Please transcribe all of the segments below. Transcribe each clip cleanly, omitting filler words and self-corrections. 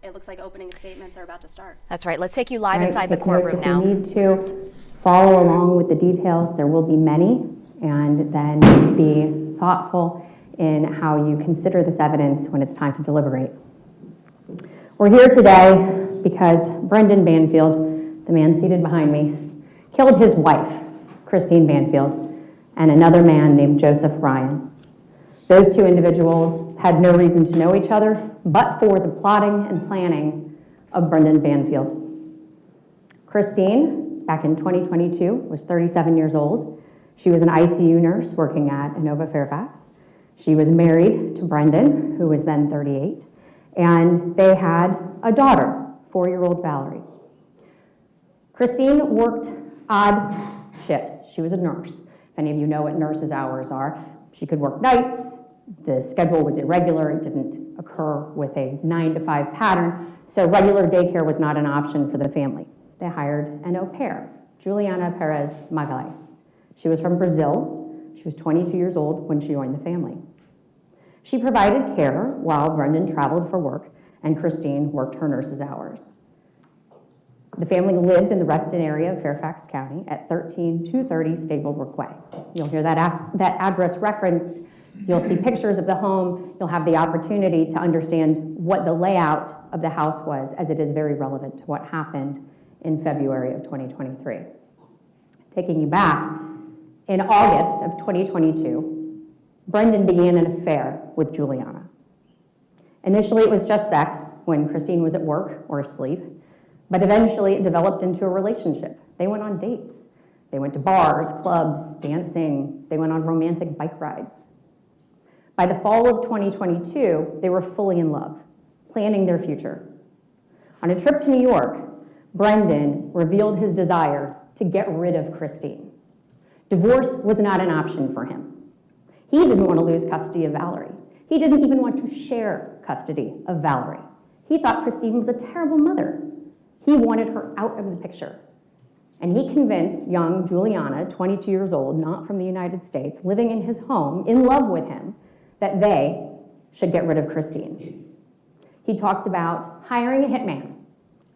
it looks like opening statements are about to start. That's right. Let's take you live inside the courtroom now. If you need to follow along with the details, there will be many, and then be thoughtful in how you consider this evidence when it's time to deliberate. We're here today because Brendan Banfield, the man seated behind me, killed his wife, Christine Banfield, and another man named Joseph Ryan. Those two individuals had no reason to know each other, but for the plotting and planning of Brendan Banfield. Christine, back in 2022, was 37 years old. She was an ICU nurse working at Inova Fairfax. She was married to Brendan, who was then 38, and they had a daughter, 4-year-old Valerie. Christine worked odd shifts. She was a nurse. If any of you know what nurses' hours are, she could work nights. The schedule was irregular. It didn't occur with a 9-to-5 pattern, so regular daycare was not an option for the family. They hired an au pair, Juliana Peres Magalhaes. She was from Brazil. She was 22 years old when she joined the family. She provided care while Brendan traveled for work and Christine worked her nurse's hours. The family lived in the Reston area of Fairfax County at 13230 Stablebrook Way. You'll hear that address referenced. You'll see pictures of the home. You'll have the opportunity to understand what the layout of the house was, as it is very relevant to what happened in February of 2023. Taking you back, in August of 2022, Brendan began an affair with Juliana. Initially, it was just sex when Christine was at work or asleep, but eventually it developed into a relationship. They went on dates. They went to bars, clubs, dancing. They went on romantic bike rides. By the fall of 2022, they were fully in love, planning their future. On a trip to New York, Brendan revealed his desire to get rid of Christine. Divorce was not an option for him. He didn't want to lose custody of Valerie. He didn't even want to share custody of Valerie. He thought Christine was a terrible mother. He wanted her out of the picture. And he convinced young Juliana, 22 years old, not from the United States, living in his home, in love with him, that they should get rid of Christine. He talked about hiring a hitman,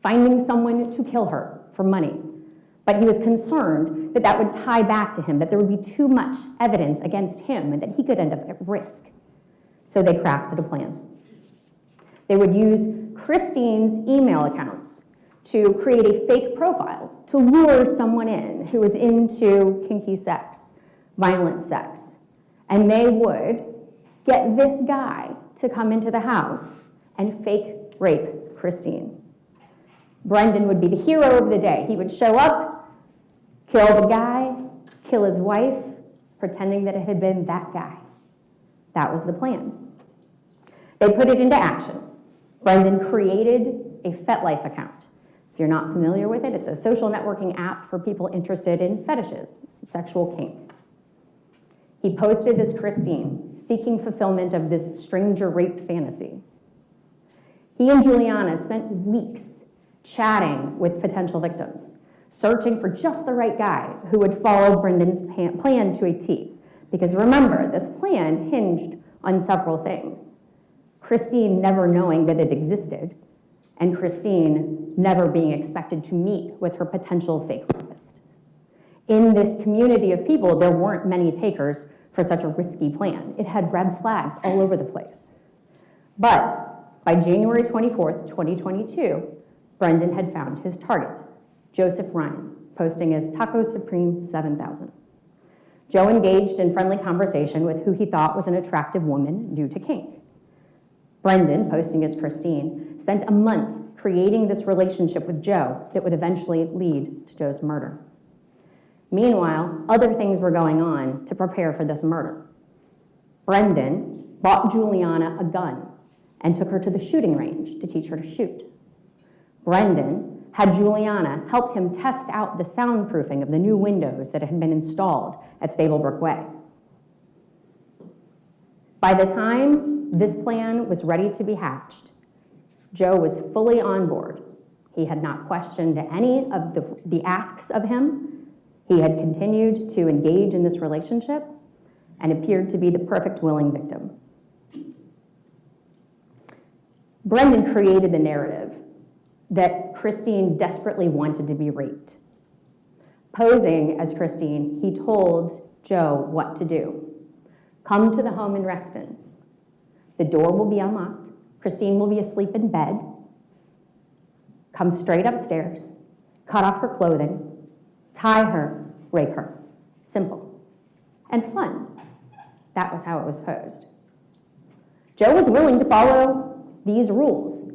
finding someone to kill her for money. But he was concerned that that would tie back to him, that there would be too much evidence against him and that he could end up at risk. So they crafted a plan. They would use Christine's email accounts to create a fake profile to lure someone in who was into kinky sex, violent sex. And they would get this guy to come into the house and fake rape Christine. Brendan would be the hero of the day. He would show up, kill the guy, kill his wife, pretending that it had been that guy. That was the plan. They put it into action. Brendan created a FetLife account. If you're not familiar with it, it's a social networking app for people interested in fetishes, sexual kink. He posted as Christine, seeking fulfillment of this stranger rape fantasy. He and Juliana spent weeks chatting with potential victims, searching for just the right guy who would follow Brendan's plan to a T. Because remember, this plan hinged on several things. Christine never knowing that it existed, and Christine never being expected to meet with her potential fake rapist. In this community of people, there weren't many takers for such a risky plan. It had red flags all over the place. But by January 24th, 2022, Brendan had found his target, Joseph Ryan, posting as Taco Supreme 7000. Joe engaged in friendly conversation with who he thought was an attractive woman new to kink. Brendan, posting as Christine, spent a month creating this relationship with Joe that would eventually lead to Joe's murder. Meanwhile, other things were going on to prepare for this murder. Brendan bought Juliana a gun and took her to the shooting range to teach her to shoot. Brendan had Juliana help him test out the soundproofing of the new windows that had been installed at Stablebrook Way. By the time this plan was ready to be hatched, Joe was fully on board. He had not questioned any of the asks of him. He had continued to engage in this relationship and appeared to be the perfect willing victim. Brendan created the narrative that Christine desperately wanted to be raped. Posing as Christine, he told Joe what to do. Come to the home in Reston. The door will be unlocked. Christine will be asleep in bed. Come straight upstairs, cut off her clothing, tie her, rape her. Simple and fun. That was how it was posed. Joe was willing to follow these rules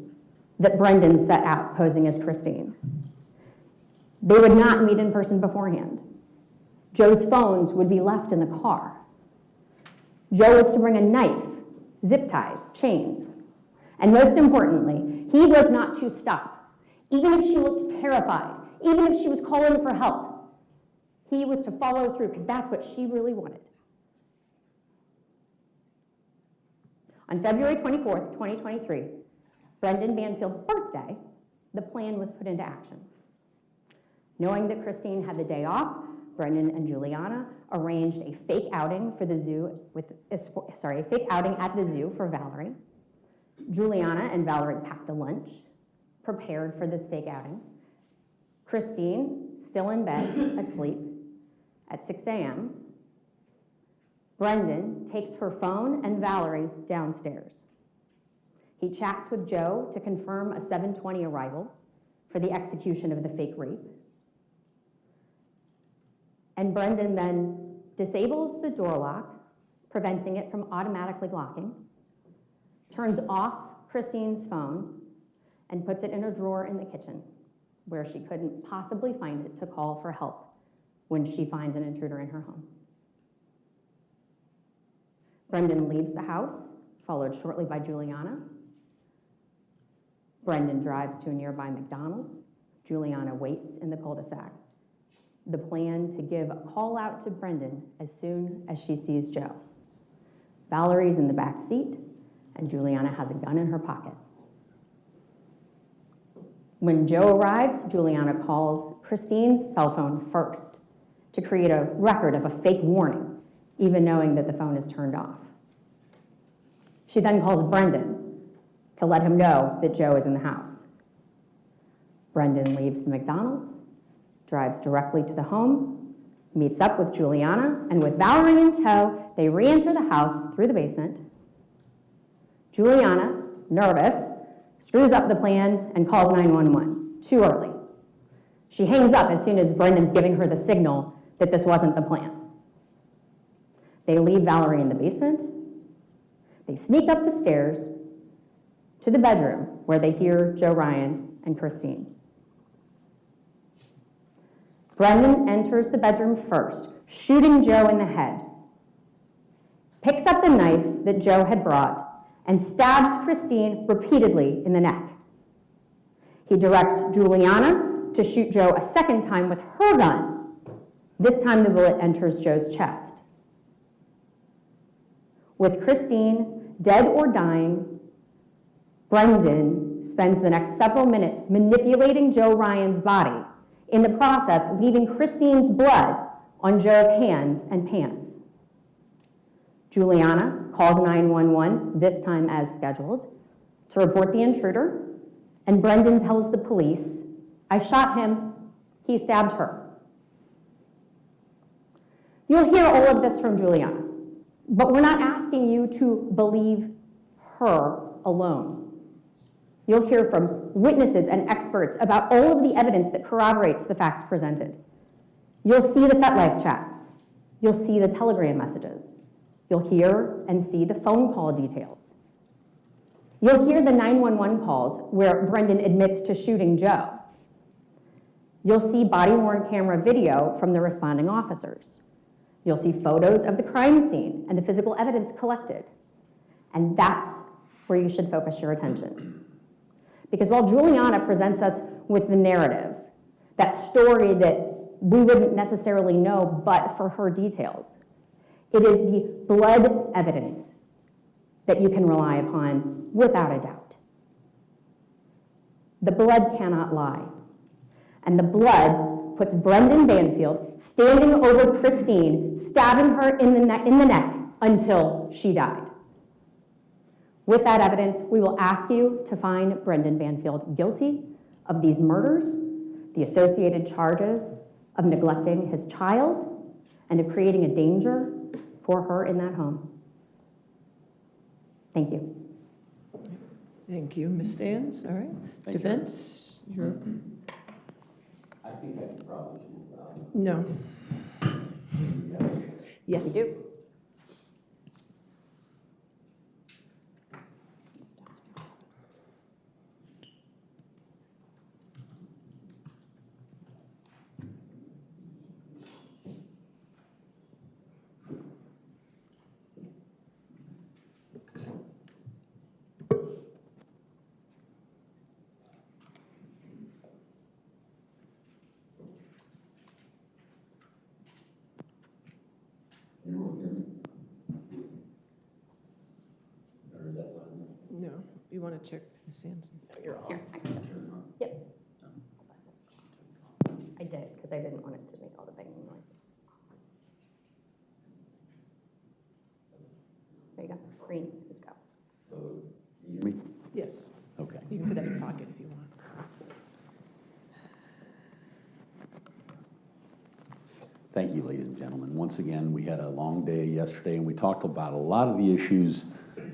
that Brendan set out posing as Christine. They would not meet in person beforehand. Joe's phones would be left in the car. Joe was to bring a knife, zip ties, chains. And most importantly, he was not to stop. Even if she looked terrified, even if she was calling for help, he was to follow through because that's what she really wanted. On February 24th, 2023, Brendan Banfield's birthday, the plan was put into action. Knowing that Christine had the day off, Brendan and Juliana arranged a fake outing for the zoo a fake outing at the zoo for Valerie. Juliana and Valerie packed a lunch, prepared for this fake outing. Christine, still in bed, asleep, at 6 a.m., Brendan takes her phone and Valerie downstairs. He chats with Joe to confirm a 7:20 arrival for the execution of the fake rape. And Brendan then disables the door lock, preventing it from automatically locking, turns off Christine's phone, and puts it in a drawer in the kitchen where she couldn't possibly find it to call for help when she finds an intruder in her home. Brendan leaves the house, followed shortly by Juliana. Brendan drives to a nearby McDonald's. Juliana waits in the cul-de-sac. The plan to give a call out to Brendan as soon as she sees Joe. Valerie's in the back seat, and Juliana has a gun in her pocket. When Joe arrives, Juliana calls Christine's cell phone first to create a record of a fake warning, even knowing that the phone is turned off. She then calls Brendan to let him know that Joe is in the house. Brendan leaves the McDonald's, drives directly to the home, meets up with Juliana, and with Valerie in tow, they re-enter the house through the basement. Juliana, nervous, screws up the plan and calls 911, too early. She hangs up as soon as Brendan's giving her the signal that this wasn't the plan. They leave Valerie in the basement. They sneak up the stairs to the bedroom where they hear Joe Ryan and Christine. Brendan enters the bedroom first, shooting Joe in the head, picks up the knife that Joe had brought, and stabs Christine repeatedly in the neck. He directs Juliana to shoot Joe a second time with her gun. This time the bullet enters Joe's chest. With Christine dead or dying, Brendan spends the next several minutes manipulating Joe Ryan's body, in the process leaving Christine's blood on Joe's hands and pants. Juliana calls 911, this time as scheduled, to report the intruder, and Brendan tells the police, "I shot him, he stabbed her." You'll hear all of this from Juliana, but we're not asking you to believe her alone. You'll hear from witnesses and experts about all of the evidence that corroborates the facts presented. You'll see the FetLife chats. You'll see the Telegram messages. You'll hear and see the phone call details. You'll hear the 911 calls where Brendan admits to shooting Joe. You'll see body-worn camera video from the responding officers. You'll see photos of the crime scene and the physical evidence collected. And that's where you should focus your attention. Because while Juliana presents us with the narrative, that story that we wouldn't necessarily know but for her details, it is the blood evidence that you can rely upon without a doubt. The blood cannot lie. And the blood puts Brendan Banfield standing over Christine, stabbing her in the neck until she died. With that evidence, we will ask you to find Brendan Banfield guilty of these murders, the associated charges of neglecting his child, and of creating a danger for her in that home. Thank you. Thank you, Ms. Sands. All right. Thank you. Defense, you're, I think I can probably see no. Yes. We do. You won't hear me? Or is that loud enough? No. You want to check Ms. Sands? Here, I can check. Yep. I did, because I didn't want it to make all the banging noises. There you go. Green, let's go. So, you hear me? Yes. Okay. You can put that in your pocket if you want. Thank you, ladies and gentlemen. Once again, we had a long day yesterday, and we talked about a lot of the issues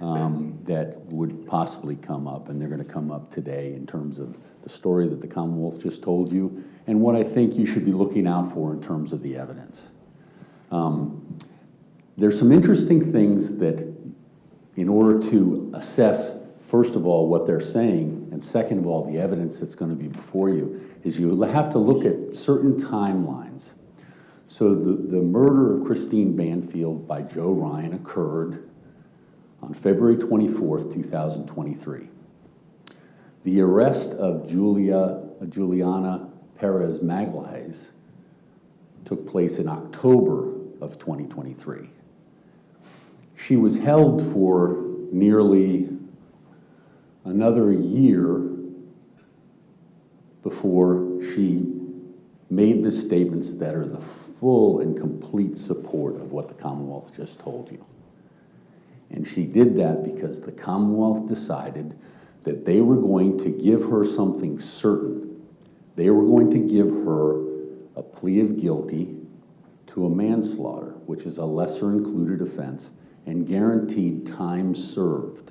that would possibly come up, and they're going to come up today in terms of the story that the Commonwealth just told you, and what I think you should be looking out for in terms of the evidence. There's some interesting things that, in order to assess, first of all, what they're saying, and second of all, the evidence that's going to be before you, is you have to look at certain timelines. So the murder of Christine Banfield by Joe Ryan occurred on February 24th, 2023. The arrest of Juliana Peres Magalhaes took place in October of 2023. She was held for nearly another year before she made the statements that are the full and complete support of what the Commonwealth just told you. And she did that because the Commonwealth decided that they were going to give her something certain. They were going to give her a plea of guilty to a manslaughter, which is a lesser included offense, and guaranteed time served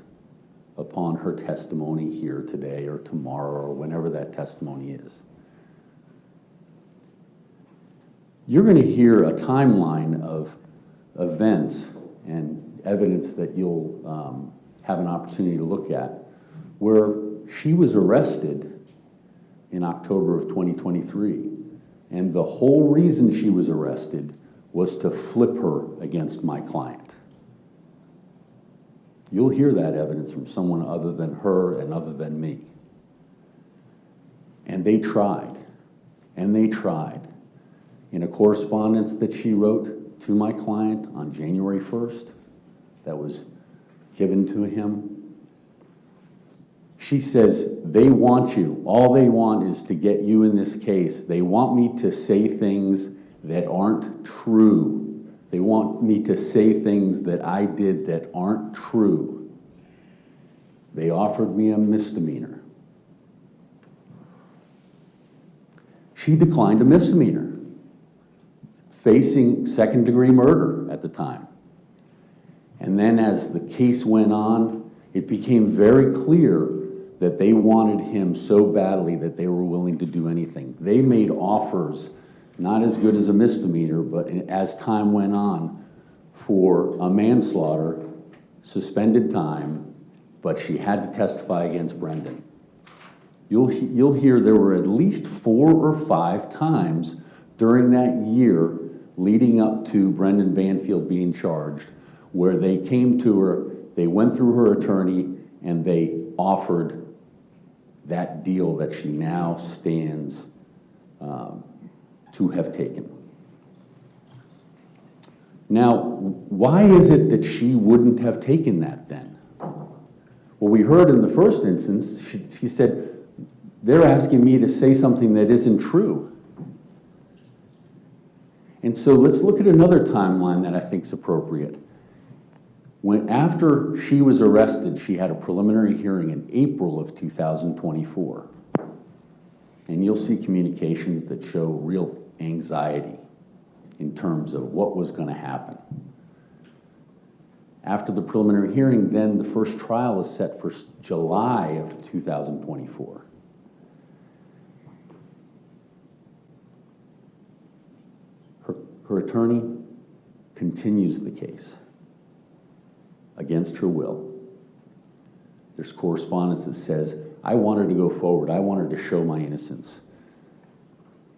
upon her testimony here today or tomorrow or whenever that testimony is. You're going to hear a timeline of events and evidence that you'll have an opportunity to look at, where she was arrested in October of 2023, and the whole reason she was arrested was to flip her against my client. You'll hear that evidence from someone other than her and other than me. And they tried, and they tried. In a correspondence that she wrote to my client on January 1st, that was given to him, she says, they want you. All they want is to get you in this case. They want me to say things that aren't true. They want me to say things that I did that aren't true. They offered me a misdemeanor. She declined a misdemeanor, facing second-degree murder at the time. And then as the case went on, it became very clear that they wanted him so badly that they were willing to do anything. They made offers, not as good as a misdemeanor, but as time went on, for a manslaughter, suspended time, but she had to testify against Brendan. You'll hear there were at least 4 or 5 times during that year leading up to Brendan Banfield being charged, where they came to her, they went through her attorney, and they offered that deal that she now stands to have taken. Now, why is it that she wouldn't have taken that then? Well, we heard in the first instance, she said, they're asking me to say something that isn't true. And so let's look at another timeline that I think is appropriate. After she was arrested, she had a preliminary hearing in April of 2024. And you'll see communications that show real anxiety in terms of what was going to happen. After the preliminary hearing, then the first trial is set for July of 2024. Her attorney continues the case against her will. There's correspondence that says, I want her to go forward. I want her to show my innocence.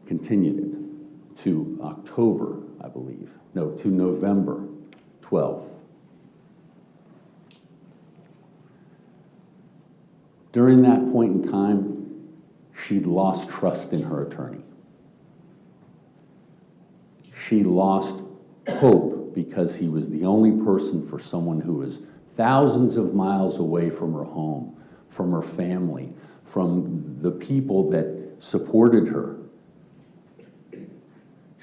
Continued it to October, I believe. No, to November 12th. During that point in time, she'd lost trust in her attorney. She lost hope because he was the only person for someone who was thousands of miles away from her home, from her family, from the people that supported her.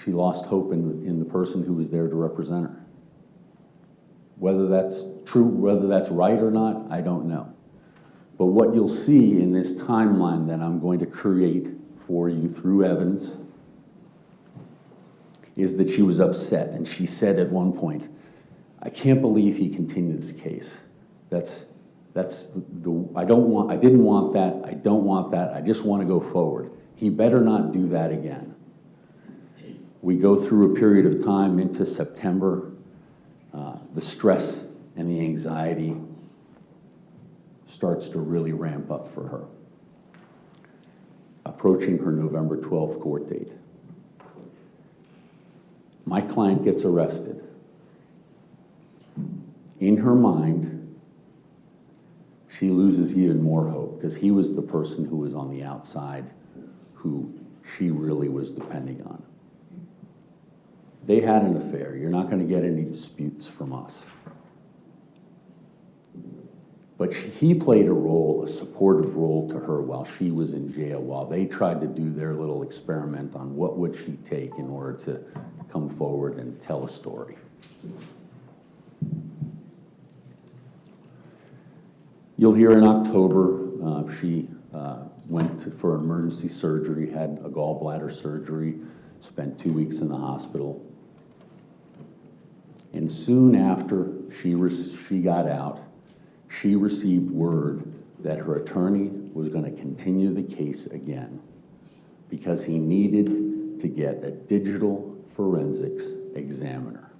She lost hope in the person who was there to represent her. Whether that's true, whether that's right or not, I don't know. But what you'll see in this timeline that I'm going to create for you through evidence is that she was upset, and she said at one point, I can't believe he continued this case. I didn't want that, I don't want that, I just want to go forward. He better not do that again. We go through a period of time into September. The stress and the anxiety starts to really ramp up for her. Approaching her November 12th court date. My client gets arrested. In her mind, she loses even more hope because he was the person who was on the outside who she really was depending on. They had an affair. You're not going to get any disputes from us. But he played a role, a supportive role to her while she was in jail, while they tried to do their little experiment on what would she take in order to come forward and tell a story. You'll hear in October, she went for emergency surgery, had a gallbladder surgery, spent 2 weeks in the hospital. And soon after she got out, she received word that her attorney was going to continue the case again because he needed to get a digital forensics examiner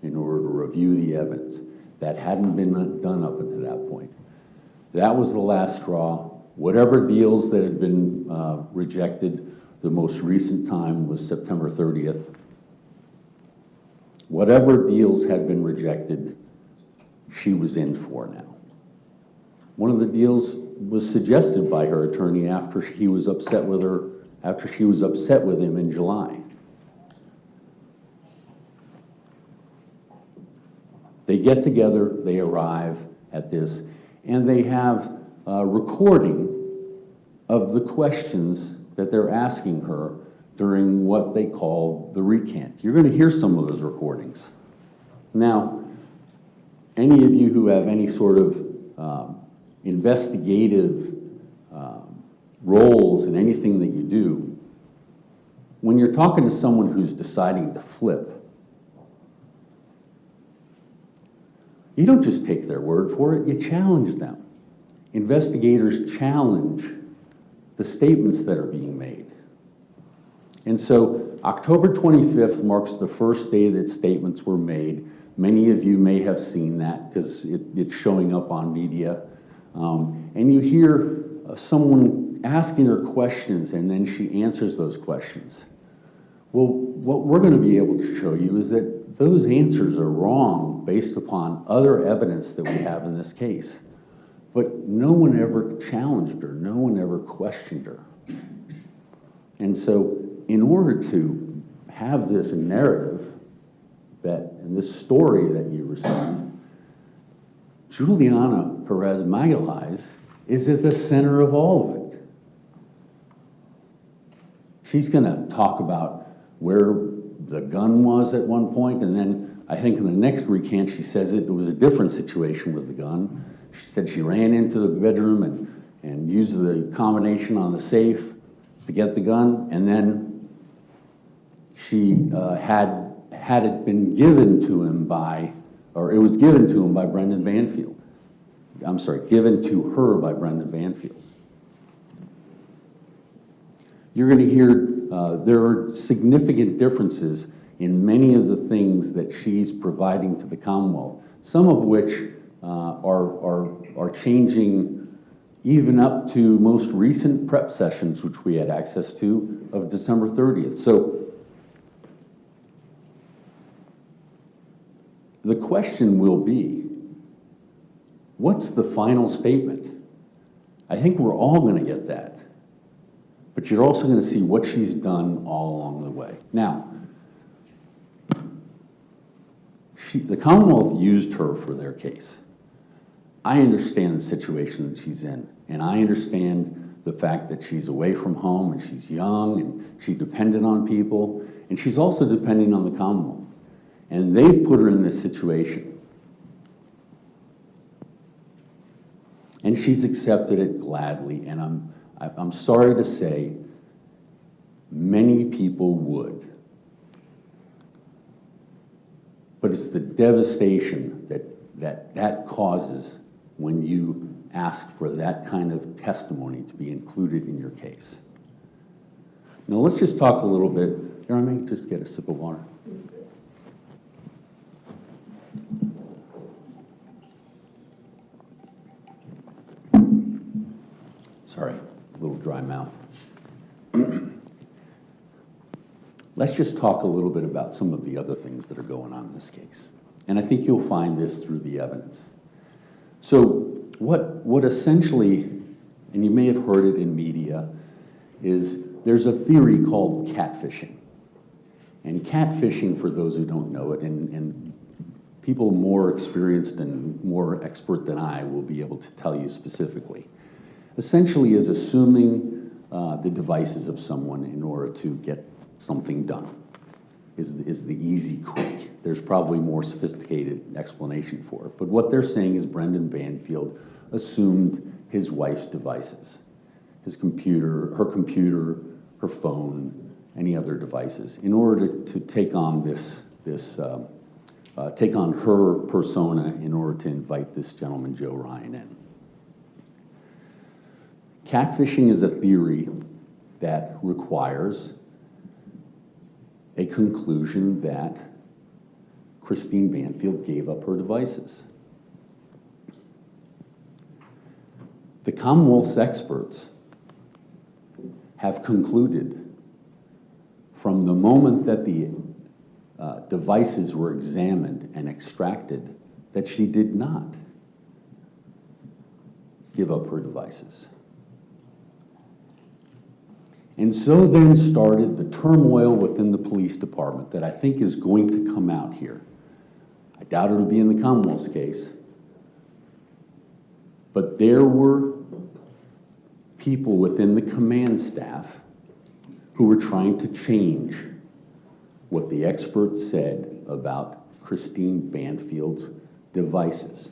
in order to review the evidence. That hadn't been done up until that point. That was the last straw. Whatever deals that had been rejected, the most recent time was September 30th. Whatever deals had been rejected, she was in for now. One of the deals was suggested by her attorney after he was upset with her, after she was upset with him in July. They get together, they arrive at this, and they have a recording of the questions that they're asking her during what they call the recant. You're going to hear some of those recordings. Now, any of you who have any sort of investigative roles in anything that you do, when you're talking to someone who's deciding to flip, you don't just take their word for it, you challenge them. Investigators challenge the statements that are being made. And so October 25th marks the first day that statements were made. Many of you may have seen that because it's showing up on media. And you hear someone asking her questions and then she answers those questions. Well, what we're going to be able to show you is that those answers are wrong based upon other evidence that we have in this case. But no one ever challenged her. No one ever questioned her. And so in order to have this narrative and this story that you received, Juliana Peres Magalhaes is at the center of all of it. She's going to talk about where the gun was at one point, and then I think in the next recant, she says it was a different situation with the gun. She said she ran into the bedroom and used the combination on the safe to get the gun, and then she had it been given to him by, or it was given to him by Brendan Banfield. I'm sorry, given to her by Brendan Banfield. You're going to hear there are significant differences in many of the things that she's providing to the Commonwealth, some of which are changing even up to most recent prep sessions, which we had access to, of December 30th. So the question will be, what's the final statement? I think we're all going to get that. But you're also going to see what she's done all along the way. Now, the Commonwealth used her for their case. I understand the situation that she's in, and I understand the fact that she's away from home and she's young and she's dependent on people, and she's also depending on the Commonwealth. And they've put her in this situation. And she's accepted it gladly, and I'm sorry to say, many people would. But it's the devastation that causes when you ask for that kind of testimony to be included in your case. Now let's just talk a little bit. Here, I may just get a sip of water. Sorry, a little dry mouth. Let's just talk a little bit about some of the other things that are going on in this case. And I think you'll find this through the evidence. So what essentially, and you may have heard it in media, is there's a theory called catfishing. And catfishing, for those who don't know it, and people more experienced and more expert than I will be able to tell you specifically, essentially is assuming the devices of someone in order to get something done, is the easy quick. There's probably more sophisticated explanation for it. But what they're saying is Brendan Banfield assumed his wife's devices, his computer, her phone, any other devices, in order to take on take on her persona in order to invite this gentleman, Joe Ryan, in. Catfishing is a theory that requires a conclusion that Christine Banfield gave up her devices. The Commonwealth's experts have concluded from the moment that the devices were examined and extracted that she did not give up her devices. And so then started the turmoil within the police department that I think is going to come out here. I doubt it'll be in the Commonwealth's case, but there were people within the command staff who were trying to change what the experts said about Christine Banfield's devices.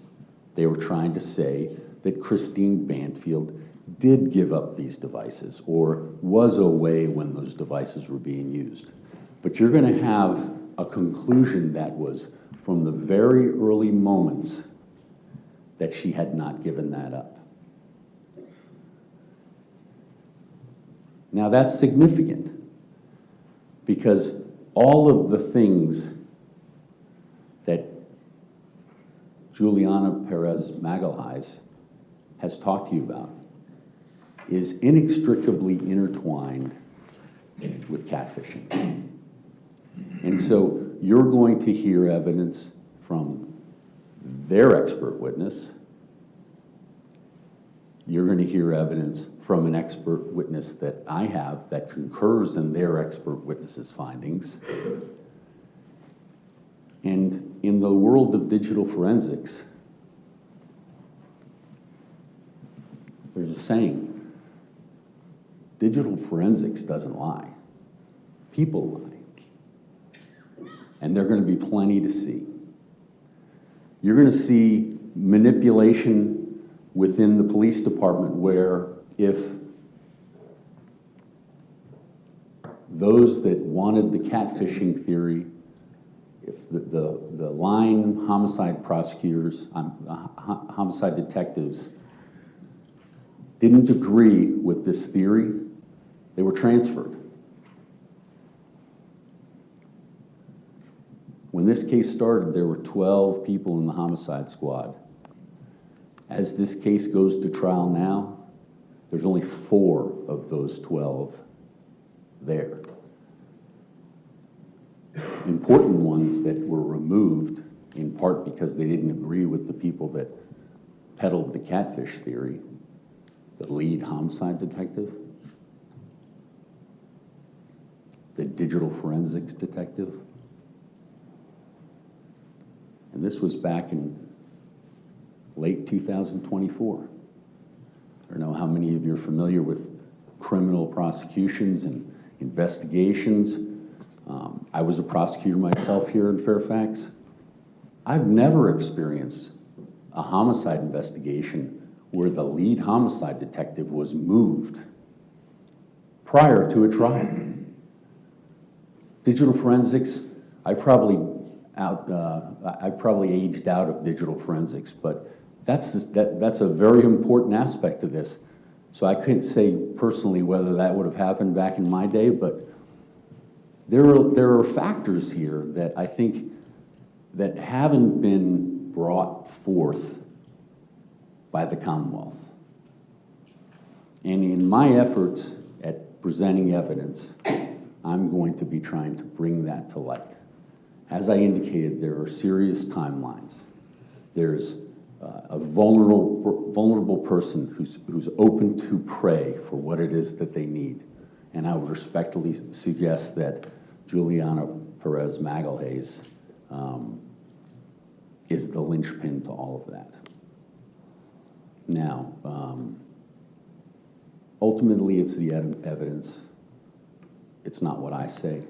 They were trying to say that Christine Banfield did give up these devices or was away when those devices were being used. But you're going to have a conclusion that was from the very early moments that she had not given that up. Now that's significant because all of the things that Juliana Peres Magalhaes has talked to you about is inextricably intertwined with catfishing. And so you're going to hear evidence from their expert witness. You're going to hear evidence from an expert witness that I have that concurs in their expert witness's findings. And in the world of digital forensics, there's a saying, digital forensics doesn't lie. People lie. And there are going to be plenty to see. You're going to see manipulation within the police department where if those that wanted the catfishing theory, if the line homicide prosecutors, homicide detectives didn't agree with this theory, they were transferred. When this case started, there were 12 people in the homicide squad. As this case goes to trial now, there's only 4 of those 12 there. Important ones that were removed, in part because they didn't agree with the people that peddled the catfish theory, the lead homicide detective, the digital forensics detective. And this was back in late 2024. I don't know how many of you are familiar with criminal prosecutions and investigations. I was a prosecutor myself here in Fairfax. I've never experienced a homicide investigation where the lead homicide detective was moved prior to a trial. Digital forensics, I probably aged out of digital forensics, but that's a very important aspect of this. So I couldn't say personally whether that would have happened back in my day, but there are factors here that I think that haven't been brought forth by the Commonwealth. And in my efforts at presenting evidence, I'm going to be trying to bring that to light. As I indicated, there are serious timelines. There's a vulnerable person who's open to pray for what it is that they need. And I would respectfully suggest that Juliana Peres Magalhaes is the linchpin to all of that. Now, ultimately, it's the evidence. It's not what I say.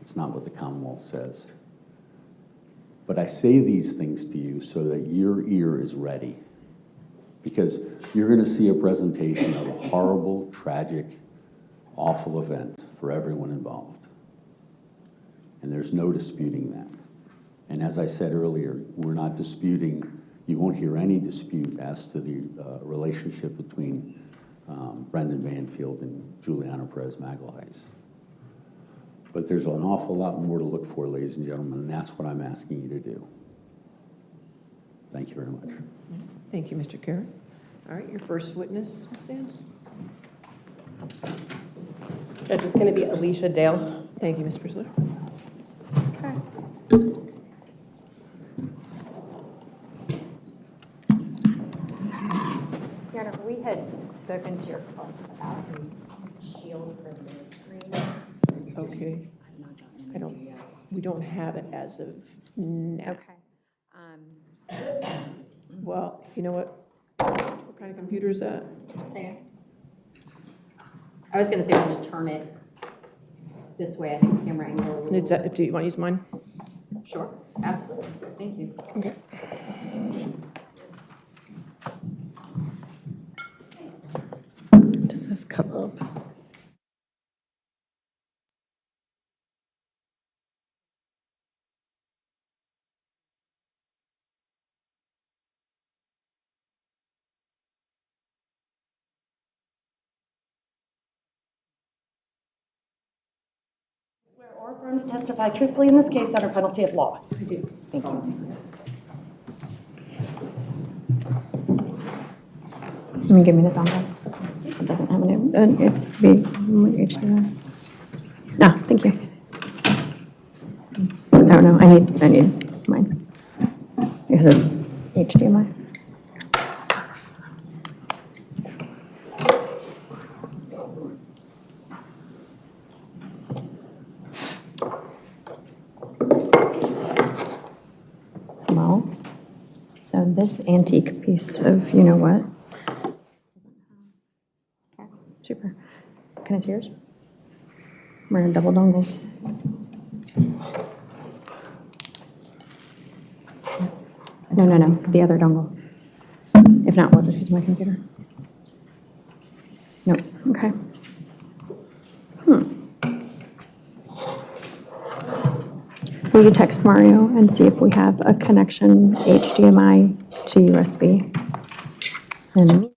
It's not what the Commonwealth says. But I say these things to you so that your ear is ready, because you're going to see a presentation of a horrible, tragic, awful event for everyone involved. And there's no disputing that. And as I said earlier, we're not disputing, you won't hear any dispute as to the relationship between Brendan Banfield and Juliana Peres Magalhaes. But there's an awful lot more to look for, ladies and gentlemen, and that's what I'm asking you to do. Thank you very much. Thank you, Mr. Carey. All right, your first witness, Ms. Sands. Judge is going to be Alicia Dale. Thank you, Ms. Priscilla. Your Honor, we had spoken to your clerk about his shield for this screen. Okay. We don't have it as of now. Okay. Well, you know what? What kind of computer is that? I was going to say we'll just turn it this way. I think camera angle. Do you want to use mine? Sure, absolutely. Thank you. Okay. Does this come up? Swear or affirm to testify truthfully in this case under penalty of law. I do. Thank you. Can you give me the thumb drive? It doesn't have it'd be HDR. No, thank you. Oh, no, I need mine. Because it's HDMI. Well, so this antique piece of you-know-what. Okay, super. Can I see yours? We're in a double dongle. No, the other dongle. If not, we'll just use my computer. No, okay. Will you text Mario and see if we have a connection HDMI to USB? And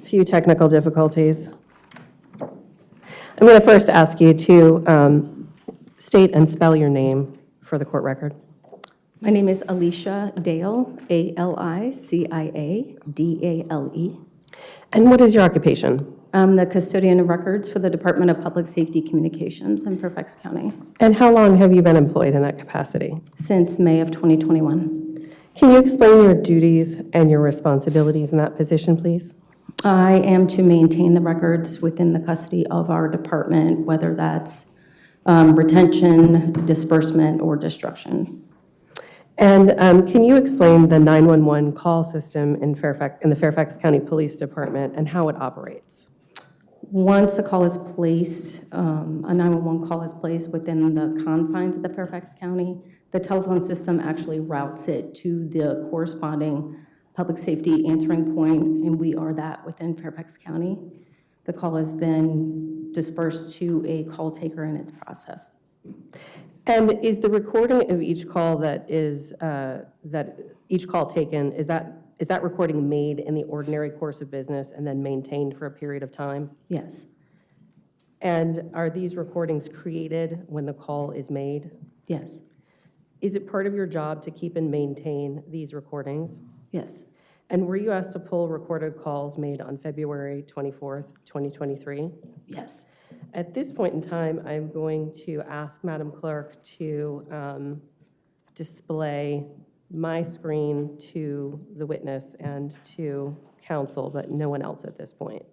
Few technical difficulties. I'm going to first ask you to state and spell your name for the court record. My name is Alicia Dale, Alicia Dale. And what is your occupation? I'm the custodian of records for the Department of Public Safety Communications in Fairfax County And how long have you been employed in that capacity? since May of 2021. Can you explain your duties and your responsibilities in that position, please? I am to maintain the records within the custody of our department, whether that's retention, disbursement, or destruction. And can you explain the 911 call system in the Fairfax County Police Department and how it operates? Once a call is placed, a 911 call is placed within the confines of the Fairfax County, the telephone system actually routes it to the corresponding public safety answering point, and we are that within Fairfax County. The call is then dispersed to a call taker and it's processed. And is the recording of each call taken, is that recording made in the ordinary course of business and then maintained for a period of time? Yes, And are these recordings created when the call is made? yes, Is it part of your job to keep and maintain these recordings? yes, And were you asked to pull recorded calls made on February 24th, 2023? yes. At this point in time, I'm going to ask Madam Clerk to display my screen to the witness and to counsel, but no one else at this point.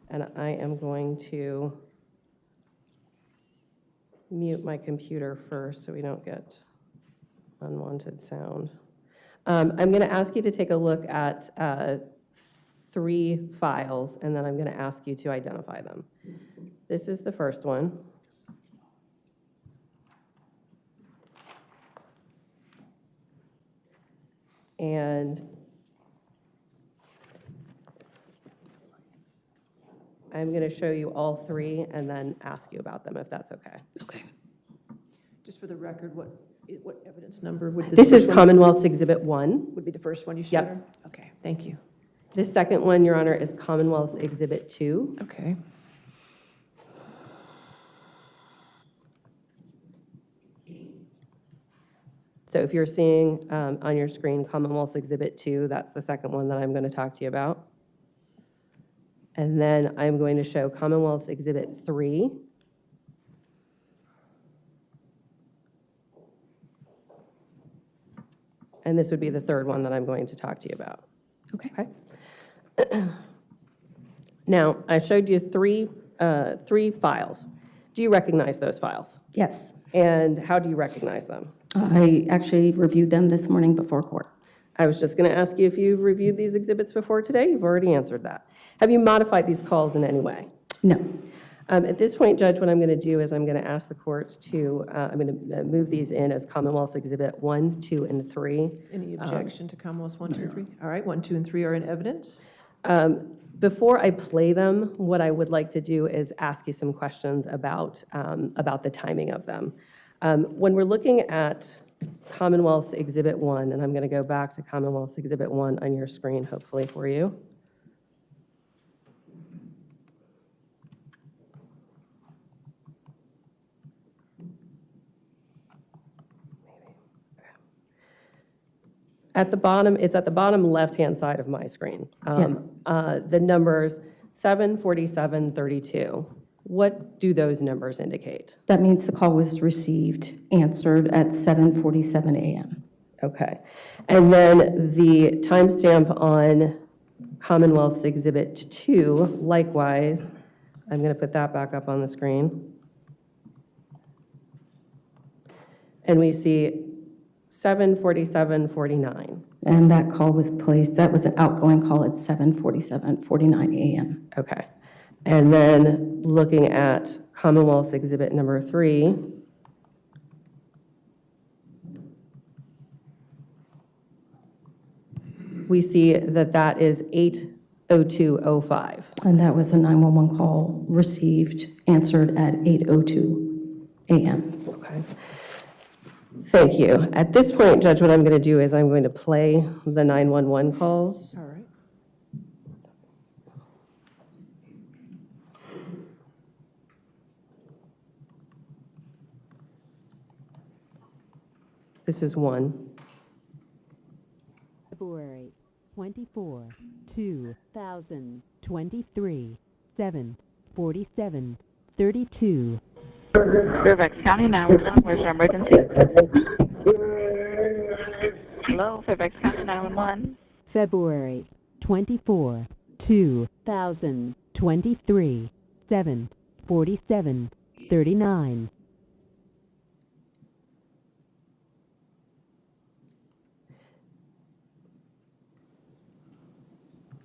And I am going to mute my computer first so we don't get unwanted sound. I'm going to ask you to take a look at 3 files, and then I'm going to ask you to identify them. This is the first one. And I'm going to show you all 3 and then ask you about them, if that's okay. Okay. Just for the record, what evidence number would this? This is first one- Commonwealth's Exhibit 1. Would be the first one you showed Yep. her? Okay, thank you. This second one, Your Honor, is Commonwealth's Exhibit 2. Okay. So if you're seeing on your screen Commonwealth's Exhibit 2, that's the second one that I'm going to talk to you about. And then I'm going to show Commonwealth's Exhibit 3. And this would be the third one that I'm going to talk to you about. Okay. Okay? Now, I showed you three files. Do you recognize those files? Yes. And how do you recognize them? I actually reviewed them this morning before court. I was just going to ask you if you've reviewed these exhibits before today. You've already answered that. Have you modified these calls in any way? No. At this point, Judge, what I'm going to do is I'm going to ask the court to, I'm going to move these in as Commonwealth's Exhibit 1, 2, and 3. Any objection to Commonwealth's 1, 2, 3? All right, 1, 2, and 3 are in evidence. Before I play them, what I would like to do is ask you some questions about the timing of them. When we're looking at Commonwealth's Exhibit 1, and I'm going to go back to Commonwealth's Exhibit 1 on your screen, hopefully for you. At the bottom, it's at the bottom left-hand side of my screen. Yes. The numbers 7, 47, 32. What do those numbers indicate? That means the call was received, answered at 7:47 a.m. Okay. And then the timestamp on Commonwealth's Exhibit 2, likewise, I'm going to put that back up on the screen. And we see 7:47:49. And that call was placed, that was an outgoing call at 7:49 a.m. Okay. And then looking at Commonwealth's Exhibit number 3, we see that that is 8:02:05. And that was a 911 call received, answered at 8:02 a.m. Okay. Thank you. At this point, Judge, what I'm going to do is I'm going to play the 911 calls. All right. This is one. February 24, 2023, 7:47, 32. Fairfax County 911, where's your emergency? Hello, Fairfax County 911. February 24, 2023, 7:47, 39.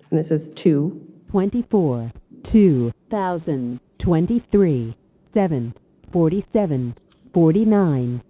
And this is 2. 24, 2023, 7:47, 49.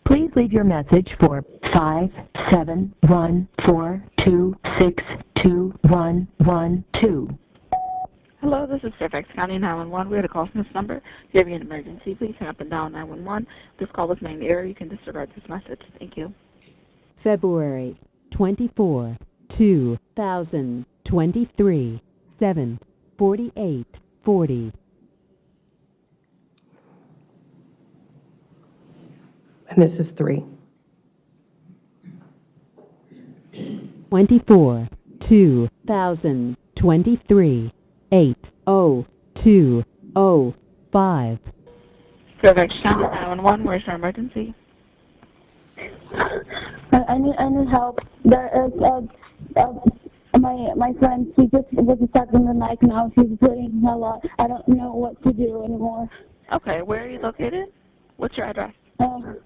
Please leave your message for 571-426-2112. Hello, this is Fairfax County 911. We had a call from this number. If you have an emergency, please hang up and dial 911. This call was named error. You can disregard this message. Thank you. February 24, 2023, 7:48, 40. And this is 3. 24, 2023, 8:02:05. Fairfax County 911, where's your emergency? I need help. There is my friend. She just was stuck in the knife now. She's bleeding a lot. I don't know what to do anymore. Okay, where are you located? What's your address? Oh my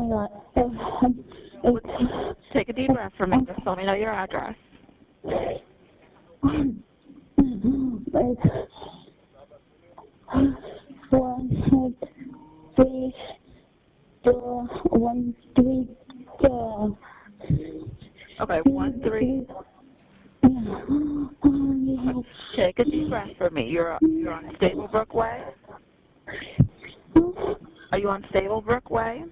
God. Take a deep breath for me. Just let me know your address. Okay, 13. Take a deep breath for me. You're on Stablebrook Way? Are you on Stablebrook Way?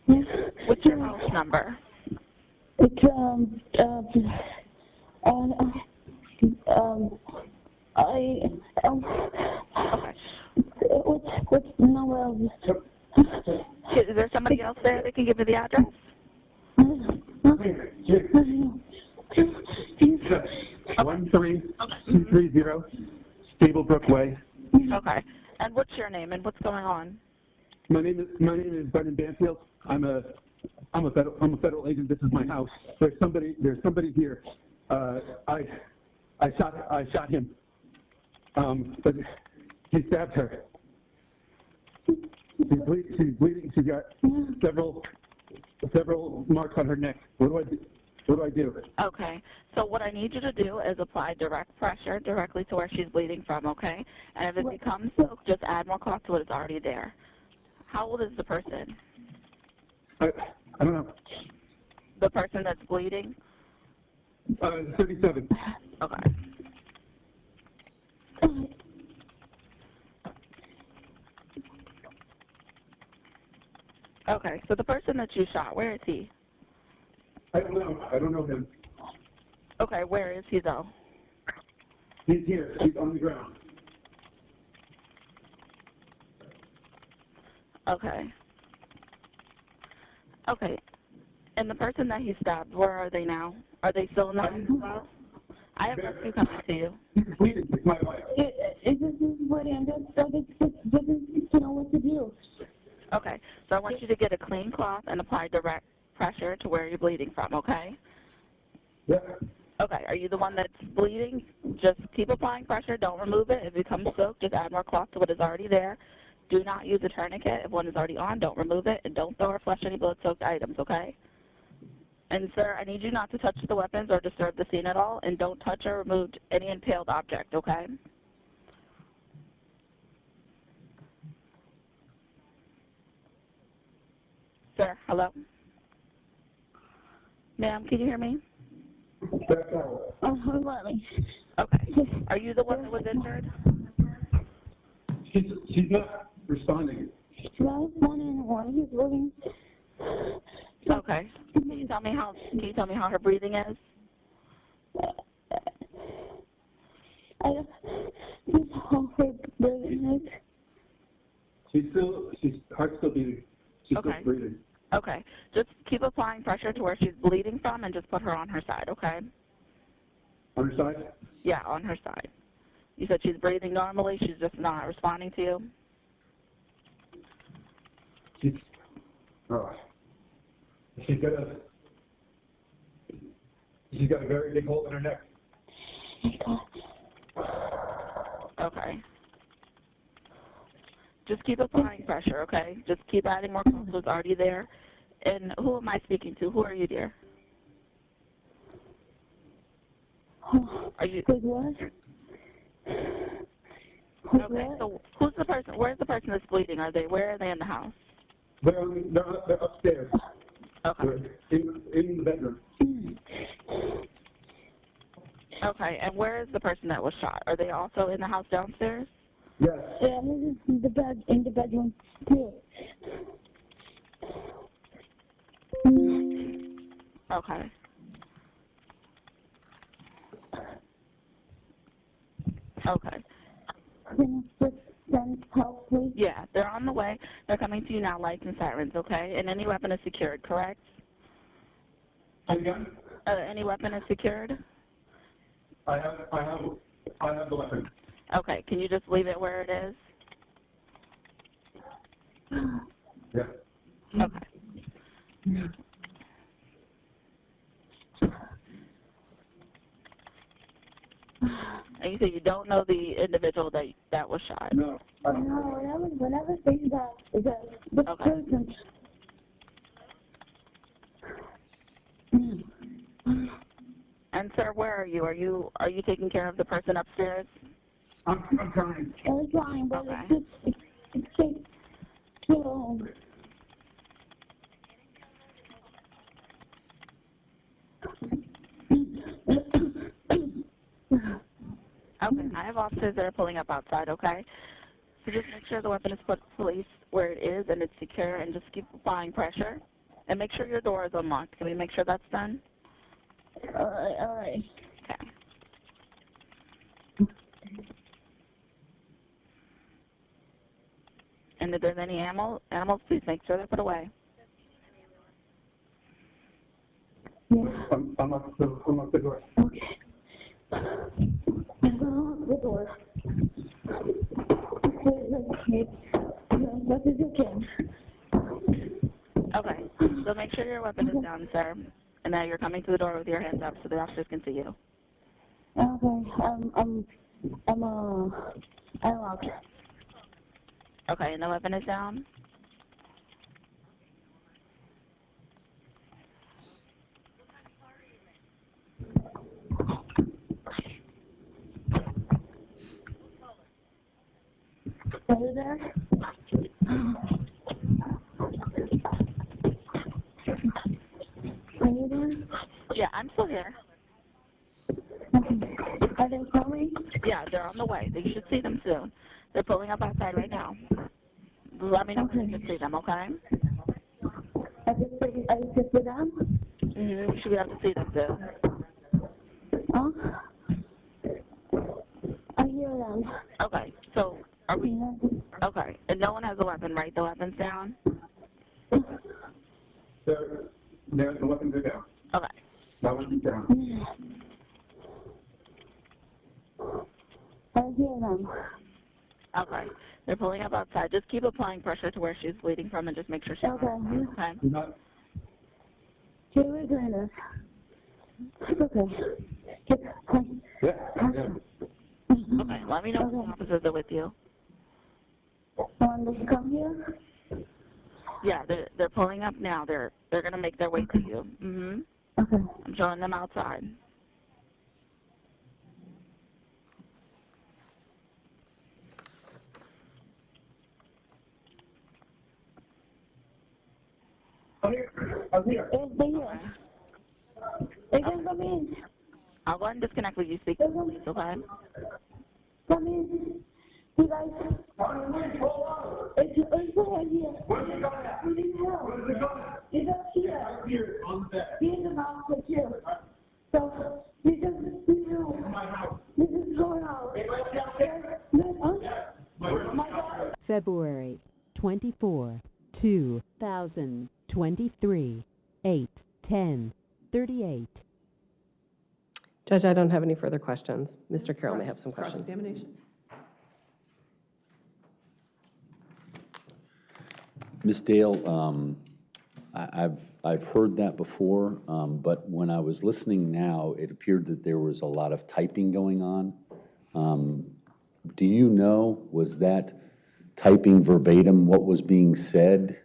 Yes. What's your house number? It's, what's the number of this? Is there somebody else there that can give me the address? 13230 Stablebrook Way. Okay. And what's your name and what's going on? My name is Brendan Banfield. I'm a federal agent. This is my house. There's somebody here. I shot him. But he stabbed her. She's bleeding. She's got several marks on her neck. What do I do? Okay. So what I need you to do is apply direct pressure directly to where she's bleeding from, okay? And if it becomes soaked, just add more cloth to what is already there. How old is the person? I don't know. The person that's bleeding? 37. Okay. Okay, so the person that you shot, where is he? I don't know. I don't know him. Okay, where is he though? He's here. He's on the ground. Okay. Okay. And the person that he stabbed, where are they now? Are they still in the hospital? I have rescue coming to you. It's my wife. It's just what I'm just doesn't know what to do. Okay, so I want you to get a clean cloth and apply direct pressure to where you're bleeding from, okay? Yeah. Okay, are you the one that's bleeding? Just keep applying pressure. Don't remove it. If it becomes soaked, just add more cloth to what is already there. Do not use a tourniquet. If one is already on, don't remove it. And don't throw or flush any blood-soaked items, okay? And, sir, I need you not to touch the weapons or disturb the scene at all. And don't touch or remove any impaled object, okay? Sir, hello? Ma'am, can you hear me? Let me. Okay. Are you the one that was injured? She's not responding. Well, one and one. He's living. Okay. Can you tell me how her breathing is? He's how her breathing is. She's heart's still beating. She's Okay. still breathing. Okay. Just keep applying pressure to where she's bleeding from and just put her on her side, okay? On her side? Yeah, on her side. You said she's breathing normally. She's just not responding to you? She's got a very big hole in her neck. Okay. Just keep applying pressure, okay? Just keep adding more cloth that's already there. And who am I speaking to? Who are you, dear? Are you? Good what? Okay, so who's the person? Where's the person that's bleeding? Where are they in the house? They're upstairs. Okay. They're in the bedroom. Okay, and where is the person that was shot? Are they also in the house downstairs? Yes. Yeah, he's in the bedroom too. Okay. Okay. Can you just send help, please? Yeah, they're on the way. They're coming to you now, lights and sirens, okay? And any weapon is secured, correct? Again? Any weapon is secured? I have the weapon. Okay, can you just leave it where it is? Yeah. Okay. And you say you don't know the individual that was shot? No. No, whenever things the person. And sir, where are you? Are you taking care of the person upstairs? I'm trying. I'm trying, but Okay. it's just so. Okay, I have officers that are pulling up outside, okay? So just make sure the weapon is placed where it is and it's secure, and just keep applying pressure. And make sure your door is unlocked. Can we make sure that's done? All right. Okay. And if there's any animals, please make sure they're put away. Unlock the door. Okay. I'm gonna lock the door. Okay. What is your can? Okay. So make sure your weapon is down, sir. And now you're coming to the door with your hands up so the officers can see you. Okay. I locked. Okay, and the weapon is down? Are you there? Are you there? Yeah, I'm still here. Okay. Are they coming? Yeah, they're on the way. You should see them soon. They're pulling up outside right now. Let me know when you can see them, okay? I just see them? Mm-hmm. You should be able to see them soon. Huh? I hear them. Okay, so are we... Okay, and no one has a weapon, right? The weapon's down? The weapons are down. Okay. That one's down. I hear them. Okay. They're pulling up outside. Just keep applying pressure to where she's bleeding from and just make sure she's Okay. okay. Can we do this? Okay. Okay, let me know if the officers are with you. Want to come here? Yeah, they're pulling up now. They're gonna make their way to you. Mhm. Okay. I'm showing them outside. I'm here. They here. They can come in. I'll go ahead and disconnect with you. Speak to the police, okay? Come in. You guys. It's right here. Where's the gun at? We need help. Where's the gun at? It's up here. Here, on the bed. He's about to kill. So, you just, this is going out. February 24, 2023, 8:10:38. Judge, I don't have any further questions. Mr. Carroll may have some questions. Cross-examination. Ms. Dale, I've heard that before, but when I was listening now, it appeared that there was a lot of typing going on. Do you know, was that typing verbatim what was being said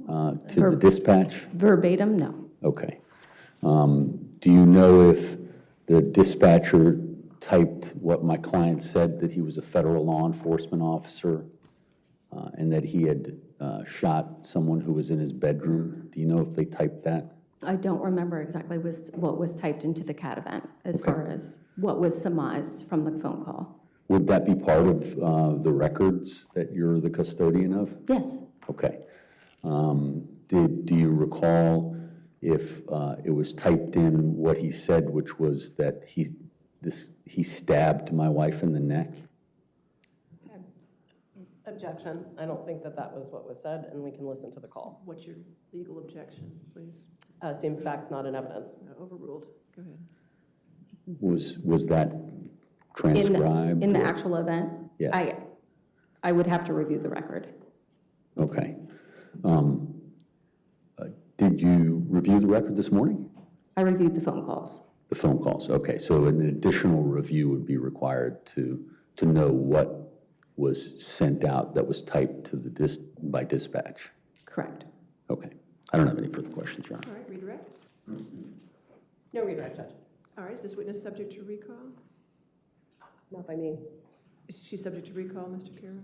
to the dispatch? Verbatim, no. Okay. Do you know if the dispatcher typed what my client said, that he was a federal law enforcement officer and that he had shot someone who was in his bedroom? Do you know if they typed that? I don't remember exactly what was typed into the CAT event as far as what was surmised from the phone call. Would that be part of the records that you're the custodian of? Yes. Okay. Do you recall if it was typed in what he said, which was that he stabbed my wife in the neck? Objection. I don't think that was what was said, and we can listen to the call. What's your legal objection, please? Seems facts, not in evidence. Overruled. Go ahead. Was that transcribed? In the actual event? Yes. I would have to review the record. Okay. Did you review the record this morning? I reviewed the phone calls. The phone calls, okay. So an additional review would be required to know what was sent out that was typed to the by dispatch? Correct. Okay. I don't have any further questions, Your Honor. All right, redirect. No redirect, Judge. All right, is this witness subject to recall? Not by me. Is she subject to recall, Mr. Carroll?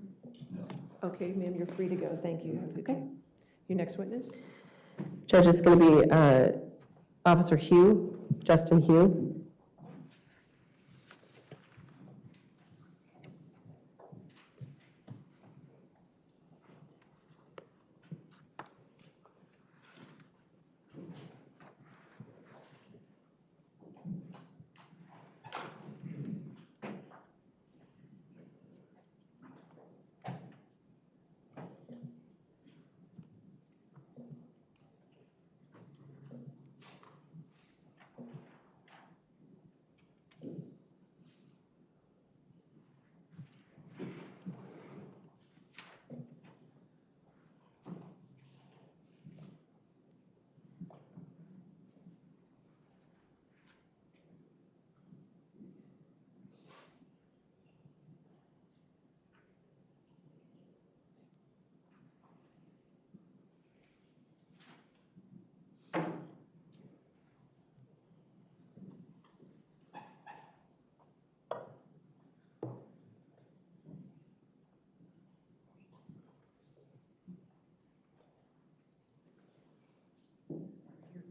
No. Okay, ma'am, you're free to go. Thank you. Have a good day. Your next witness? Judge, it's going to be Officer Hugh, Justin Hugh.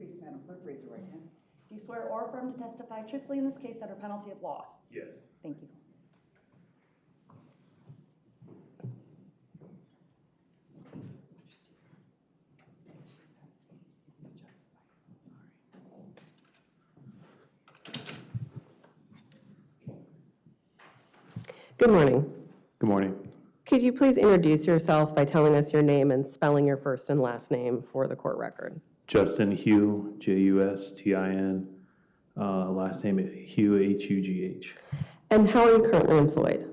Please, Madam Clerk, raise your right hand. Do you swear or affirm to testify truthfully in this case under penalty of law? Yes. Thank you. Good morning. Good morning. Could you please introduce yourself by telling us your name and spelling your first and last name for the court record? Justin Hugh, Justin. Last name Hugh, Hugh. And how are you currently employed?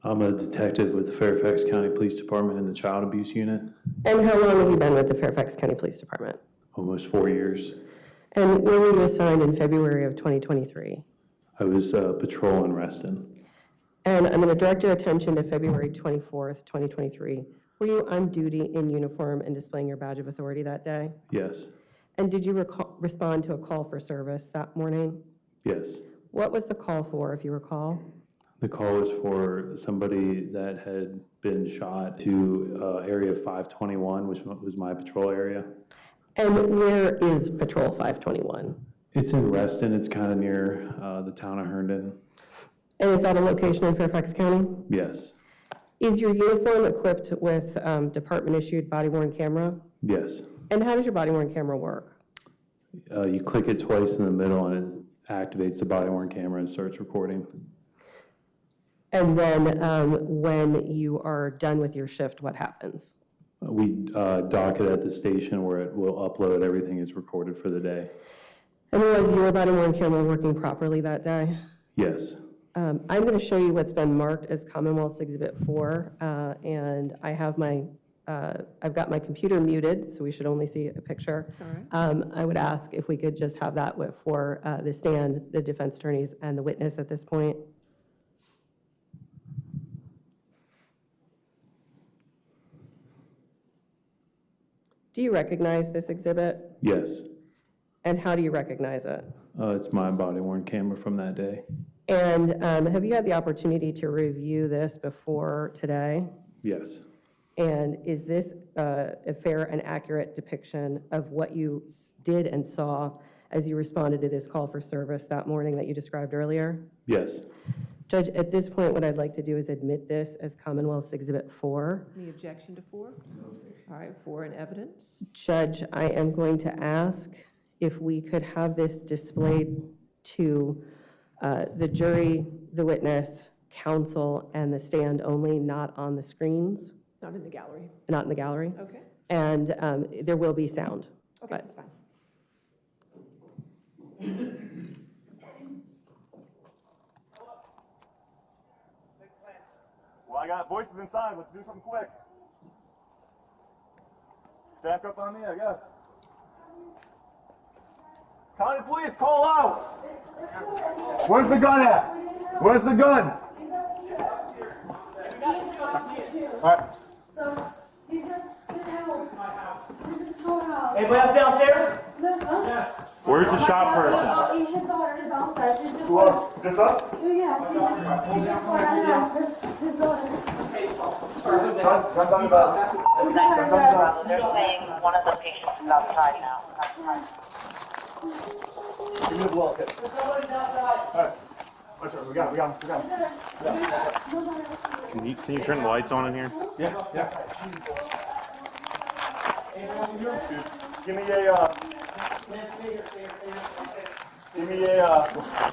I'm a detective with the Fairfax County Police Department in the Child Abuse Unit. And how long have you been with the Fairfax County Police Department? Almost 4 years. And when were you assigned in February of 2023? I was patrol in Reston. And I'm going to direct your attention to February 24th, 2023. Were you on duty in uniform and displaying your badge of authority that day? Yes. And did you respond to a call for service that morning? Yes. What was the call for, if you recall? The call was for somebody that had been shot to area 521, which was my patrol area. And where is Patrol 521? It's in Reston. It's kind of near the town of Herndon. And is that a location in Fairfax County? Yes. Is your uniform equipped with department-issued body-worn camera? Yes. And how does your body-worn camera work? You click it twice in the middle and it activates the body-worn camera and starts recording. And then when you are done with your shift, what happens? We dock it at the station where it will upload everything is recorded for the day. And was your body-worn camera working properly that day? Yes. I'm going to show you what's been marked as Commonwealth's Exhibit 4, and I have I've got my computer muted, so we should only see a picture. All right. I would ask if we could just have that for the stand, the defense attorneys, and the witness at this point. Do you recognize this exhibit? Yes. And how do you recognize it? It's my body-worn camera from that day. And have you had the opportunity to review this before today? Yes. And is this a fair and accurate depiction of what you did and saw as you responded to this call for service that morning that you described earlier? Yes. Judge, at this point, what I'd like to do is admit this as Commonwealth's Exhibit 4. Any objection to 4? All right, 4 in evidence. Judge, I am going to ask if we could have this displayed to the jury, the witness, counsel, and the stand only, not on the screens. Not in the gallery. Not in the gallery. Okay. And there will be sound. Okay, But that's fine. Well, I got voices inside. Let's do something quick. Stack up on me, I guess. County police, call out! Where's the gun at? Where's the gun? All right. So, you just did help. This is going on. Anybody else downstairs? No. Where's the shot person? His daughter is downstairs. She's just Who else? Just us? Yeah, she's just running out. His daughter. Gun on the belt. They're saying one of the patients is outside now. Give me the blow, okay. All right. Watch out, we got him. Can you turn the lights on in here? Yeah. Give me a,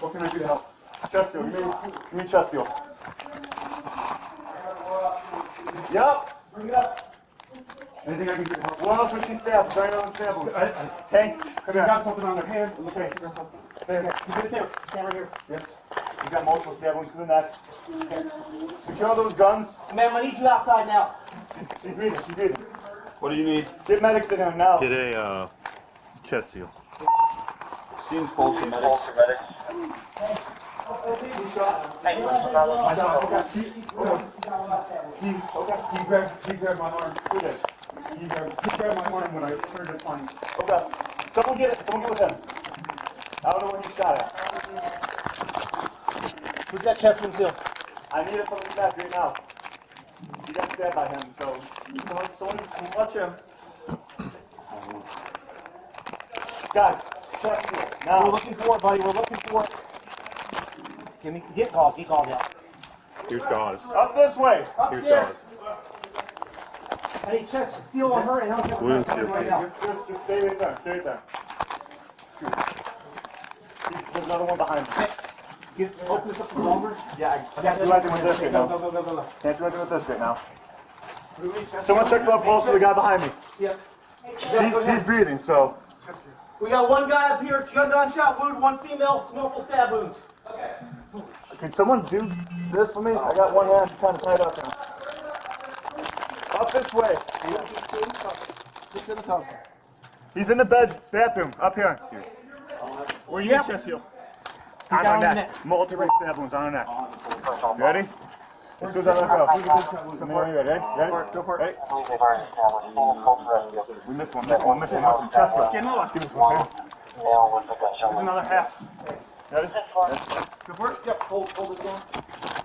what can I do to help? Chest seal, give me a chest seal. Yep. Bring it up. Anything I can do to help? What else was she stabbed? Is there any other samples? Tank, come here. Got something on their hand. Okay, she got something. There, you get it there. Stand right here. Yeah. You got multiple stab wounds to the neck. Okay. Secure those guns. Ma'am, I need you outside now. She's breathing. What do you need? Get medics in here now. Get a chest seal. Seems full to medics. Hey, He grabbed my arm. Who did? He grabbed my arm when I started flying. Okay. Someone get with him. I don't know where he shot at. Who's that chest wound seal? I need it from the back right now. He got stabbed by him, so someone watch him. Guys, chest seal. Now. We're looking for it, buddy. We're looking for it. Get calls. He called out. Here's Gauze. Up this way. Here's Upstairs. Gauze. I need chest seal on her and I'll get Wound her seal. right now. Just stay right there. Stay right there. There's another one behind me. Open this up for longer. Yeah, I can't do anything with this right now. Go. Can't do anything with this right now. Someone check the pulse of the guy behind me. Yep. He's breathing, so. We got one guy up here, gunshot wound, one female, multiple stab wounds. Can someone do this for me? I got one hand kind of tied up now. Up this way. He's in the bathroom, up here. Where you at, chest seal? On our neck. Multiple stab wounds on our neck. You ready? As soon as I let go. Come here, ready? Ready? Go for it. Ready? We missed one. Chest seal. Give us one. There's another half. Ready? Go for it. Yep. Hold it down.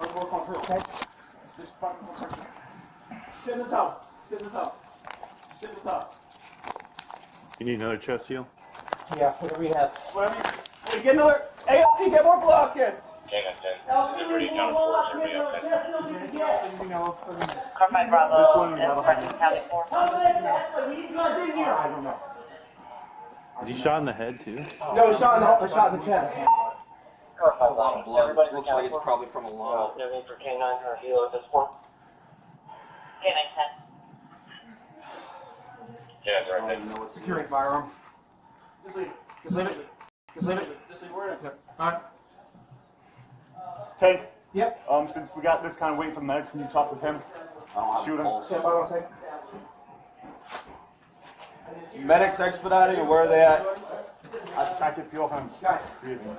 Let's work on her, okay? Sit in the top. Sit in the top. Sit in the top. You need another chest seal? Yeah, whatever we have. Hey, get another. Hey, LT, get more blowout kits. LT, we need more blowout kits or chest seals you can get. Carmine Bravo, Preston County 4. How many exactly? We need you guys in here. I don't know. Is he shot in the head too? No, shot in the chest. That's a lot of blood. Looks like it's probably from a lung. No need for K9 or a healer at this point. K9 10. Yeah, right there. Securing firearm. Just leave it. Just leave it. Just leave it. Just leave where it is. Alright. Tank. Yep. Since we got this kind of waiting for the medics, can you talk with him? Shoot him. Stand by 1 second. Medics expediting, and where are they at? I can feel him. Guys. Breathing.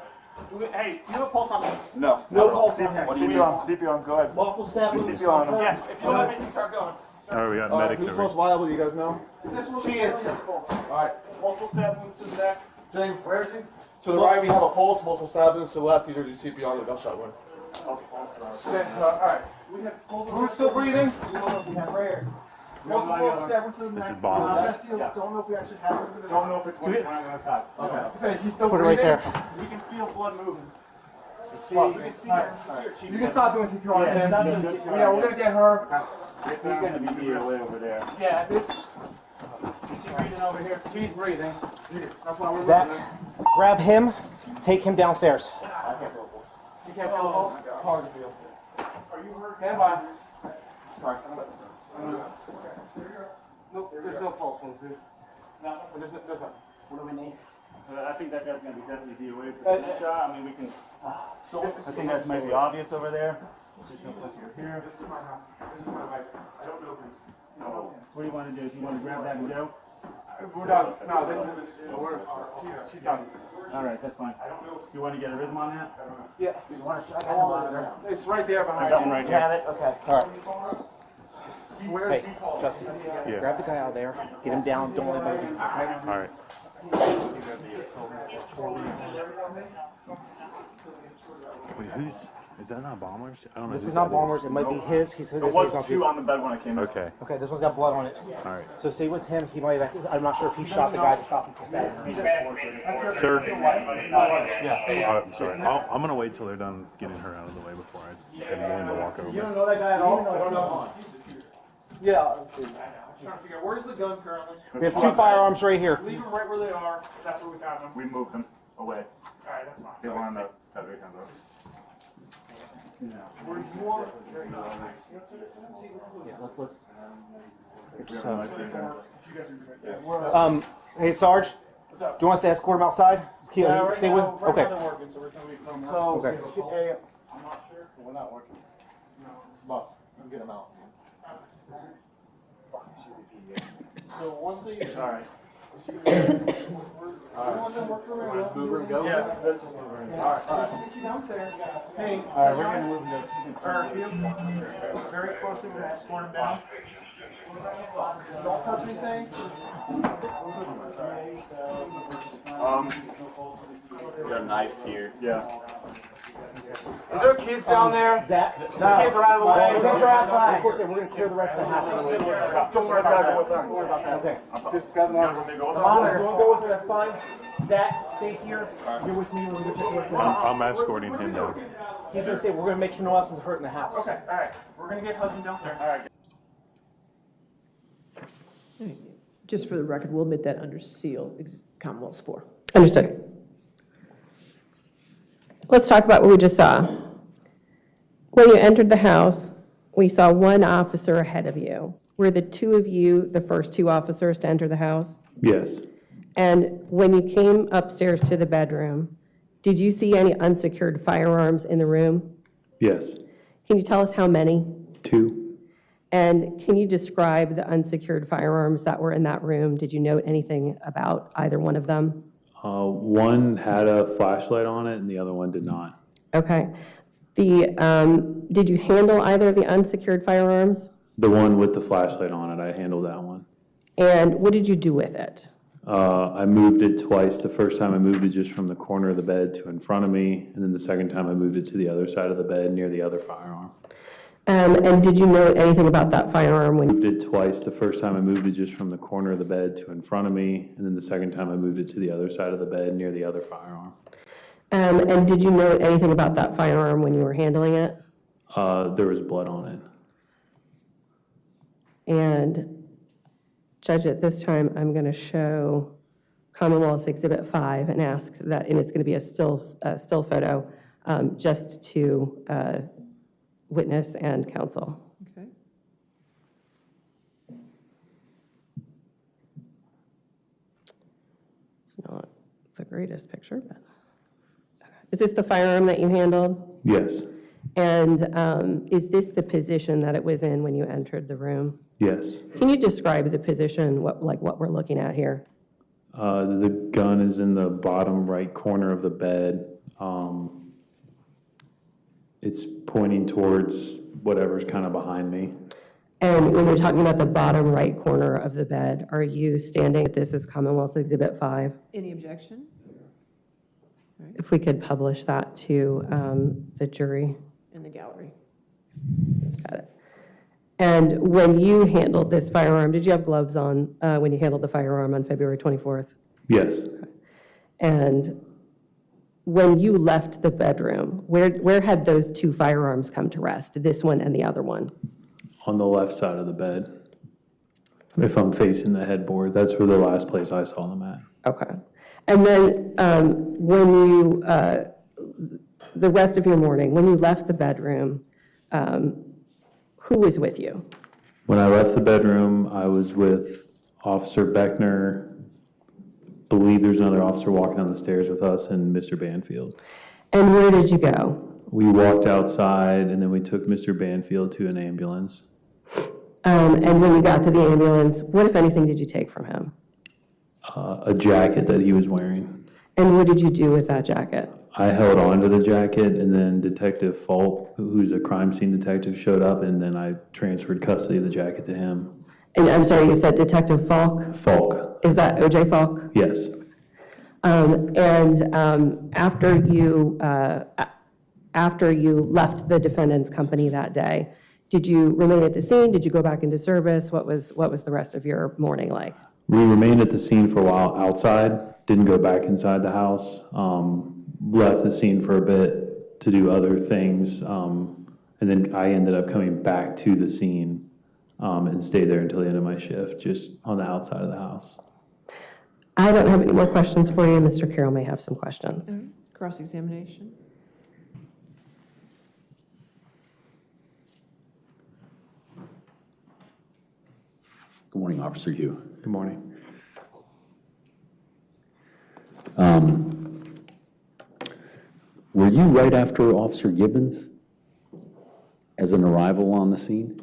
Hey, you have a pulse on me? No. No pulse. What do you need? CPR, go ahead. Multiple stab wounds. CPR on him. Yeah, if you don't have anything, start going. Alright, we got medics Who's over most viable, you guys know? She is. Alright. Multiple stab wounds to the back. James, where is he? To the right, we have a pulse, multiple stab wounds. To the left, either do CPR or the gunshot wound. Alright. Who's still breathing? Multiple stab wounds to the neck. This is bombs. Don't know if we actually have it. Don't know if it's one on the other side. Okay. She's still Put it breathing? right there. You can feel blood moving. You can see her. You can stop doing CPR on him. Yeah, we're gonna get her. He's gonna be way over there. Yeah, this. Is she breathing over here? She's breathing. That's why we're Zach, moving. grab him, take him downstairs. You can't feel the pulse? It's hard to feel. Are you hurt? Stand by. Sorry. Nope, there's no pulse wounds, dude. No, There's no. What do we need? I think that guy's gonna be definitely DOA for the shot. I mean, we can. I think that might be obvious over there. Just gonna put you here. This is my house. This is my wife. I don't know him. No. What do you want to do? Do you want to grab that and go? We're done. No, this is. She's done. All right, that's fine. You want to get a rhythm on that? Yeah. You want to shut I got one. It's right there behind I got one right you. here. Have it? Okay. All right. Where's Hey, Justin, grab the guy out there, get him down, don't let him move. Alright. Wait, is that not Bombers? I don't know. This whose is not that Bombers, it might be his, There was two on the bed when I came in. Okay. Okay, this one's got blood on it. Alright. So stay with him, he might have, I'm not sure if he shot the guy to stop him from stabbing. Sir? Yeah. I'm sorry. I'm gonna wait till they're done getting her out of the way before I'm willing to walk over. You don't know that guy at all? I don't know. Yeah. I'm trying to figure out where's the gun currently. We have two firearms right here. Leave them right where they are. That's where we found them. We moved them away. All right, that's fine. They were on the Federation Road. Where you want? Yeah, hey Sarge, do you want us to escort him outside? Stay with him? Okay. Okay. I'm not sure. We're not working. No. But you get them out. So once they all right. Let's move her and go. Yeah, let's just move her in. All right. Get you downstairs. Hey. All right, we're gonna move him. Very closely, we're gonna escort him down. Don't touch anything. Got a knife here. Yeah. Is there kids down there? Zach? The kids are out of the way. The kids are outside. Of course, we're going to clear the rest of the house. Don't worry about that. Don't worry about that. Okay. Just grab them on. Come on, if you want to go with it, that's fine. Zach, stay here. You're with me. We're going to check what's going on. I'm escorting him down. He's going to stay. We're going to make sure no one else is hurt in the house. Okay, all right. We're gonna get husband downstairs. All right. Just for the record, we'll admit that under seal, Commonwealth's 4. Understood. Let's talk about what we just saw. When you entered the house, we saw one officer ahead of you. Were the two of you the first two officers to enter the house? Yes. And when you came upstairs to the bedroom, did you see any unsecured firearms in the room? Yes. Can you tell us how many? 2. And can you describe the unsecured firearms that were in that room? Did you note anything about either one of them? One had a flashlight on it and the other one did not. Okay. Did you handle either of the unsecured firearms? The one with the flashlight on it, I handled that one. And what did you do with it? I moved it twice. The first time I moved it just from the corner of the bed to in front of me, and then the second time I moved it to the other side of the bed near the other firearm. And did you note anything about that firearm when I moved it twice. The first time I moved it just from the corner of the bed to in front of me, and then the second time I moved it to the other side of the bed near the other firearm. And did you note anything about that firearm when you were handling it? There was blood on it. And Judge, at this time, I'm going to show Commonwealth's Exhibit 5 and ask that, and it's going to be a still photo, just to witness and counsel. Okay. It's not the greatest picture, but is this the firearm that you handled? Yes. And is this the position that it was in when you entered the room? Yes. Can you describe the position, what we're looking at here? The gun is in the bottom right corner of the bed. It's pointing towards whatever's kind of behind me. And when you're talking about the bottom right corner of the bed, are you standing, this is Commonwealth's Exhibit 5? Any objection? If we could publish that to the jury. In the gallery. Got it. And when you handled this firearm, did you have gloves on when you handled the firearm on February 24th? Yes. And when you left the bedroom, where had those two firearms come to rest, this one and the other one? On the left side of the bed. If I'm facing the headboard, that's where the last place I saw them at. Okay. And then when you, the rest of your morning, when you left the bedroom, who was with you? When I left the bedroom, I was with Officer Beckner. Believe there's another officer walking down the stairs with us and Mr. Banfield. And where did you go? We walked outside and then we took Mr. Banfield to an ambulance. And when you got to the ambulance, what, if anything, did you take from him? A jacket that he was wearing. And what did you do with that jacket? I held on to the jacket, and then Detective Falk, who's a crime scene detective, showed up, and then I transferred custody of the jacket to him. And I'm sorry, you said Detective Falk? Falk. Is that O.J. Falk? Yes. After you left the defendant's company that day, did you remain at the scene? Did you go back into service? What was the rest of your morning like? We remained at the scene for a while outside, didn't go back inside the house, left the scene for a bit to do other things, and then I ended up coming back to the scene and stayed there until the end of my shift, just on the outside of the house. I don't have any more questions for you. Mr. Carroll may have some questions. Cross-examination. Good morning, Officer Hugh. Good morning. Were you right after Officer Gibbons as an arrival on the scene?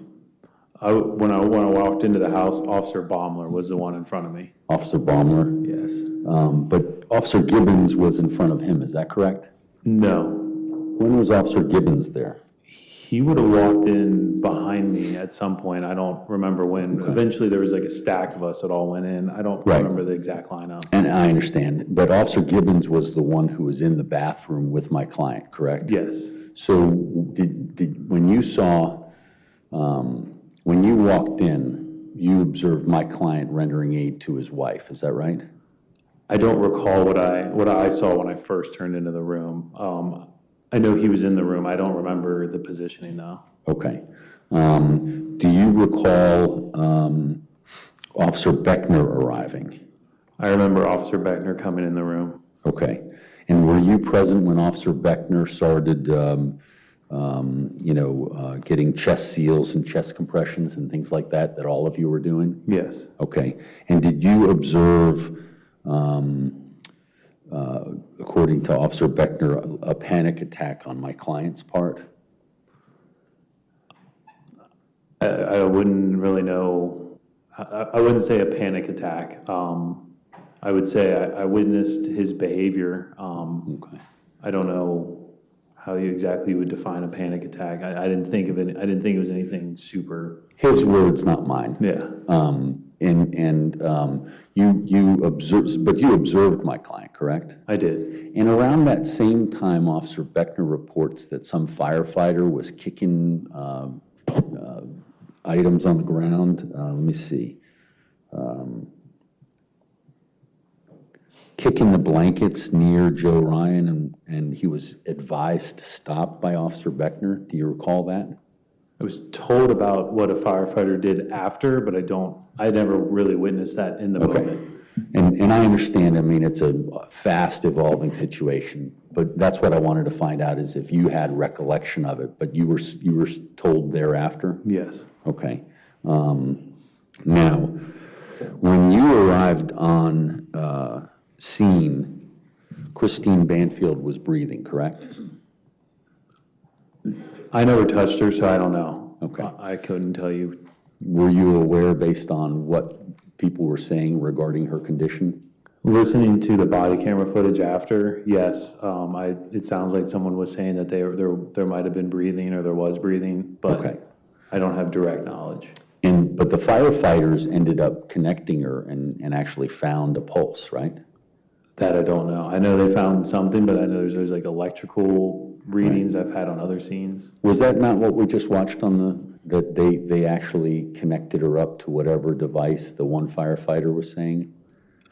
When I walked into the house, Officer Baumler was the one in front of me. Officer Baumler? Yes. But Officer Gibbons was in front of him, is that correct? No. When was Officer Gibbons there? He would have walked in behind me at some point. I don't remember when. Okay. Eventually, there was like a stack of us that all went in. I don't remember the exact lineup. And I understand, but Officer Gibbons was the one who was in the bathroom with my client, correct? Yes. So when you saw, when you walked in, you observed my client rendering aid to his wife, is that right? I don't recall what I saw when I first turned into the room. I know he was in the room. I don't remember the positioning though. Okay. Do you recall Officer Beckner arriving? I remember Officer Beckner coming in the room. Okay. And were you present when Officer Beckner started, getting chest seals and chest compressions and things like that all of you were doing? Yes. Okay. And did you observe, according to Officer Beckner, a panic attack on my client's part? I wouldn't really know. I wouldn't say a panic attack. I would say I witnessed his behavior. Okay. I don't know how you exactly would define a panic attack. I didn't think of it. I didn't think it was anything super. His words, not mine. Yeah. You observed, but you observed my client, correct? I did. And around that same time, Officer Beckner reports that some firefighter was kicking items on the ground. Let me see. Kicking the blankets near Joe Ryan, and he was advised to stop by Officer Beckner. Do you recall that? I was told about what a firefighter did after, but I never really witnessed that in the moment. And I understand, I mean, it's a fast evolving situation, but that's what I wanted to find out is if you had recollection of it, but you were told thereafter? Yes. Okay. Now, when you arrived on scene, Christine Banfield was breathing, correct? I never touched her, so I don't know. Okay. I couldn't tell you. Were you aware based on what people were saying regarding her condition? Listening to the body camera footage after, yes. It sounds like someone was saying that there might have been breathing or there was breathing, but okay. I don't have direct knowledge. But the firefighters ended up connecting her and actually found a pulse, right? That I don't know. I know they found something, but I know there's like electrical readings I've had on other scenes. Was that not what we just watched on that they actually connected her up to whatever device the one firefighter was saying?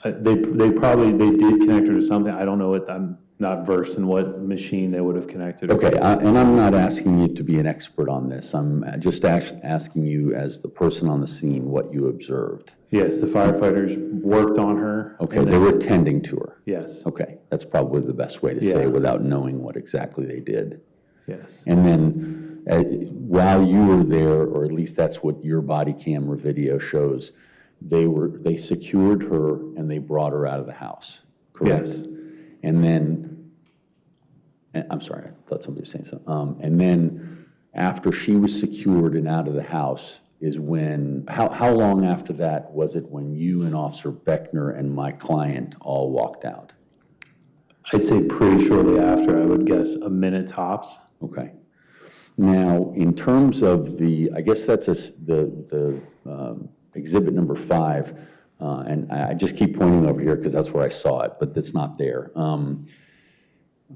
They did connect her to something. I don't know what, I'm not versed in what machine they would have connected her Okay, to. and I'm not asking you to be an expert on this. I'm just asking you as the person on the scene what you observed. Yes, the firefighters worked on her. Okay, they were tending to her. Yes. Okay, that's probably the best way to say it without knowing what exactly they did. Yes. And then while you were there, or at least that's what your body camera video shows, they secured her and they brought her out of the house, correct? Yes. And then, I'm sorry, I thought somebody was saying something. And then after she was secured and out of the house is when, how long after that was it when you and Officer Beckner and my client all walked out? I'd say pretty shortly after, I would guess a minute tops. Okay. Now, in terms of I guess that's the exhibit number 5, and I just keep pointing over here because that's where I saw it, but it's not there.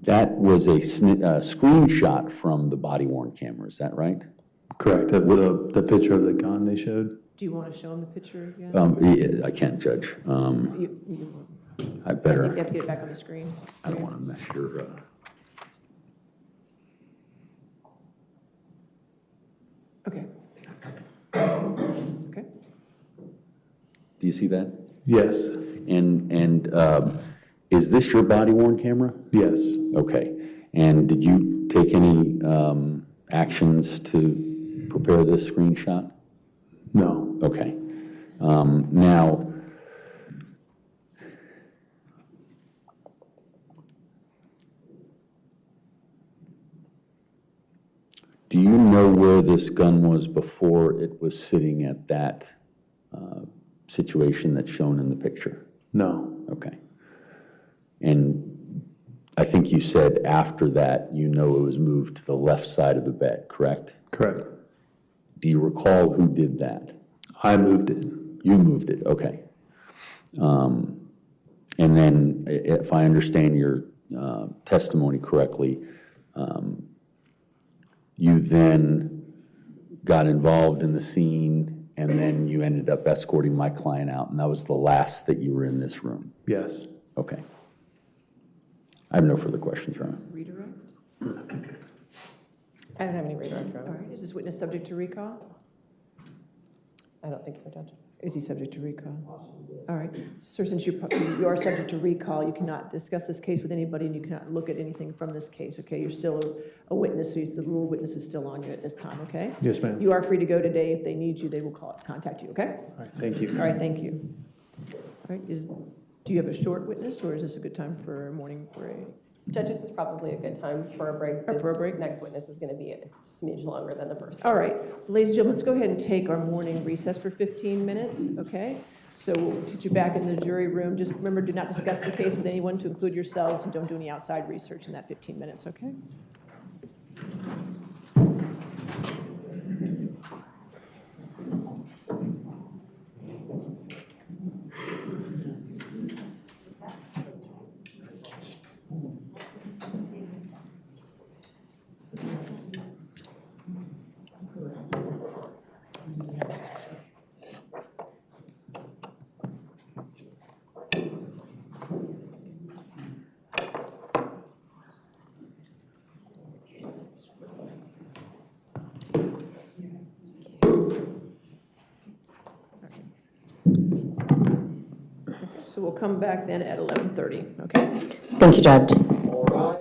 That was a screenshot from the body-worn camera, is that right? Correct, the picture of the gun they showed. Do you want to show them the picture again? Yeah, I can't judge. I I better. think you have to get it back on the screen. I don't want to mess your. Okay. Okay. Do you see that? Yes. And is this your body-worn camera? Yes. Okay. And did you take any actions to prepare this screenshot? No. Okay. Now, do you know where this gun was before it was sitting at that situation that's shown in the picture? No. Okay. And I think you said after that, you know it was moved to the left side of the bed, correct? Correct. Do you recall who did that? I moved it. You moved it, okay. And then, if I understand your testimony correctly, you then got involved in the scene, and then you ended up escorting my client out, and that was the last that you were in this room? Yes. Okay. I have no further questions, Your Honor. Redirect? I don't have any redirect, Your All Honor. right, is this witness subject to recall? I don't think so, Judge. Is he subject to recall? All right, sir, since you are subject to recall, you cannot discuss this case with anybody and you cannot look at anything from this case, okay? You're still a witness, so the rule of witness is still on you at this time, okay? Yes, ma'am. You are free to go today. If they need you, they will contact you, okay? All right, thank you. All right, thank you. All right, do you have a short witness, or is this a good time for a morning break? Judge, this is probably a good time for a break. For a break? This next witness is going to be a smidge longer than the first. All right, ladies and gentlemen, let's go ahead and take our morning recess for 15 minutes, okay? So we'll get you back in the jury room. Just remember, do not discuss the case with anyone, to include yourselves, and don't do any outside research in that 15 minutes, okay? So we'll come back then at 11:30, okay? Thank you, Judge. All rise.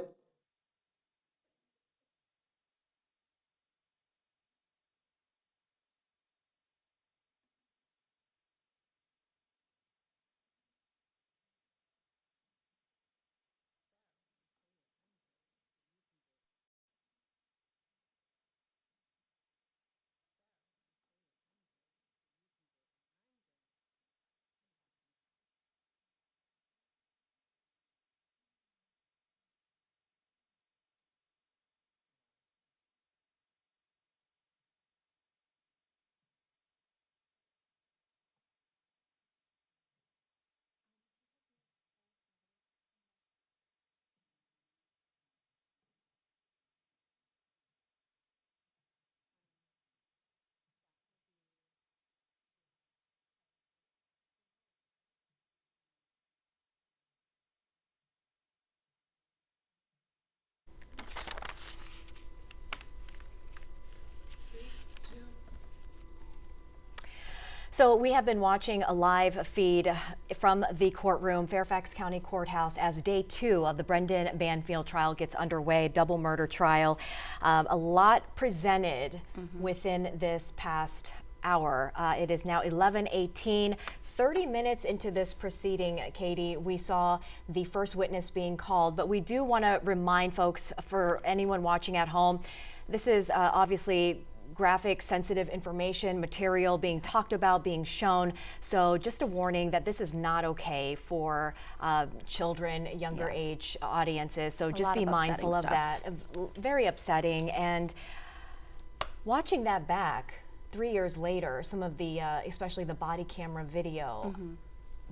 So we have been watching a live feed from the courtroom, Fairfax County Courthouse, as day 2 of the Brendan Banfield trial gets underway, double murder trial. A lot presented within this past hour. It is now 11:18. 30 minutes into this proceeding, Katie, we saw the first witness being called, but we do want to remind folks, for anyone watching at home, this is obviously graphic, sensitive information, material being talked about, being shown. So just a warning that this is not okay for children, younger age audiences. So just be mindful of that. Very upsetting. And watching that back 3 years later, some of the, especially the body camera video,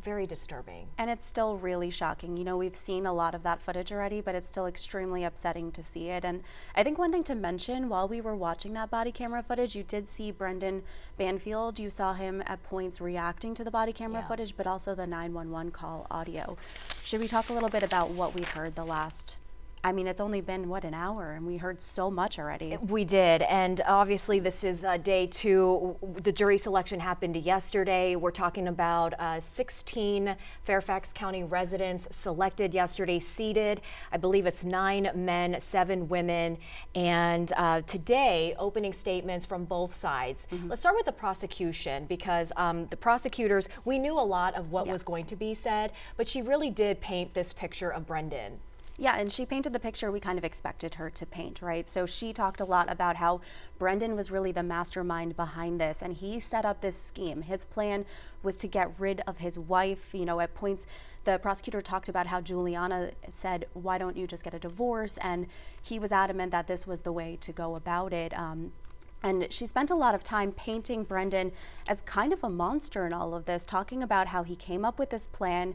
very disturbing. And it's still really shocking. You know, we've seen a lot of that footage already, but it's still extremely upsetting to see it. And I think one thing to mention, while we were watching that body camera footage, you did see Brendan Banfield. You saw him at points reacting to the body camera footage, but also the 911 call audio. Should we talk a little bit about what we've heard the last, I mean, it's only been, what, an hour, and we heard so much already. We did, and obviously this is day 2. The jury selection happened yesterday. We're talking about 16 Fairfax County residents selected yesterday, seated. I believe it's 9 men, 7 women, and today, opening statements from both sides. Let's start with the prosecution, because the prosecutors, we knew a lot of what was going to be said, but she really did paint this picture of Brendan. Yeah, and she painted the picture we kind of expected her to paint, right? So she talked a lot about how Brendan was really the mastermind behind this, and he set up this scheme. His plan was to get rid of his wife. You know, at points, the prosecutor talked about how Juliana said, why don't you just get a divorce? And he was adamant that this was the way to go about it. And she spent a lot of time painting Brendan as kind of a monster in all of this, talking about how he came up with this plan.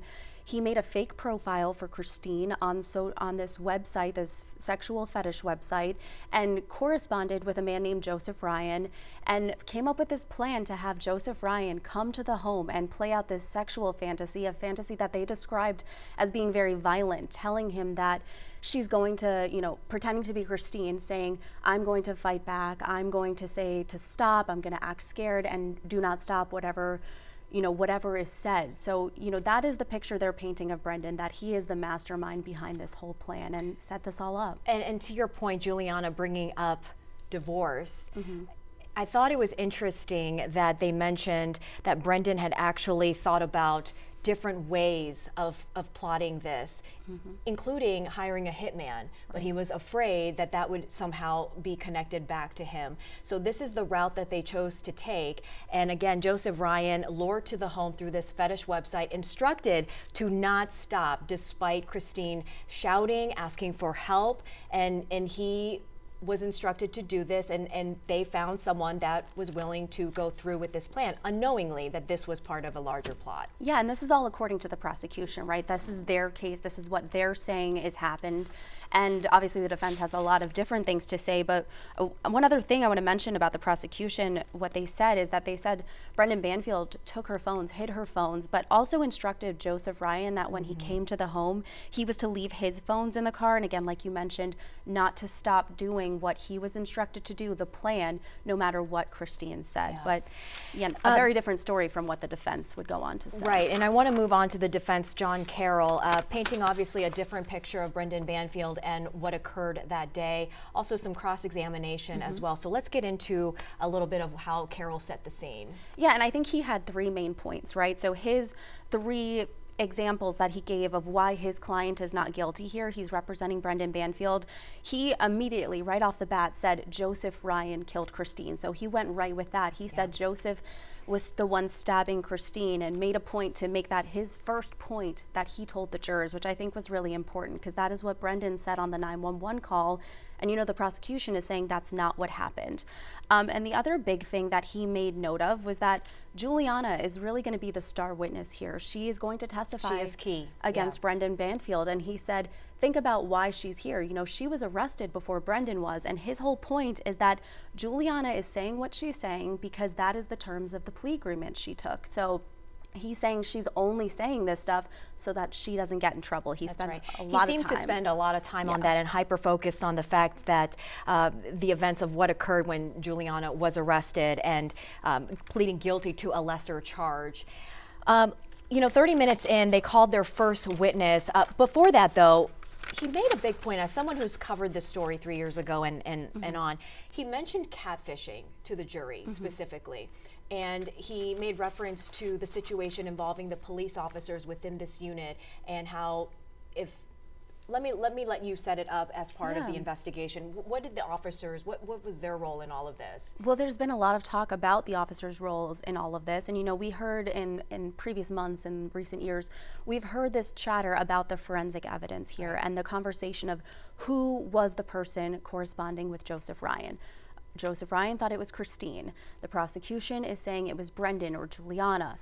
he made a fake profile for Christine on this website, this sexual fetish website, and corresponded with a man named Joseph Ryan, and came up with this plan to have Joseph Ryan come to the home and play out this sexual fantasy, a fantasy that they described as being very violent, telling him that she's going to, pretending to be Christine, saying, I'm going to fight back, I'm going to say to stop, I'm going to act scared and do not stop, whatever is said. So, that is the picture they're painting of Brendan, that he is the mastermind behind this whole plan and set this all up. And to your point, Juliana, bringing up divorce, I thought it was interesting that they mentioned that Brendan had actually thought about different ways of plotting this, including hiring a hitman, but he was afraid that that would somehow be connected back to him. So this is the route that they chose to take. And again, Joseph Ryan lured to the home through this fetish website, instructed to not stop despite Christine shouting, asking for help, and he was instructed to do this, and they found someone that was willing to go through with this plan, unknowingly that this was part of a larger plot. Yeah, and this is all according to the prosecution, right? This is their case, this is what they're saying has happened, and obviously the defense has a lot of different things to say, but one other thing I want to mention about the prosecution, what they said is that they said Brendan Banfield took her phones, hid her phones, but also instructed Joseph Ryan that when he came to the home, he was to leave his phones in the car, and again, like you mentioned, not to stop doing what he was instructed to do, the plan, no matter what Christine said. Yeah. But yeah, a very different story from what the defense would go on to say. Right, and I want to move on to the defense, John Carroll, painting obviously a different picture of Brendan Banfield and what occurred that day. Also some cross-examination as well. So let's get into a little bit of how Carroll set the scene. Yeah, and I think he had 3 main points, right? So his 3 examples that he gave of why his client is not guilty here, he's representing Brendan Banfield, he immediately, right off the bat, said Joseph Ryan killed Christine. So he went right with that. He said Joseph was the one stabbing Christine, and made a point to make that his first point that he told the jurors, which I think was really important, because that is what Brendan said on the 911 call. And the prosecution is saying that's not what happened. And the other big thing that he made note of was that Juliana is really going to be the star witness here. She is going to testify she is key. Against Brendan Banfield. And he said, think about why she's here. She was arrested before Brendan was. And his whole point is that Juliana is saying what she's saying because that is the terms of the plea agreement she took. So he's saying she's only saying this stuff so that she doesn't get in trouble. He spent a lot of time. He seemed to spend a lot of time on that and hyper-focused on the fact that the events of what occurred when Juliana was arrested and pleading guilty to a lesser charge. 30 minutes in, they called their first witness. Before that, though, he made a big point. As someone who's covered this story 3 years ago and on, he mentioned catfishing to the jury specifically. And he made reference to the situation involving the police officers within this unit and how let me let you set it up as part of the investigation. What did the officers, what was their role in all of this? Well, there's been a lot of talk about the officers' roles in all of this. And, we heard in previous months and recent years, we've heard this chatter about the forensic evidence here and the conversation of who was the person corresponding with Joseph Ryan. Joseph Ryan thought it was Christine. The prosecution is saying it was Brendan or Juliana.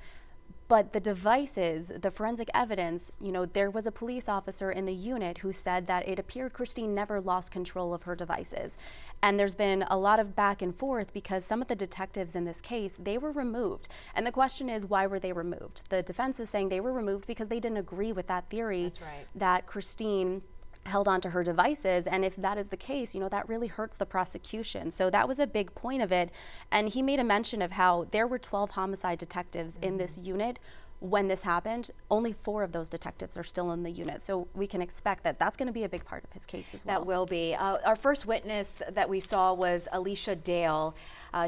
But the devices, the forensic evidence, there was a police officer in the unit who said that it appeared Christine never lost control of her devices. And there's been a lot of back and forth because some of the detectives in this case, they were removed. And the question is, why were they removed? The defense is saying they were removed because they didn't agree with that theory that Christine held onto her devices, and if that is the case, that really hurts the prosecution. So that was a big point of it, and he made a mention of how there were 12 homicide detectives in this unit when this happened. Only 4 of those detectives are still in the unit, so we can expect that that's going to be a big part of his case as well. That will be. Our first witness that we saw was Alicia Dale.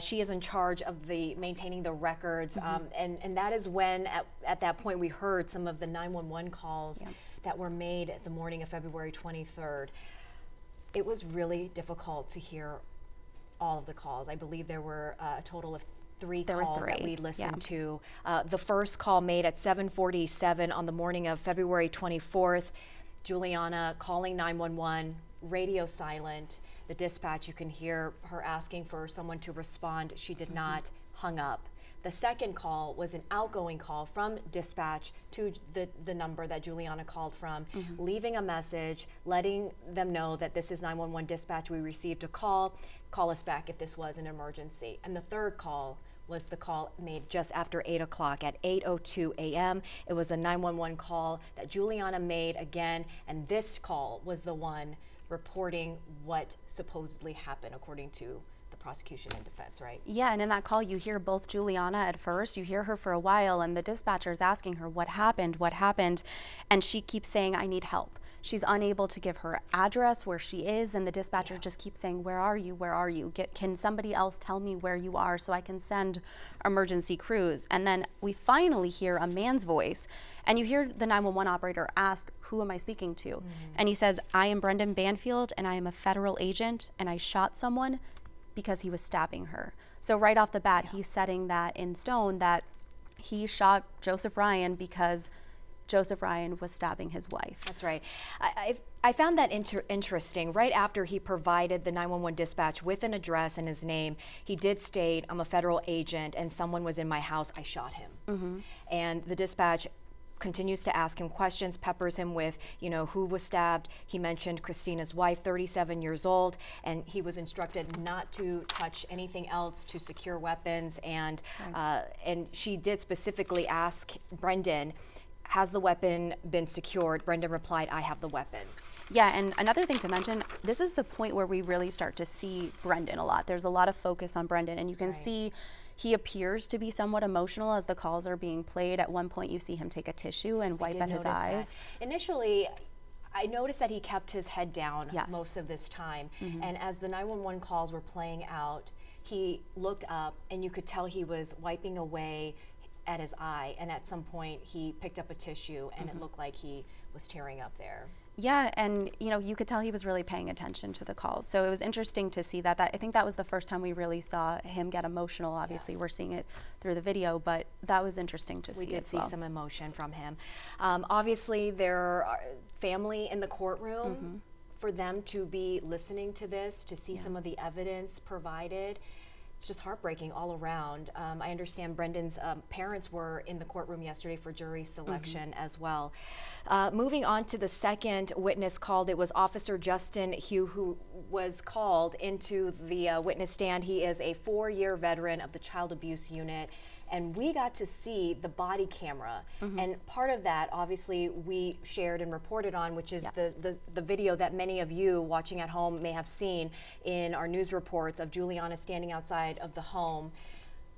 She is in charge of maintaining the records, and that is when, at that point, we heard some of the 911 calls that were made the morning of February 23rd. It was really difficult to hear all of the calls. I believe there were a total of 3 calls that we listened to. The first call made at 7:47 on the morning of February 24th, Juliana calling 911, radio silent. The dispatch, you can hear her asking for someone to respond. She did not, hung up. The second call was an outgoing call from dispatch to the number that Juliana called from, leaving a message, letting them know that this is 911 dispatch, we received a call us back if this was an emergency. And the third call was the call made just after 8 o'clock at 8:02 a.m. It was a 911 call that Juliana made again, and this call was the one reporting what supposedly happened according to the prosecution and defense, right? Yeah, and in that call you hear both Juliana at first, you hear her for a while, and the dispatcher is asking her what happened, and she keeps saying, I need help. She's unable to give her address where she is, and the dispatcher just keeps saying, where are you, where are you? Can somebody else tell me where you are so I can send emergency crews? And then we finally hear a man's voice, and you hear the 911 operator ask, who am I speaking to? And he says, I am Brendan Banfield, and I am a federal agent, and I shot someone because he was stabbing her. So right off the bat, he's setting that in stone that he shot Joseph Ryan because Joseph Ryan was stabbing his wife. That's right. I found that interesting. Right after he provided the 911 dispatch with an address and his name, he did state, I'm a federal agent and someone was in my house, I shot him. And the dispatch continues to ask him questions, peppers him with, who was stabbed. He mentioned Christina's wife, 37 years old, and he was instructed not to touch anything else, to secure weapons, and she did specifically ask Brendan, has the weapon been secured? Brendan replied, I have the weapon. Yeah, and another thing to mention, this is the point where we really start to see Brendan a lot. There's a lot of focus on Brendan, and you can see he appears to be somewhat emotional as the calls are being played. At one point, you see him take a tissue and wipe at his eyes. Initially, I noticed that he kept his head down most of this time, and as the 911 calls were playing out, he looked up, and you could tell he was wiping away at his eye, and at some point he picked up a tissue and it looked like he was tearing up there. Yeah, and you could tell he was really paying attention to the calls. So it was interesting to see that. I think that was the first time we really saw him get emotional. Obviously, we're seeing it through the video, but that was interesting to see as well. We did see some emotion from him. Obviously, there are family in the courtroom. For them to be listening to this, to see some of the evidence provided, it's just heartbreaking all around. I understand Brendan's parents were in the courtroom yesterday for jury selection as well. Moving on to the second witness called, it was Officer Justin Hugh, who was called into the witness stand. He is a 4-year veteran of the Child Abuse Unit. And we got to see the body camera. And part of that, obviously, we shared and reported on, which is the video that many of you watching at home may have seen in our news reports of Juliana standing outside of the home,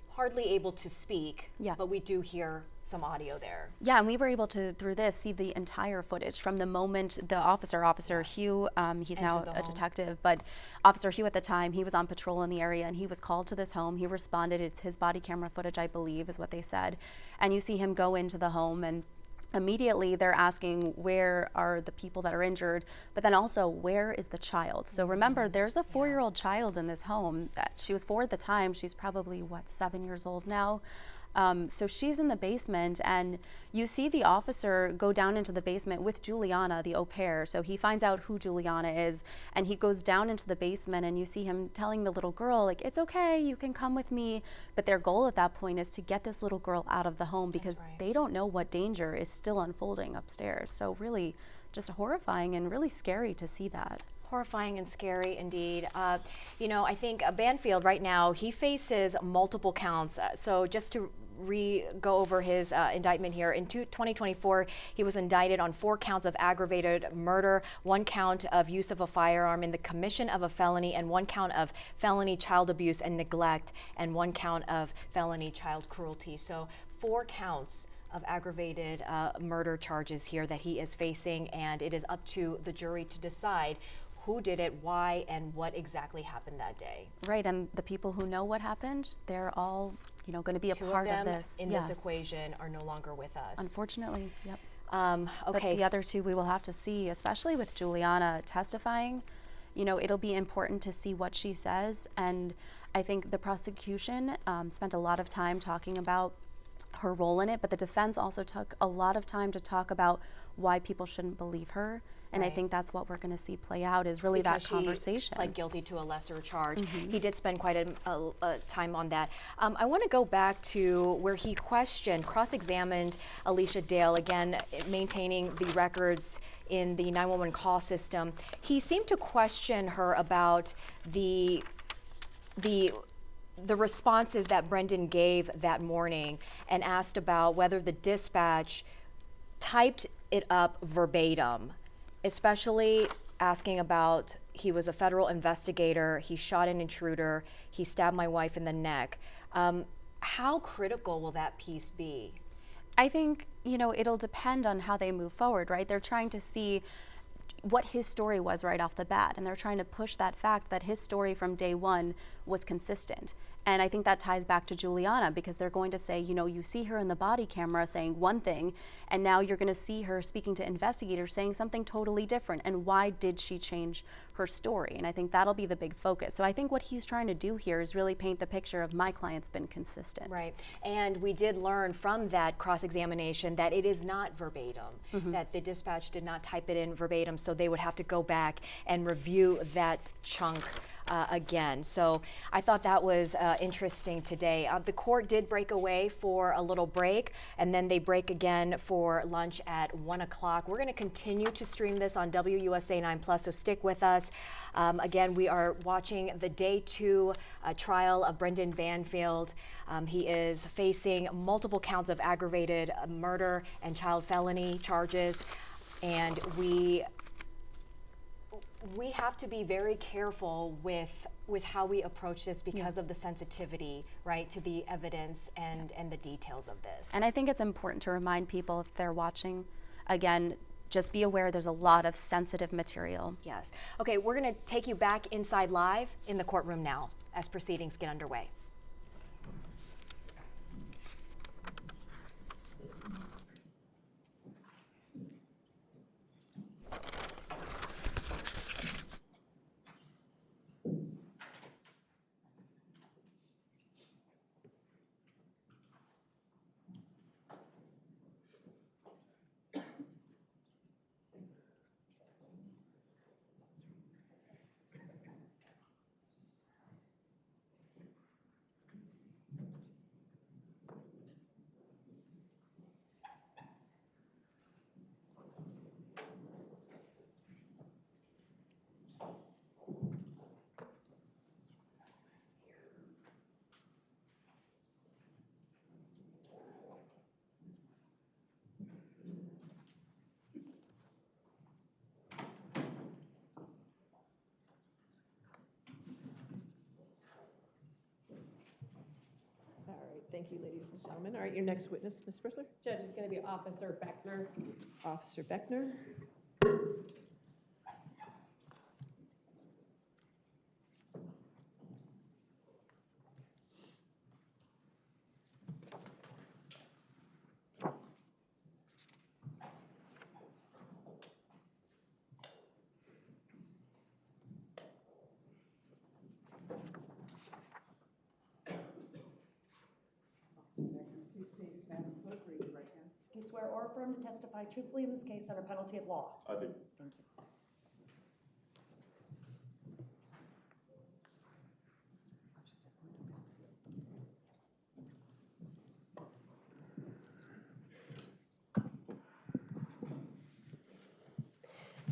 hardly able to speak, but we do hear some audio there. Yeah, and we were able to, through this, see the entire footage from the moment the Officer Hugh, he's now a detective, but Officer Hugh at the time, he was on patrol in the area and he was called to this home. He responded. It's his body camera footage, I believe, is what they said. And you see him go into the home, and immediately they're asking, where are the people that are injured, but then also, where is the child? So remember, there's a 4-year-old child in this home. She was 4 at the time. She's probably, 7 years old now? So she's in the basement, and you see the officer go down into the basement with Juliana, the au pair. So he finds out who Juliana is, and he goes down into the basement, and you see him telling the little girl, like, it's okay, you can come with me. But their goal at that point is to get this little girl out of the home because they don't know what danger is still unfolding upstairs. So really just horrifying and really scary to see that. Horrifying and scary indeed. I think Banfield right now, he faces multiple counts. So just to go over his indictment here, in 2024, he was indicted on 4 counts of aggravated murder, 1 count of use of a firearm in the commission of a felony, and 1 count of felony child abuse and neglect, and 1 count of felony child cruelty. So 4 counts of aggravated murder charges here that he is facing, and it is up to the jury to decide who did it, why, and what exactly happened that day. Right, and the people who know what happened, they're all, going to be a part of this. In this equation are no longer with us. Unfortunately, yep. Okay. But the other 2 we will have to see, especially with Juliana testifying. It'll be important to see what she says, and I think the prosecution spent a lot of time talking about her role in it, but the defense also took a lot of time to talk about why people shouldn't believe her And I think that's what we're going to see play out is really Because that conversation. She pled guilty to a lesser charge. He did spend quite a time on that. I want to go back to where he cross-examined Alicia Dale, again, maintaining the records in the 911 call system. He seemed to question her about the responses that Brendan gave that morning and asked about whether the dispatch typed it up verbatim, especially asking about he was a federal investigator, he shot an intruder, he stabbed my wife in the neck. How critical will that piece be? I think, it'll depend on how they move forward, right? They're trying to see what his story was right off the bat, and they're trying to push that fact that his story from day one was consistent. And I think that ties back to Juliana, because they're going to say, you see her in the body camera saying one thing, and now you're going to see her speaking to investigators saying something totally different. And why did she change her story? And I think that'll be the big focus. So I think what he's trying to do here is really paint the picture of my client's been consistent. Right. And we did learn from that cross-examination that it is not verbatim, that the dispatch did not type it in verbatim, so they would have to go back and review that chunk again. So I thought that was interesting today. The court did break away for a little break, and then they break again for lunch at 1 o'clock. We're going to continue to stream this on WUSA 9+, so stick with us. Again, we are watching the day 2 trial of Brendan Banfield. He is facing multiple counts of aggravated murder and child felony charges, and we have to be very careful with how we approach this because of the sensitivity, right, to the evidence and the details of this. And I think it's important to remind people if they're watching, again, just be aware there's a lot of sensitive material. Yes. Okay, we're going to take you back inside live in the courtroom now as proceedings get underway. Thank you, ladies and gentlemen. All right, your next witness, Ms. Brisler. Judge is going to be Officer Beckner. Officer Beckner. Do you swear or affirm to testify truthfully in this case under penalty of law? I do. Thank you.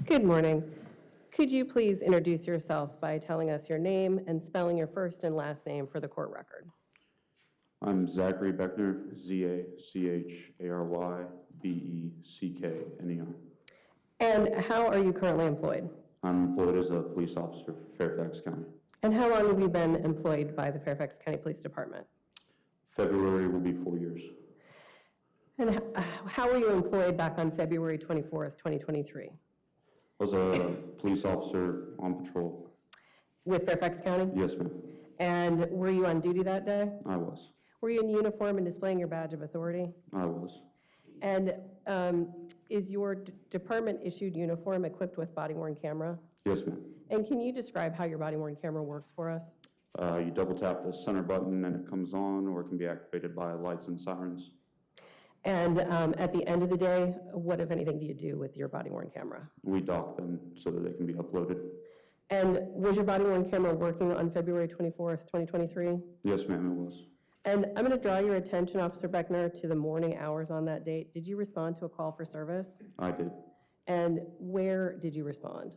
Good morning. Could you please introduce yourself by telling us your name and spelling your first and last name for the court record? I'm Zachary Beckner, Z-A-C-H-A-R-Y-B-E-C-K-N-E-R. And how are you currently employed? I'm employed as a police officer for Fairfax County. And how long have you been employed by the Fairfax County Police Department? February will be 4 years. And how were you employed back on February 24th, 2023? I was a police officer on patrol. With Fairfax County? Yes, ma'am. And were you on duty that day? I was. Were you in uniform and displaying your badge of authority? I was. And is your department issued uniform equipped with body-worn camera? Yes, ma'am. And can you describe how your body-worn camera works for us? You double tap the center button and it comes on, or it can be activated by lights and sirens. And at the end of the day, what, if anything, do you do with your body-worn camera? We dock them so that they can be uploaded. And was your body-worn camera working on February 24th, 2023? Yes, ma'am, it was. And I'm going to draw your attention, Officer Beckner, to the morning hours on that date. Did you respond to a call for service? I did. And where did you respond?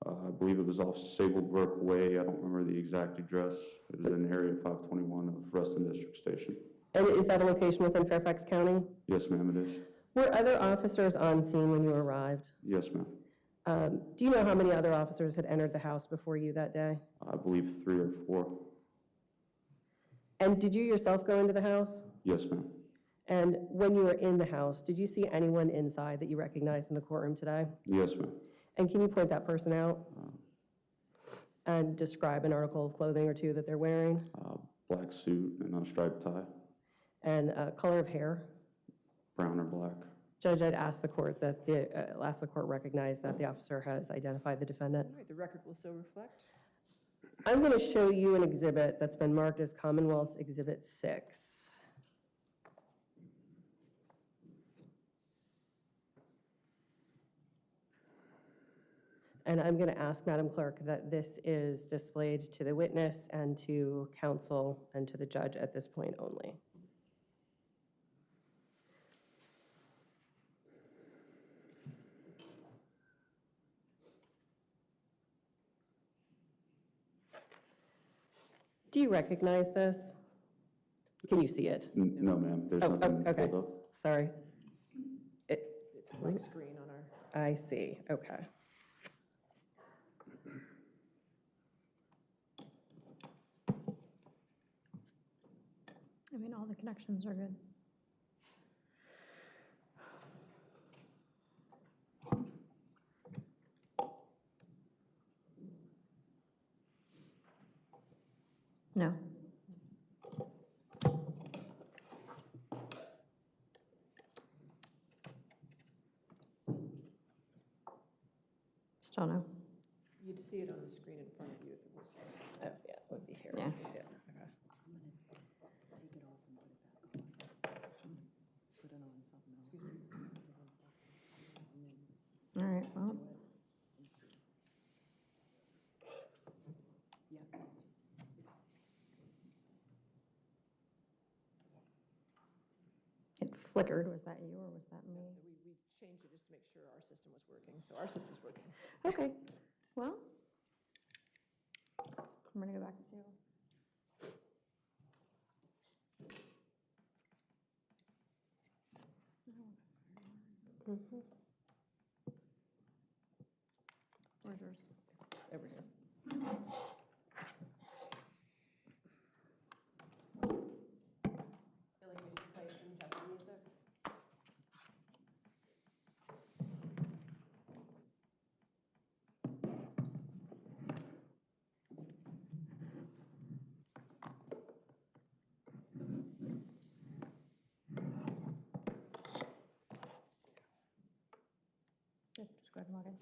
I believe it was off Sablebrook Way. I don't remember the exact address. It was in area 521 of Ruston District Station. And is that a location within Fairfax County? Yes, ma'am, it is. Were other officers on scene when you arrived? Yes, ma'am. Do you know how many other officers had entered the house before you that day? I believe 3 or 4. And did you yourself go into the house? Yes, ma'am. And when you were in the house, did you see anyone inside that you recognized in the courtroom today? Yes, ma'am. And can you point that person out and describe an article of clothing or two that they're wearing? Black suit and a striped tie. And color of hair? Brown or black. Judge, I'd ask the court that the court recognize that the officer has identified the defendant. All right, the record will so reflect. I'm going to show you an exhibit that's been marked as Commonwealth's Exhibit 6. And I'm going to ask Madam Clerk that this is displayed to the witness and to counsel and to the judge at this point only. Do you recognize this? Can you see it? No, ma'am. There's nothing okay. pulled up. Sorry. It's a blank screen on our. I see. Okay. I mean, all the connections are good. No. Still no. You'd see it on the screen in front of you if it was. Oh, yeah, it would be here. Yeah. Okay. All right, well. It flickered. Was that you or was that me? We changed it just to make sure our system was working, so our system's working. Okay, well, I'm gonna go back to. Where's yours? It's over here. Yeah, just go ahead and log in.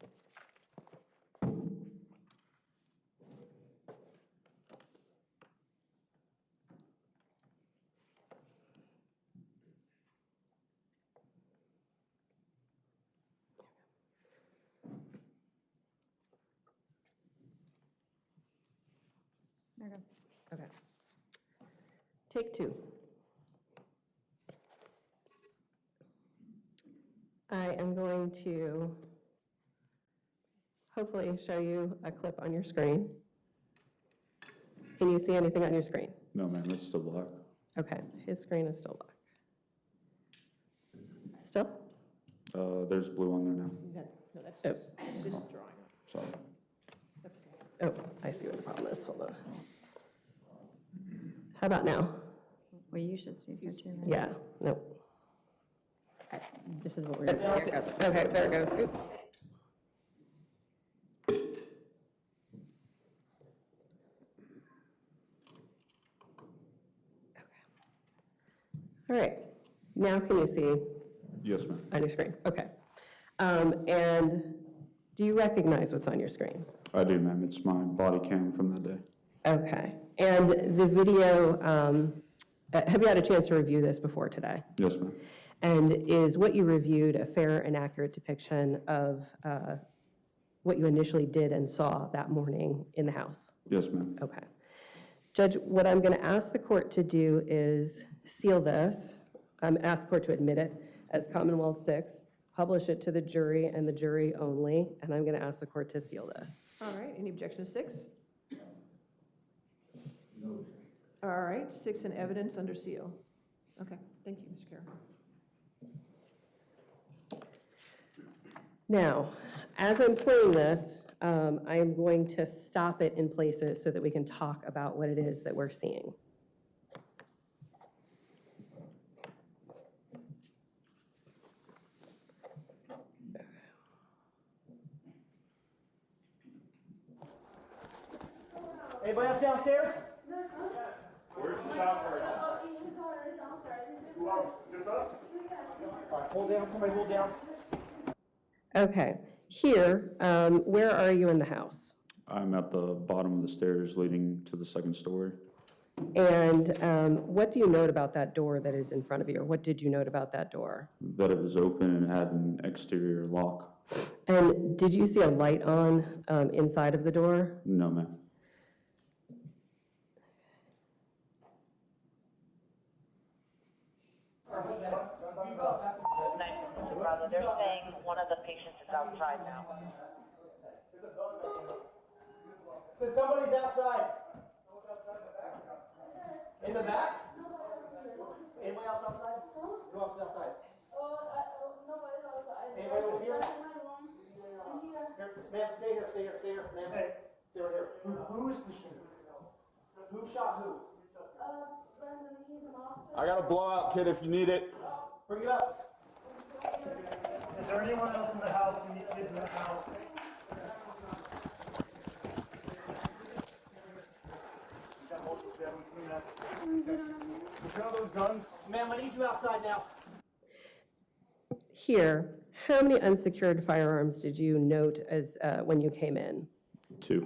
There you go. Okay. Take 2. I am going to hopefully show you a clip on your screen. Can you see anything on your screen? No, ma'am, it's still black. Okay, his screen is still black. Still? There's blue on there now. No, that's just drawing up. Sorry. That's okay. Oh, I see what the problem is. Hold on. How about now? Well, you should see it here too. Right? Yeah, nope. This is what we're. There it goes. Okay, there it goes. Oop. All right, now can you see Yes, ma'am. on your screen? Okay. And do you recognize what's on your screen? I do, ma'am. It's my body cam from that day. Okay. And the video, have you had a chance to review this before today? Yes, ma'am. And is what you reviewed a fair and accurate depiction of what you initially did and saw that morning in the house? Yes, ma'am. Okay. Judge, what I'm going to ask the court to do is seal this, ask the court to admit it as Commonwealth 6, publish it to the jury and the jury only, and I'm going to ask the court to seal this. All right, any objection to 6? All right, 6 in evidence under seal. Okay, thank you, Mr. Carroll. Now, as I'm playing this, I am going to stop it in places so that we can talk about what it is that we're seeing. Anybody else downstairs? Where's the shop person? Who else? Just us? All right, hold down. Somebody hold down. Okay, here, where are you in the house? I'm at the bottom of the stairs leading to the second story. And what do you note about that door that is in front of you, or what did you note about that door? That it was open and had an exterior lock. And did you see a light on inside of the door? No, ma'am. They're saying one of the patients is outside now. So somebody's outside. In the back? Anybody else outside? Who else is outside? Anybody over here? Here, ma'am, stay here, ma'am. Hey. Stay right here. Who is the shooter? Who shot who? Brendan, he's an officer. I got a blowout kit if you need it. Bring it up. Is there anyone else in the house? Any kids in the house? Got multiple stabbings from that. You know those guns? Ma'am, I need you outside now. Here, how many unsecured firearms did you note as when you came in? 2.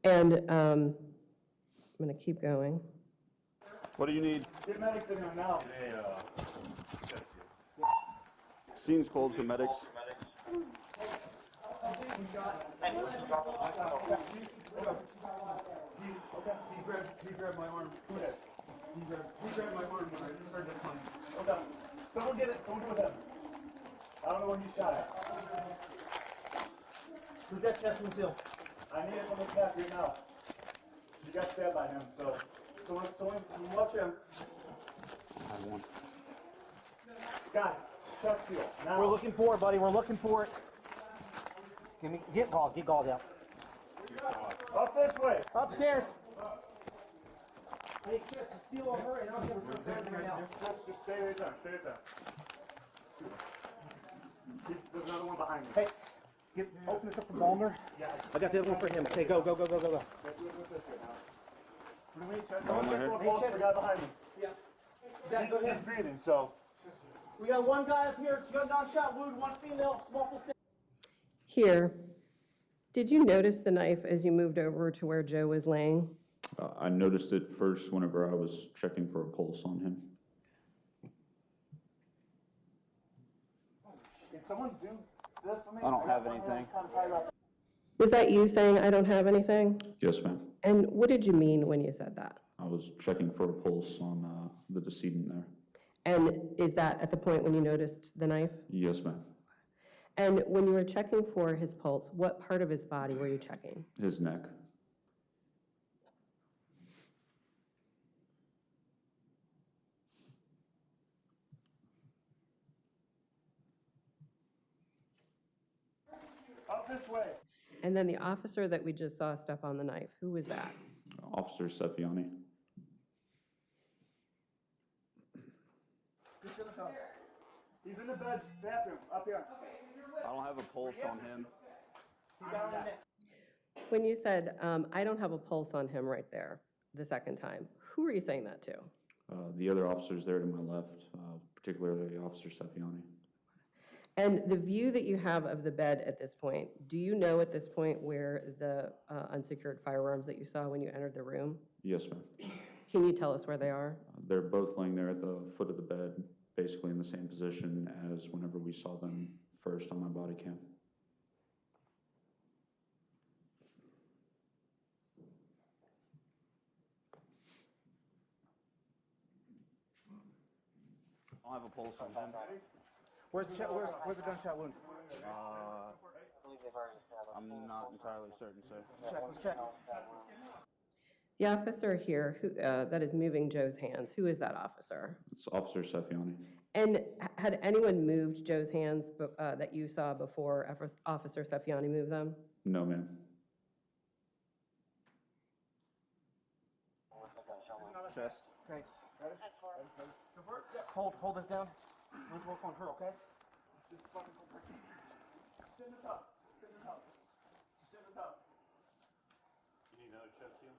And I'm going to keep going. What do you need? Get medics in there now. Scene's cold for medics. He grabbed my arm. Who did? He grabbed my arm when I just heard that coming. Okay. Someone get it. Someone go with him. I don't know where he shot at. Who's that chest wound seal? I need it from the back right now. You got stabbed by him, so someone watch him. I have one. Guys, chest seal. Now. We're looking for it, buddy. We're looking for it. Get Gauze. Get Gauze out. Up this way. Upstairs. I need chest seal on her, and I'll give her something right now. Just stay right there. Stay right there. There's another one behind me. Hey, open this up for Ballmer. Yeah. I got the other one for him. Okay, go. Someone check for a pulse for the guy behind me. Yeah. He's breathing, so. We got one guy up here, gunshot wound, one female, small mistake. Here, did you notice the knife as you moved over to where Joe was laying? I noticed it first whenever I was checking for a pulse on him. Can someone do this for me? I don't have anything. Was that you saying, I don't have anything? Yes, ma'am. And what did you mean when you said that? I was checking for a pulse on the decedent there. And is that at the point when you noticed the knife? Yes, ma'am. And when you were checking for his pulse, what part of his body were you checking? His neck. Up this way. And then the officer that we just saw step on the knife, who was that? Officer Sefiani. He's in the bathroom, up here. I don't have a pulse on him. When you said, I don't have a pulse on him right there, the second time, who were you saying that to? The other officers there to my left, particularly Officer Sefiani. And the view that you have of the bed at this point, do you know at this point where the unsecured firearms that you saw when you entered the room? Yes, ma'am. Can you tell us where they are? They're both laying there at the foot of the bed, basically in the same position as whenever we saw them first on my body cam. I don't have a pulse on him. Where's the gunshot wound? I'm not entirely certain, sir. Let's check. The officer here who, that is moving Joe's hands, who is that officer? It's Officer Sefiani. And had anyone moved Joe's hands that you saw before Officer Sefiani moved them? No, ma'am. Chest. Okay. Ready? Hold this down. Let's work on her, okay? Just fucking go back. Sit in the tub. Sit in the tub. Just sit in the tub. You need another chest seal?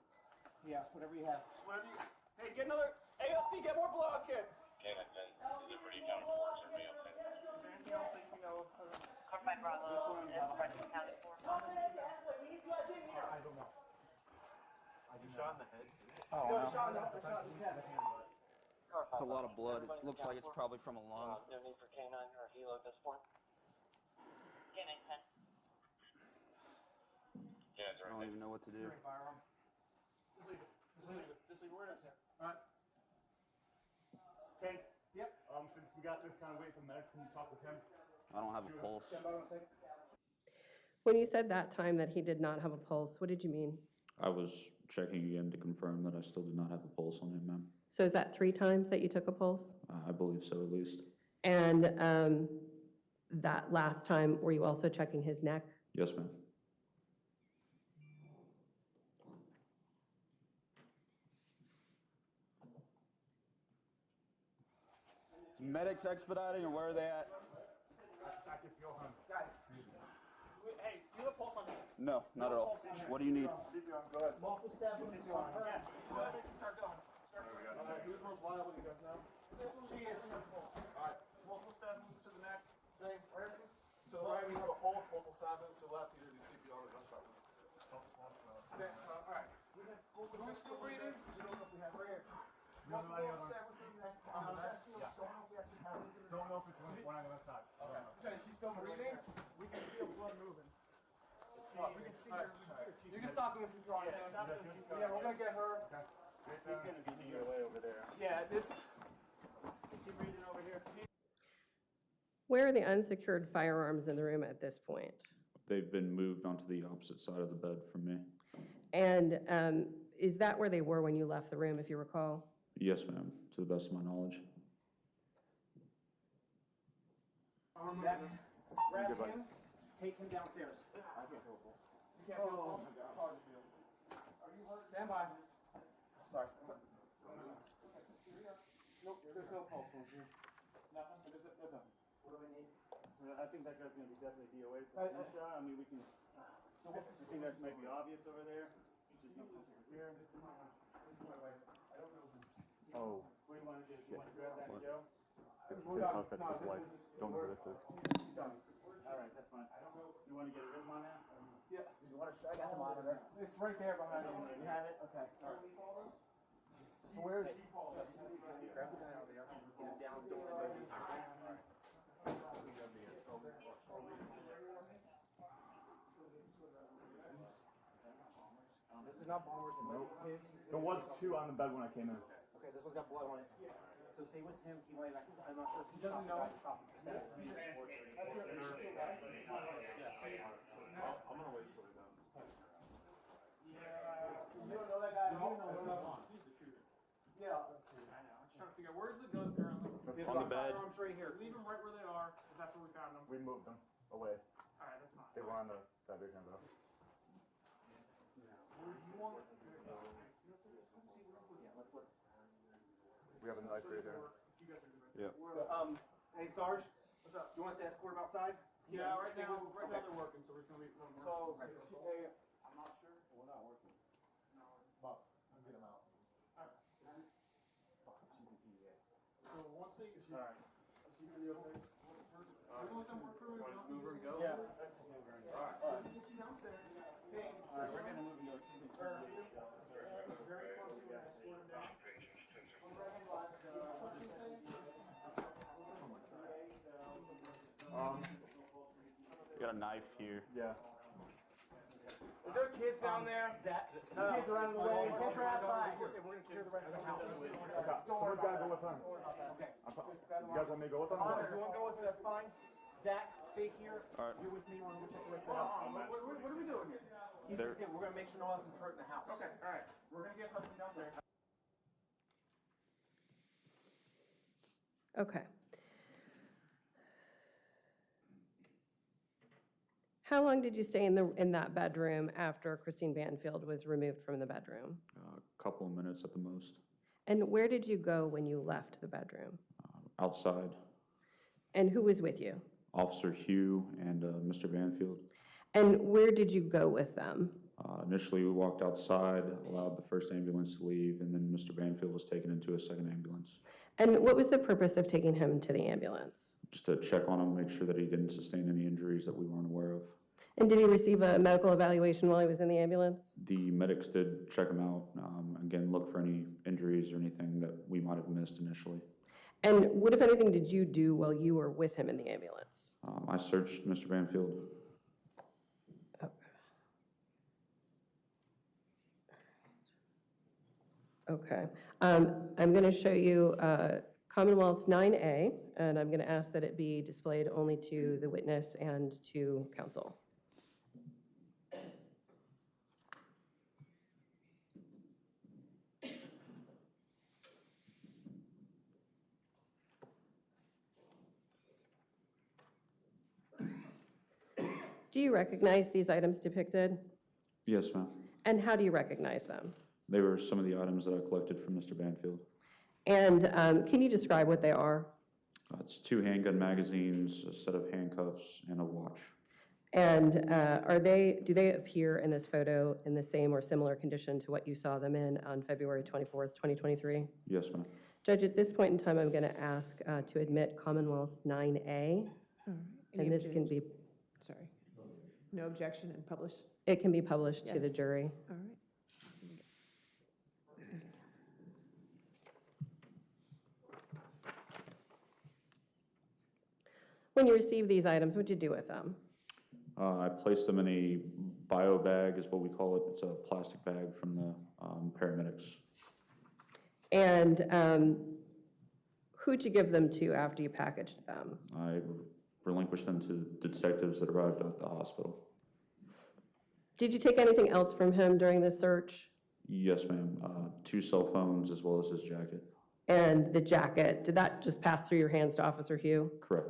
Yeah, whatever you have. Whatever you. Hey, get another ALT. Get more blowout kits. Canine 10, Liberty County 4, or me, okay? Is there anything else that you know of? Carpine Bravo, Brendan County 4. I don't know. You shot in the head? Oh, no. Shot in the chest. It's a lot of blood. It looks like it's probably from a lung. No need for canine or helo at this point. Canine 10. Canine's I right don't there. even know what to do. Firearm. Just leave it. Just leave it. Just leave it where it is. All right. Okay, Yep. since we got this kind of wait for medics, can you talk with him? I don't have a pulse. Stand by 1 second. When you said that time that he did not have a pulse, what did you mean? I was checking again to confirm that I still did not have a pulse on him, ma'am. So is that 3 times that you took a pulse? I believe so, at least. And that last time, were you also checking his neck? Yes, ma'am. Medics expediting, or where are they at? Guys. Hey, you have a pulse on you. No, not at all. What do you need? Multiple stab wounds on her. Yeah. Go ahead. Start going. Who's most liable, you guys know? She is. Alright. Multiple stab wounds to the neck. Same. To the right, we have a pulse, multiple stab wounds. To the left, you do the CPR with gunshot wound. Alright. Who's still breathing? We have right here. Multiple stab wounds to the neck. Don't know if it's one on the other side. Okay. So she's still breathing? We can feel blood moving. We can see her. You can stop him if you're on it. Yeah, we're gonna get her. He's gonna be either way over there. Yeah, this. Is she breathing over here? Where are the unsecured firearms in the room at this point? They've been moved onto the opposite side of the bed from me. And is that where they were when you left the room, if you recall? Yes, ma'am, to the best of my knowledge. Grab him, take him downstairs. I can't feel a pulse. You can't feel a pulse? It's hard to feel. Are you hurt? Stand by. Sorry. Nope, there's no pulse wound here. Nothing? There's nothing. What do we need? I think that guy's gonna be definitely DOA for the shot. I mean, we can, I think that might be obvious over there. Just nothing over here. Oh, What do you wanna do? You wanna grab that and go? this is his house, that's his wife. Don't know who this is. All right, that's fine. You wanna get a rhythm on that? Yeah. You want to? I got the monitor. It's right there behind you. You have it? Okay. All right. So where's? Grab the guy over there. Get him down. Don't slide him. This is not Ballers. There was 2 on the bed when I came in. Okay, this one's got blood on it. So stay with him. He might. I'm not sure if he doesn't know. I'm gonna wait till we're done. You don't know that guy? No. He's the shooter. Yeah. I'm just trying to figure out where's the gun currently. On the bed. Firearms right here. Leave them right where they are, if that's where we found them. We moved them away. All right, that's fine. They were on the bed again though. You want? Yeah, let's listen. We have a knife right there. You guys are good. Yeah. Hey Sarge, What's up? do you want us to escort him outside? Yeah, right now they're working, so we're gonna be. So, hey, I'm not sure. We're not working. But I'll get him out. So once they, is she gonna be okay? Move her and go? Yeah, let's just move her and go. All right. All right, we're gonna move and go. Very close to escort down. Got a knife here. Yeah. Is there kids down there? Zach? Kids around the way. Kids are outside. We're gonna clear the rest of the house. Okay. Someone's gotta go with her. Okay. You guys want me to go with them? If you want to go with her, that's fine. Zach, stay here. All right. You're with me. We're gonna check the rest of the house. What are we doing here? He's just here. We're gonna make sure no one else is hurt in the house. Okay. All right. We're gonna get husband down there. Okay. How long did you stay in that bedroom after Christine Banfield was removed from the bedroom? A couple of minutes at the most. And where did you go when you left the bedroom? Outside. And who was with you? Officer Hugh and Mr. Banfield. And where did you go with them? Initially, we walked outside, allowed the first ambulance to leave, and then Mr. Banfield was taken into a second ambulance. And what was the purpose of taking him to the ambulance? Just to check on him, make sure that he didn't sustain any injuries that we weren't aware of. And did he receive a medical evaluation while he was in the ambulance? The medics did check him out. Again, look for any injuries or anything that we might have missed initially. And what, if anything, did you do while you were with him in the ambulance? I searched Mr. Banfield. Okay. I'm going to show you Commonwealth's 9A, and I'm going to ask that it be displayed only to the witness and to counsel. Do you recognize these items depicted? Yes, ma'am. And how do you recognize them? They were some of the items that I collected from Mr. Banfield. And can you describe what they are? It's 2 handgun magazines, a set of handcuffs, and a watch. And do they appear in this photo in the same or similar condition to what you saw them in on February 24th, 2023? Yes, ma'am. Judge, at this point in time, I'm going to ask to admit Commonwealth's 9A. And this can be... Sorry. No objection and published? It can be published to the jury. All right. When you received these items, what did you do with them? I placed them in a bio bag, is what we call it. It's a plastic bag from the paramedics. And who'd you give them to after you packaged them? I relinquished them to the detectives that arrived at the hospital. Did you take anything else from him during this search? Yes, ma'am. 2 cell phones as well as his jacket. And the jacket, did that just pass through your hands to Officer Hugh? Correct.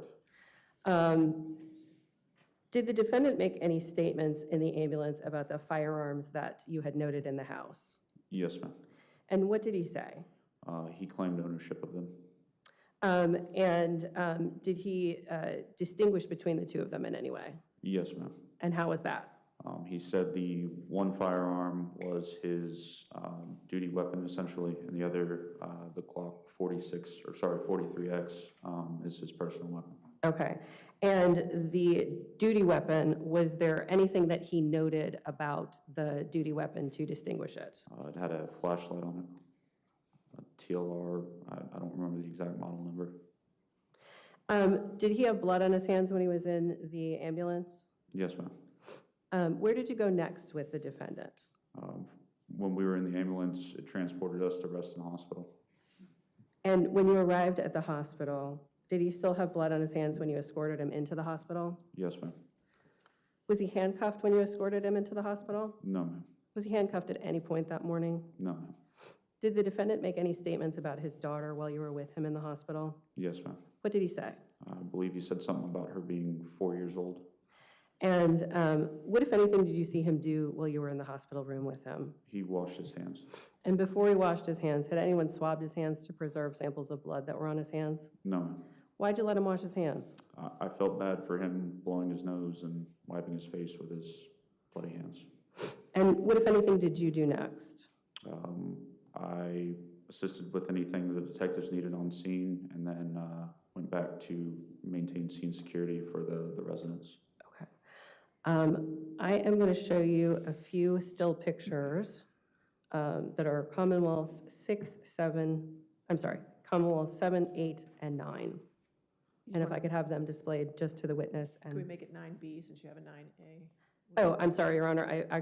Did the defendant make any statements in the ambulance about the firearms that you had noted in the house? Yes, ma'am. And what did he say? He claimed ownership of them. Did he distinguish between the 2 of them in any way? Yes, ma'am. And how was that? He said the one firearm was his duty weapon, essentially, and the other, the Glock 43X, is his personal weapon. Okay. And the duty weapon, was there anything that he noted about the duty weapon to distinguish it? It had a flashlight on it, a TLR, I don't remember the exact model number. Did he have blood on his hands when he was in the ambulance? Yes, ma'am. Where did you go next with the defendant? When we were in the ambulance, it transported us to Reston Hospital. And when you arrived at the hospital, did he still have blood on his hands when you escorted him into the hospital? Yes, ma'am. Was he handcuffed when you escorted him into the hospital? No, ma'am. Was he handcuffed at any point that morning? No, ma'am. Did the defendant make any statements about his daughter while you were with him in the hospital? Yes, ma'am. What did he say? I believe he said something about her being 4 years old. And what, if anything, did you see him do while you were in the hospital room with him? He washed his hands. And before he washed his hands, had anyone swabbed his hands to preserve samples of blood that were on his hands? No, ma'am. Why'd you let him wash his hands? I felt bad for him blowing his nose and wiping his face with his bloody hands. And what, if anything, did you do next? I assisted with anything the detectives needed on scene, and then went back to maintain scene security for the residents. Okay. I am going to show you a few still pictures that are Commonwealths 7, 8, and 9. And if I could have them displayed just to the witness. Can we make it 9B since you have a 9A? Oh, I'm sorry, Your Honor. I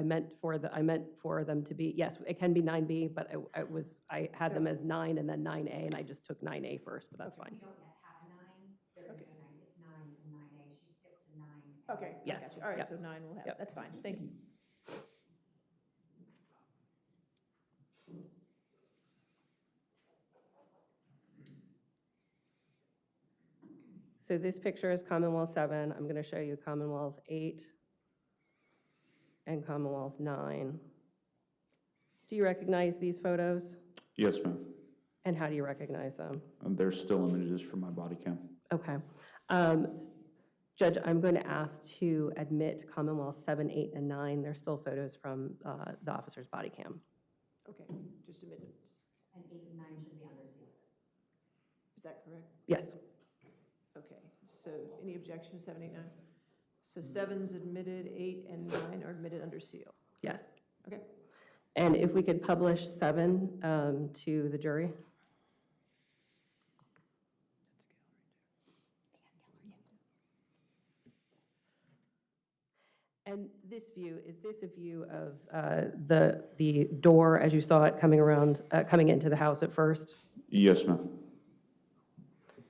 meant for them to be, yes, it can be 9B, but I had them as 9 and then 9A, and I just took 9A first, but that's fine. We don't yet have a 9. There is a 9. It's 9 and 9A. She skipped to 9. Okay. Yes. I got you. All right, Yep. so 9 we'll have. Yep. That's fine. Thank you. So this picture is Commonwealth 7. I'm going to show you Commonwealth 8 and Commonwealth 9. Do you recognize these photos? Yes, ma'am. And how do you recognize them? There's still images from my body cam. Okay. Judge, I'm going to ask to admit Commonwealth 7, 8, and 9. There's still photos from the officer's body cam. Okay, just a minute. And 8 and 9 should be under seal. Is that correct? Yes. Okay, so any objection to 7, 8, 9? So 7's admitted, 8 and 9 are admitted under seal. Yes. Okay. And if we could publish 7 to the jury? And this view, is this a view of the door as you saw it coming around, coming into the house at first? Yes, ma'am.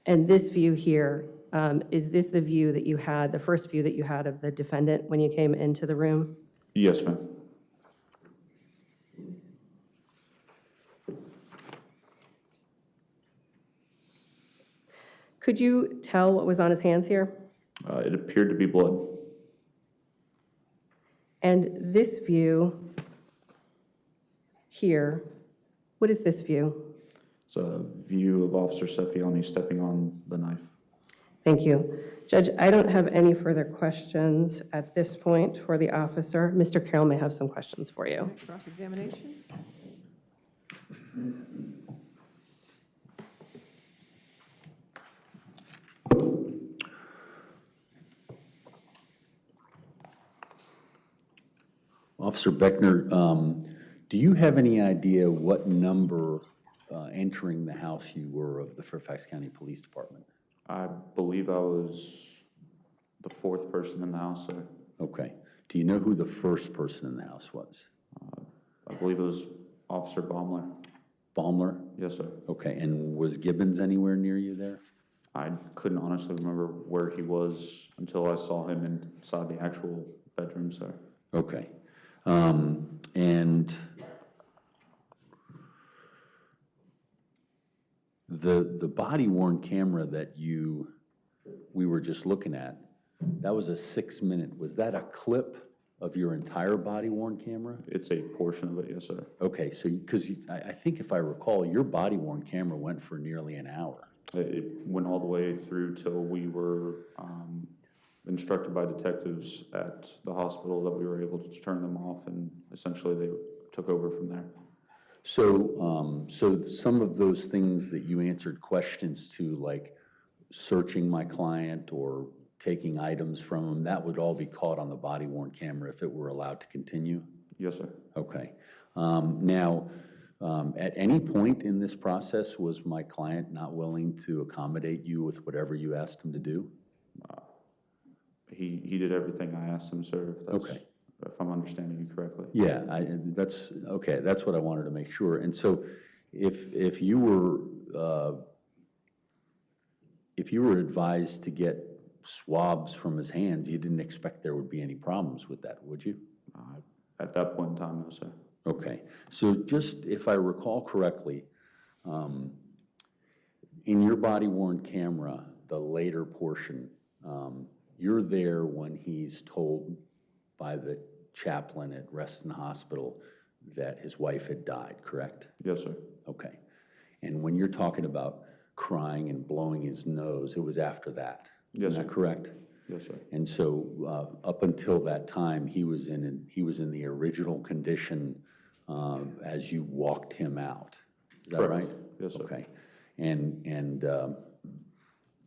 And this view here, is this the view that you had, the first view that you had of the defendant when you came into the room? Yes, ma'am. Could you tell what was on his hands here? It appeared to be blood. And this view here, what is this view? It's a view of Officer Sefiani stepping on the knife. Thank you. Judge, I don't have any further questions at this point for the officer. Mr. Carroll may have some questions for you. Cross-examination? Officer Beckner, do you have any idea what number entering the house you were of the Fairfax County Police Department? I believe I was the 4th person in the house, sir. Okay. Do you know who the first person in the house was? I believe it was Officer Baumler. Baumler? Yes, sir. Okay. And was Gibbons anywhere near you there? I couldn't honestly remember where he was until I saw him inside the actual bedroom, sir. Okay. And the body-worn camera that we were just looking at, that was a 6-minute. Was that a clip of your entire body-worn camera? It's a portion of it, yes, sir. Okay, so because I think if I recall, your body-worn camera went for nearly an hour. It went all the way through till we were instructed by detectives at the hospital that we were able to turn them off, and essentially they took over from there. So, so some of those things that you answered questions to, like searching my client or taking items from him, that would all be caught on the body-worn camera if it were allowed to continue? Yes, sir. Okay. Now, at any point in this process, was my client not willing to accommodate you with whatever you asked him to do? He did everything I asked him, sir, if that's, Okay. if I'm understanding you correctly. Yeah, that's, okay, that's what I wanted to make sure. And so if you were advised to get swabs from his hands, you didn't expect there would be any problems with that, would you? At that point in time, no, sir. Okay, so just if I recall correctly, in your body-worn camera, the later portion, you're there when he's told by the chaplain at Reston Hospital that his wife had died, correct? Yes, sir. Okay. And when you're talking about crying and blowing his nose, it was after that. Yes, Isn't sir. that correct? Yes, sir. And so up until that time, he was in the original condition as you walked him out. Is that Correct. right? Yes, sir. Okay. And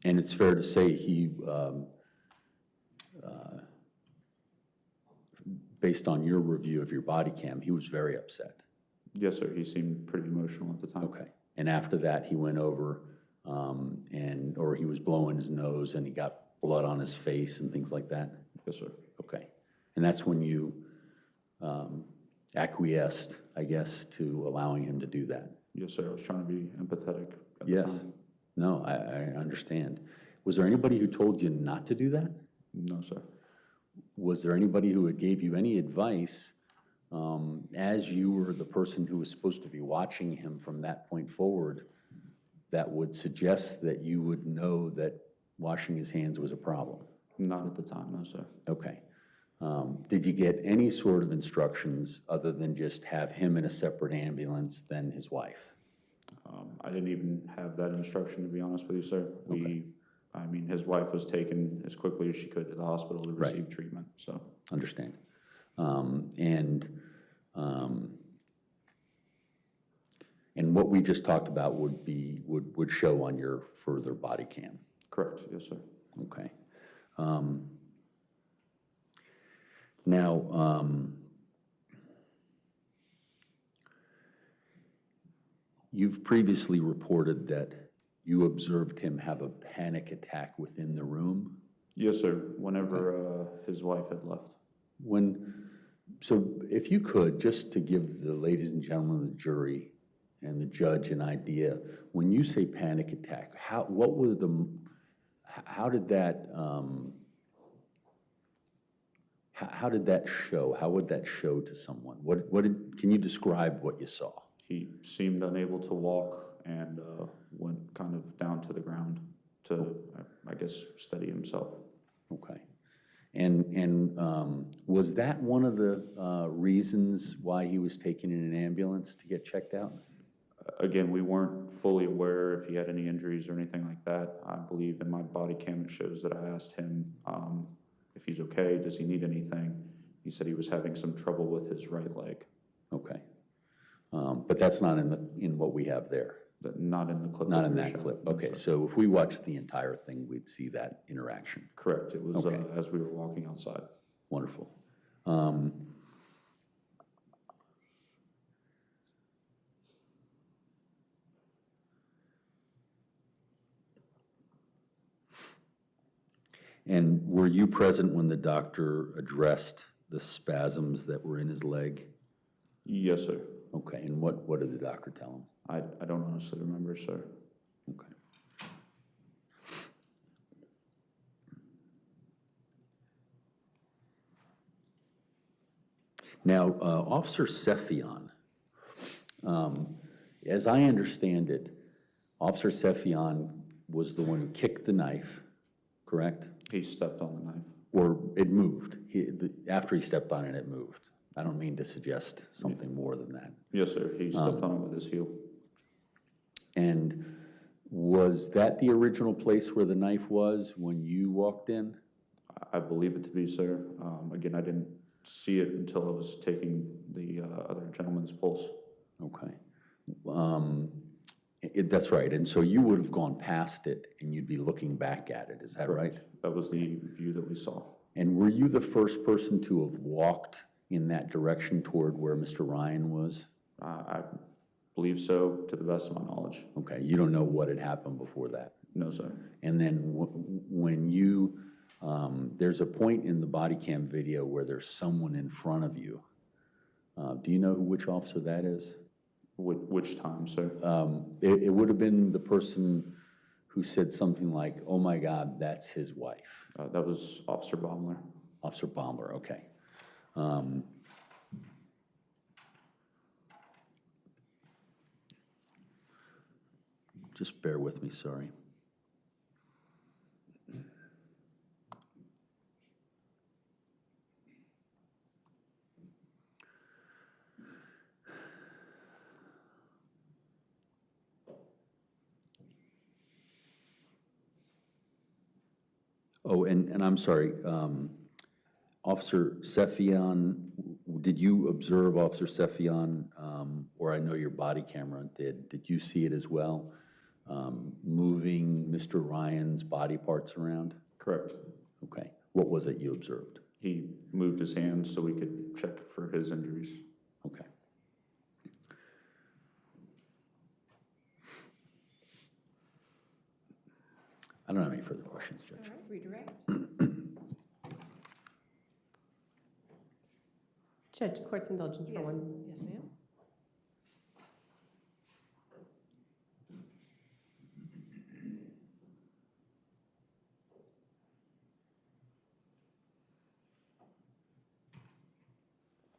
And it's fair to say he, based on your review of your body cam, he was very upset. Yes, sir. He seemed pretty emotional at the time. Okay. And after that, he went over or he was blowing his nose and he got blood on his face and things like that? Yes, sir. Okay. And that's when you acquiesced, I guess, to allowing him to do that? Yes, sir. I was trying to be empathetic at Yes. the time. No, I understand. Was there anybody who told you not to do that? No, sir. Was there anybody who had gave you any advice as you were the person who was supposed to be watching him from that point forward that would suggest that you would know that washing his hands was a problem? Not at the time, no, sir. Okay. Did you get any sort of instructions other than just have him in a separate ambulance than his wife? I didn't even have that instruction, to be honest with you, sir. I mean, his wife was taken as quickly as she could to the hospital to receive treatment, so. Understand. And what we just talked about would show on your further body cam? Correct, yes, sir. Okay. Now, you've previously reported that you observed him have a panic attack within the room? Yes, sir, whenever his wife had left. So if you could, just to give the ladies and gentlemen of the jury and the judge an idea, when you say panic attack, how did that show? How would that show to someone? Can you describe what you saw? He seemed unable to walk and went kind of down to the ground to, I guess, steady himself. Okay. And was that one of the reasons why he was taken in an ambulance to get checked out? Again, we weren't fully aware if he had any injuries or anything like that. I believe in my body cam it shows that I asked him if he's okay, does he need anything? He said he was having some trouble with his right leg. Okay. But that's not in what we have there? Not in the clip. Not in that clip. Okay, so if we watched the entire thing, we'd see that interaction. Correct. It was as we were walking outside. Wonderful. And were you present when the doctor addressed the spasms that were in his leg? Yes, sir. Okay, and what did the doctor tell him? I don't honestly remember, sir. Okay. Now, Officer Sefian, as I understand it, Officer Sefian was the one who kicked the knife, correct? He stepped on the knife. Or it moved. After he stepped on it, it moved. I don't mean to suggest something more than that. Yes, sir. He stepped on it with his heel. And was that the original place where the knife was when you walked in? I believe it to be, sir. Again, I didn't see it until I was taking the other gentleman's pulse. Okay. That's right. And so you would have gone past it and you'd be looking back at it. Is that right? That was the view that we saw. And were you the first person to have walked in that direction toward where Mr. Ryan was? I believe so, to the best of my knowledge. Okay. You don't know what had happened before that? No, sir. And then when you, there's a point in the body cam video where there's someone in front of you. Do you know which officer that is? Which time, sir? It would have been the person who said something like, "Oh my God, that's his wife." That was Officer Baumler. Officer Baumler, okay. Just bear with me, sorry. Oh, and I'm sorry, Officer Sefian, did you observe Officer Sefian, or I know your body camera did you see it as well? moving Mr. Ryan's body parts around? Correct. Okay. What was it you observed? He moved his hands so we could check for his injuries. Okay. I don't have any further questions, Judge. All right, redirect. Judge, court's indulgence for one. Yes, ma'am.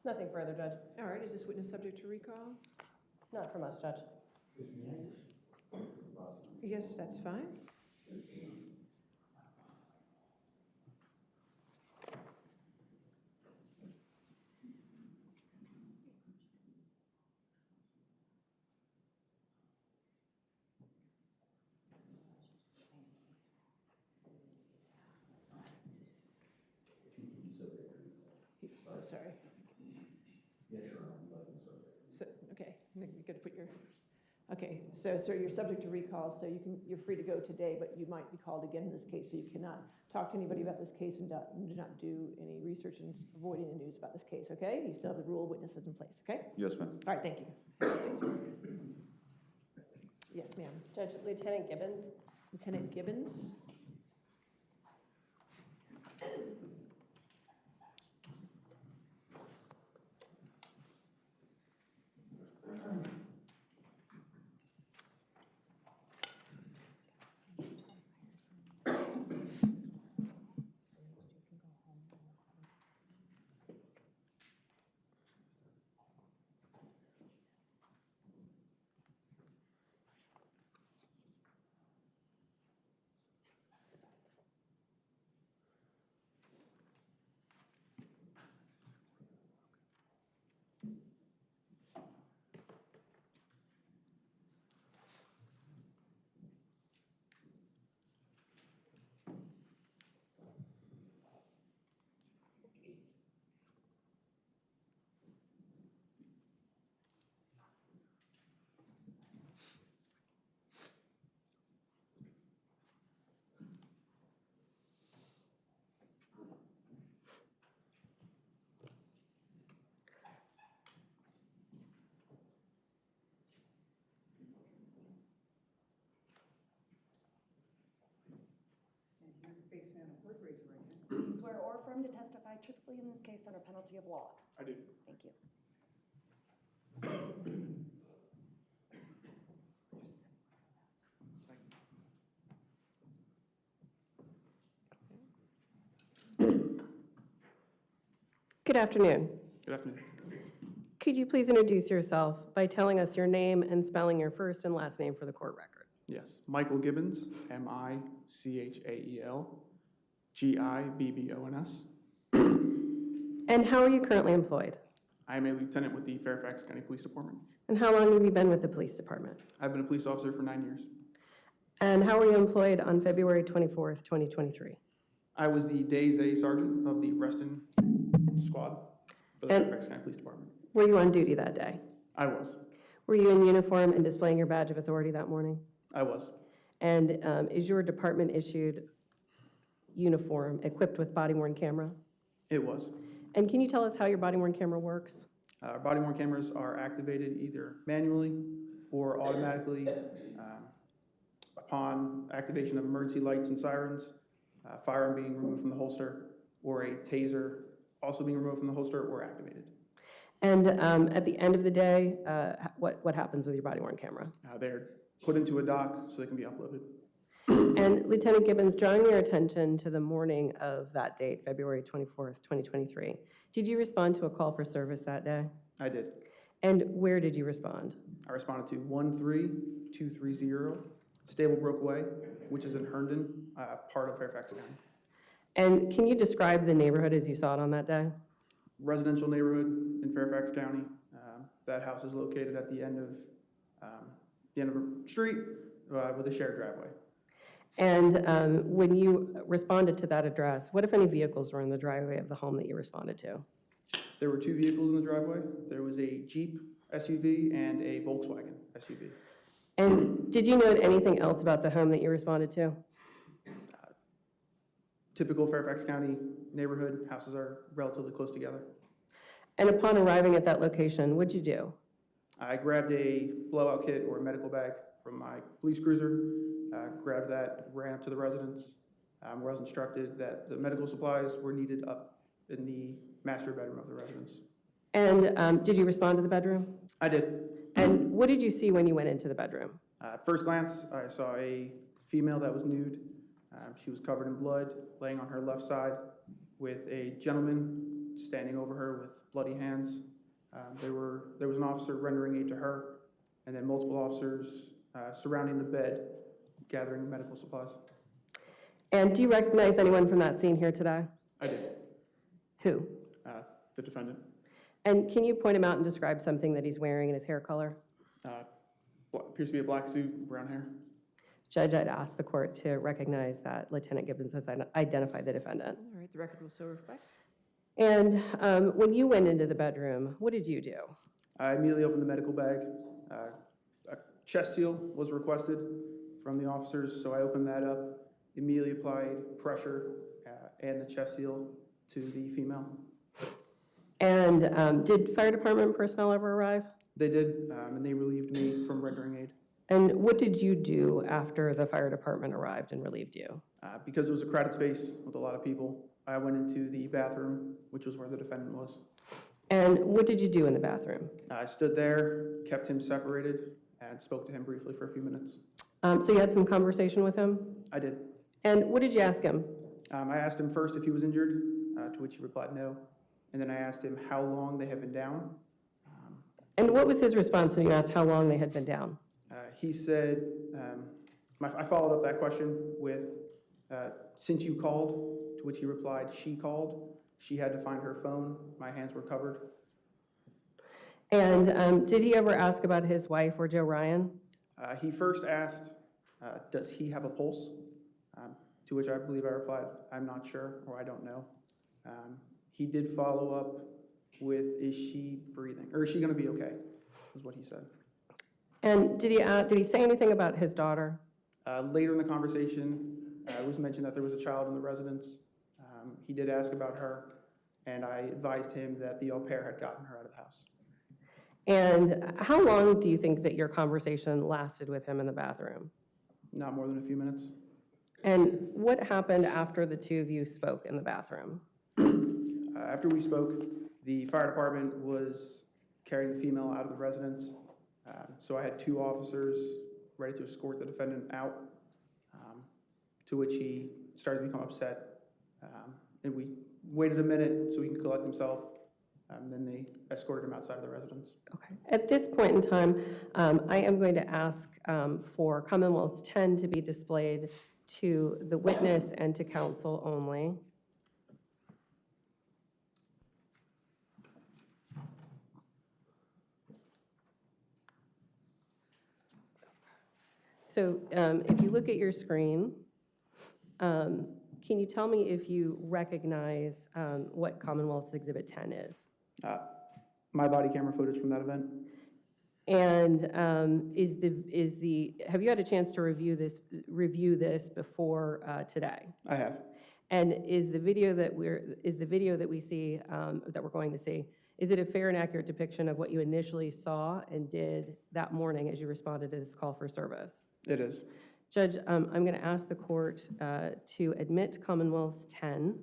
Nothing further, Judge. All right, is this witness subject to recall? Not from us, Judge. Yes, that's fine. Oh, sorry. So, okay, you got to put your, okay, so sir, you're subject to recall, so you're free to go today, but you might be called again in this case, so you cannot talk to anybody about this case and do not do any research and avoid any news about this case, okay? You still have the rule of witnesses in place, okay? Yes, ma'am. All right, thank you. Have a good day, sir. Yes, ma'am. Judge, Lieutenant Gibbons. Lieutenant Gibbons? Do you swear or affirm to testify truthfully in this case under penalty of law? I do. Thank you. Good afternoon. Good afternoon. Could you please introduce yourself by telling us your name and spelling your first and last name for the court record? Yes, Michael Gibbons, Michael Gibbons. And how are you currently employed? I am a lieutenant with the Fairfax County Police Department. And how long have you been with the police department? I've been a police officer for 9 years. And how were you employed on February 24th, 2023? I was the Days A Sergeant of the Reston Squad for the Fairfax County Police Department. Were you on duty that day? I was. Were you in uniform and displaying your badge of authority that morning? I was. And is your department issued uniform equipped with body-worn camera? It was. And can you tell us how your body-worn camera works? Our body-worn cameras are activated either manually or automatically upon activation of emergency lights and sirens, firearm being removed from the holster, or a taser also being removed from the holster or activated. And at the end of the day, what happens with your body-worn camera? They're put into a dock so they can be uploaded. And Lieutenant Gibbons, drawing your attention to the morning of that date, February 24th, 2023, did you respond to a call for service that day? I did. And where did you respond? I responded to 13230 Stablebrook Way, which is in Herndon, part of Fairfax County. And can you describe the neighborhood as you saw it on that day? Residential neighborhood in Fairfax County. That house is located at the end of a street with a shared driveway. And when you responded to that address, what if any vehicles were in the driveway of the home that you responded to? There were 2 vehicles in the driveway. There was a Jeep SUV and a Volkswagen SUV. And did you note anything else about the home that you responded to? Typical Fairfax County neighborhood, houses are relatively close together. And upon arriving at that location, what'd you do? I grabbed a blowout kit or a medical bag from my police cruiser, grabbed that, ran up to the residence, where I was instructed that the medical supplies were needed up in the master bedroom of the residence. And did you respond to the bedroom? I did. And what did you see when you went into the bedroom? First glance, I saw a female that was nude. She was covered in blood, laying on her left side, with a gentleman standing over her with bloody hands. There was an officer rendering aid to her, and then multiple officers surrounding the bed, gathering medical supplies. And do you recognize anyone from that scene here today? I did. Who? The defendant. And can you point him out and describe something that he's wearing and his hair color? Appears to be a black suit, brown hair. Judge, I'd ask the court to recognize that Lieutenant Gibbons has identified the defendant. All right, the record will so reflect. And when you went into the bedroom, what did you do? I immediately opened the medical bag. A chest seal was requested from the officers, so I opened that up, immediately applied pressure and the chest seal to the female. And did fire department personnel ever arrive? They did, and they relieved me from rendering aid. And what did you do after the fire department arrived and relieved you? Because it was a crowded space with a lot of people, I went into the bathroom, which was where the defendant was. And what did you do in the bathroom? I stood there, kept him separated, and spoke to him briefly for a few minutes. So you had some conversation with him? I did. And what did you ask him? I asked him first if he was injured, to which he replied no. And then I asked him how long they had been down. And what was his response when you asked how long they had been down? He said, I followed up that question with, since you called, to which he replied, she called. She had to find her phone. My hands were covered. And did he ever ask about his wife or Joe Ryan? He first asked, does he have a pulse? To which I believe I replied, I'm not sure, or I don't know. He did follow up with, is she breathing? Or is she going to be okay? Was what he said. And did he say anything about his daughter? Later in the conversation, it was mentioned that there was a child in the residence. He did ask about her, and I advised him that the au pair had gotten her out of the house. And how long do you think that your conversation lasted with him in the bathroom? Not more than a few minutes. And what happened after the two of you spoke in the bathroom? After we spoke, the fire department was carrying the female out of the residence. So I had two officers ready to escort the defendant out, to which he started to become upset. And we waited a minute so he could collect himself. Then they escorted him outside of the residence. Okay. At this point in time, I am going to ask for Commonwealth 10 to be displayed to the witness and to counsel only. So if you look at your screen, can you tell me if you recognize what Commonwealth's Exhibit 10 is? My body camera footage from that event. And have you had a chance to review this before today? I have. And is the video that we see that we're going to see, is it a fair and accurate depiction of what you initially saw and did that morning as you responded to this call for service? It is. Judge, I'm going to ask the court to admit Commonwealth 10.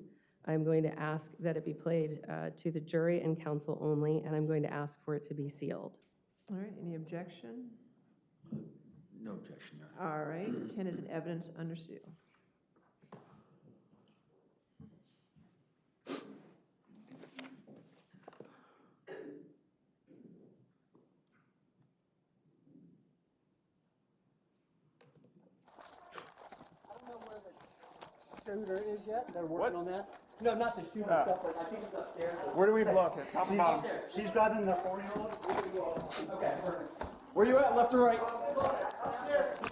I'm going to ask that it be played to the jury and counsel only, and I'm going to ask for it to be sealed. All right, any objection? No objection, Your Honor. All right, 10 is an evidence under seal. Shooter is yet? They're working on that? No, not the shooter stuff, but I think it's upstairs. Where do we block it? Top and bottom. She's grabbing the 4-year-old. Okay, perfect. Where you at, left or right?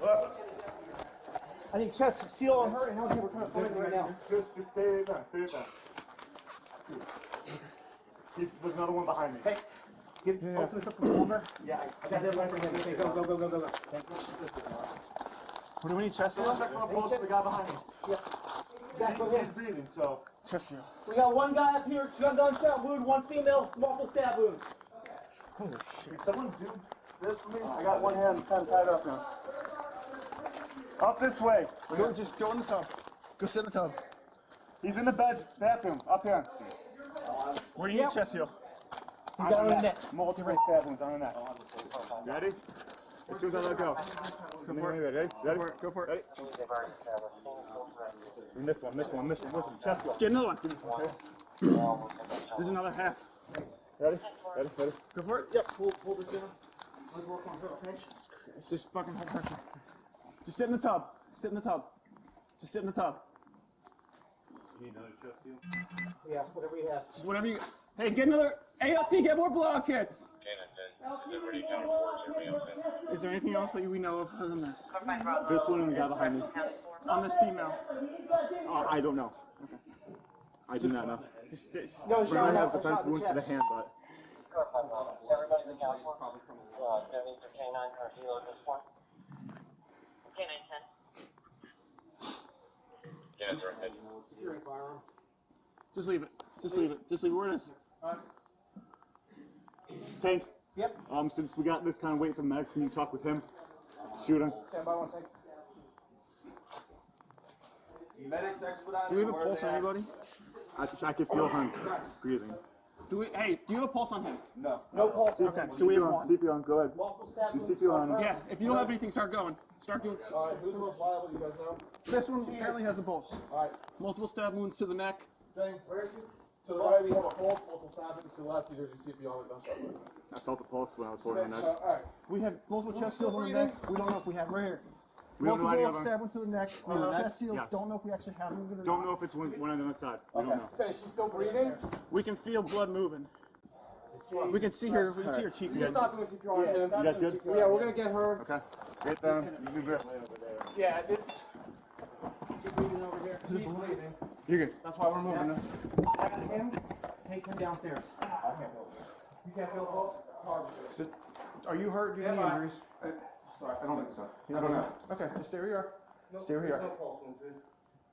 Left. I need chest seal on her, and how we're kind of fighting right now. Just stay at that, stay at that. There's another one behind me. Hey. Open this up from over. Yeah, I got that right for him. Okay, go. What do we need, chest seal? Check for a pulse for the guy behind me. Yeah. Zach, go ahead. He's breathing, so. Chest seal. We got one guy up here, gunshot wound, one female, multiple stab wounds. Holy shit. Can someone do this for me? I got one hand kind of tied up now. Up this way. Just go in the tub. Go sit in the tub. He's in the bathroom, up here. Where do you need chest seal? He's got on the neck. Multiple stab wounds on the neck. Ready? As soon as I let go. Go for it. Ready? Go for it. Ready? And this one. Listen, chest wall. Get another one. There's another half. Ready? Go for it. Yep, pull this down. Let's work on her, okay? It's just fucking high pressure. Just sit in the tub. Just sit in the tub. You need another chest seal? Yeah, whatever you have. Just whatever you. Hey, get another ALT. Get more blowout kits. Is there anything else that we know of other than this? This one and the guy behind me. On this female. I don't know. Okay. I do not know. Just No, Brian has defense wounds to the hand, but. Everybody's accounted for. No need for K9 or helo at this point. K9 10. Get into her head. Securing firearm. Just leave it where it is. Tank. Yep. Since we got this kind of wait for the medics, can you talk with him? Shoot him. Stand by 1 second. Medics expedited. Do we have a pulse on anybody? I can feel him breathing. Hey, do you have a pulse on him? No. No pulse. Okay, so we have one. CPR on, go ahead. Do CPR on him. Yeah, if you don't have anything, start going. Start doing. Alright, who's the most viable, you guys know? This one apparently has a pulse. Alright, Multiple stab wounds to the neck. James, where is he? To the right, we have a pulse, multiple stab wounds. To the left, there's a CPR on the gunshot wound. I felt the pulse when I was holding the neck. Alright, we have multiple chest seals on the neck. We don't know if we have right here. We don't know any of Multiple them. stab wounds to the neck. Chest seals. Yes. Don't know if we actually have them. Don't know if it's one on the other side. We don't know. Okay, she's still breathing? We can feel blood moving. We can see her. We can see her cheek. You guys Stop doing CPR on him. You guys good? Yeah, we're gonna get her. Okay. Get them. You do this. Yeah, this. She's breathing over here. She's bleeding. You're good. That's why we're moving her. After him, take him downstairs. You can't feel the pulse? Are you hurt? Do you have any injuries? Sorry, I don't think so. You don't know. Okay, just stay where you are. Stay where you are. No pulse wound, dude.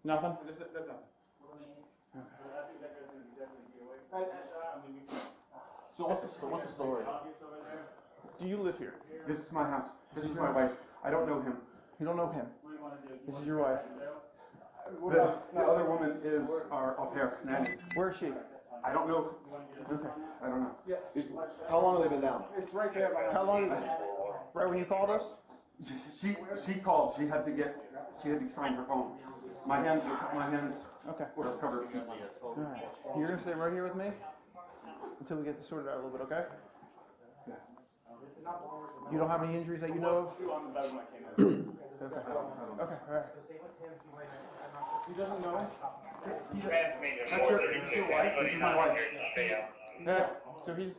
Nothing. There's nothing. So what's the story? Do you live here? This is my house. This is my wife. I don't know him. You don't know him. This is your wife. The other woman is our au pair, Nanny. Where is she? I don't know. Okay. I don't know. How long have they been down? It's right there. How long? Right when you called us? She called. She had to find her phone. My hands Okay. were covered. All right. You're gonna stay right here with me until we get this sorted out a little bit, okay? You don't have any injuries that you know of? Okay. Okay. All right. He doesn't know. That's your wife. This is my wife. Yeah. So he's.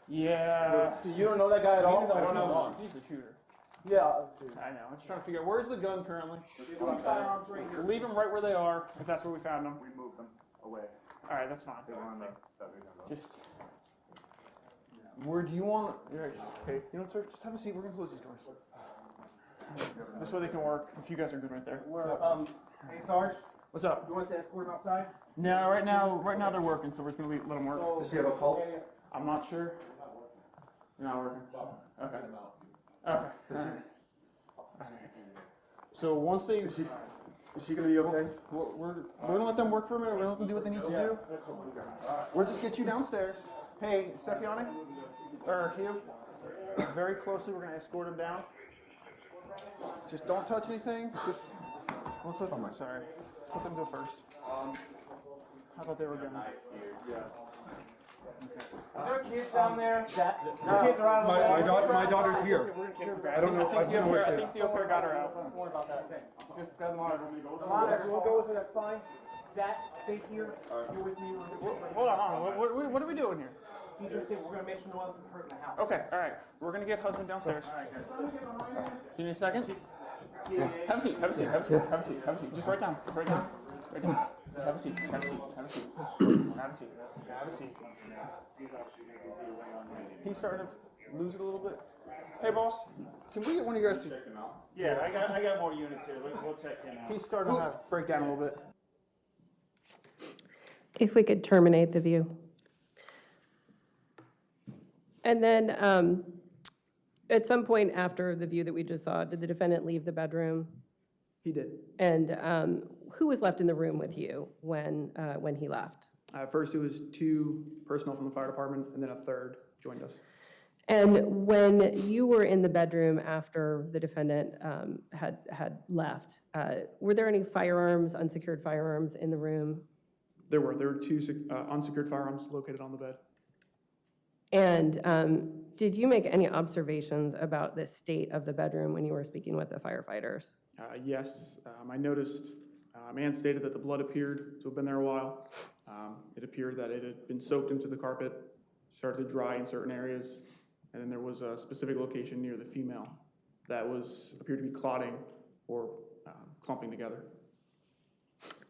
Yeah. You don't know that guy at all? I don't know. He's a shooter. Yeah. I know. I'm just trying to figure out where's the gun currently. Leave them right where they are, if that's where we found them. We moved them away. All right, that's fine. They were on the. Just. Where do you want? Yeah, hey, you know what, sir? Just have a seat. We're gonna close these doors. This way they can work. If you guys are good right there. Hey, Sarge, What's up? you want us to escort him outside? No, right now they're working, so we're just gonna let them work. Does she have a pulse? I'm not sure. You're not working. Okay. Okay. Alright. So once they, Is she gonna be okay? we're gonna let them work for a minute. We're gonna let them do what they need to do. We'll just get you downstairs. Hey, Stefiani, or Hugh, very closely. We're gonna escort him down. Just don't touch anything. Just let's let them. Sorry, let them go first. I thought they were gonna. Is there kids down there? The kids are out of the My daughter's here. I don't know. I think the au pair got her out. Don't worry about that. Okay. Just grab the monitor. The monitor, we'll go with it, that's fine. Zach, stay here. You're with me. Hold on. What are we doing here? He's gonna stay. We're gonna make sure no one else is hurt in the house. Okay, all right. We're gonna get husband downstairs. Do you need a second? Have a seat. Just write down. Just have a seat. All have a seat. Have a seat. He's starting to lose it a little bit. Hey, boss, can we get one of you guys to check him out? Yeah, I got more units here. We'll check him out. He's starting to break down a little bit. If we could terminate the view. And then at some point after the view that we just saw, did the defendant leave the bedroom? He did. And who was left in the room with you when he left? First, it was 2 personnel from the fire department, and then a third joined us. And when you were in the bedroom after the defendant had left, were there any firearms, unsecured firearms in the room? There were 2 unsecured firearms located on the bed. And did you make any observations about the state of the bedroom when you were speaking with the firefighters? Yes, I noticed and stated that the blood appeared to have been there a while. It appeared that it had been soaked into the carpet, started to dry in certain areas, and then there was a specific location near the female that appeared to be clotting or clumping together.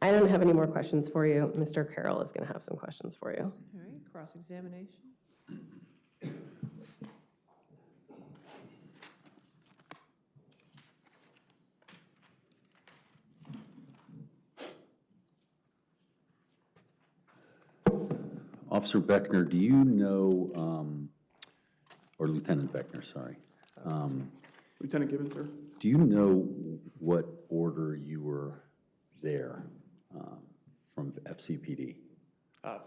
I don't have any more questions for you. Mr. Carroll is going to have some questions for you. All right, cross-examination. Officer Beckner, do you know, or Lieutenant Beckner, sorry. Lieutenant Gibbons, sir. Do you know what order you were there from FCPD?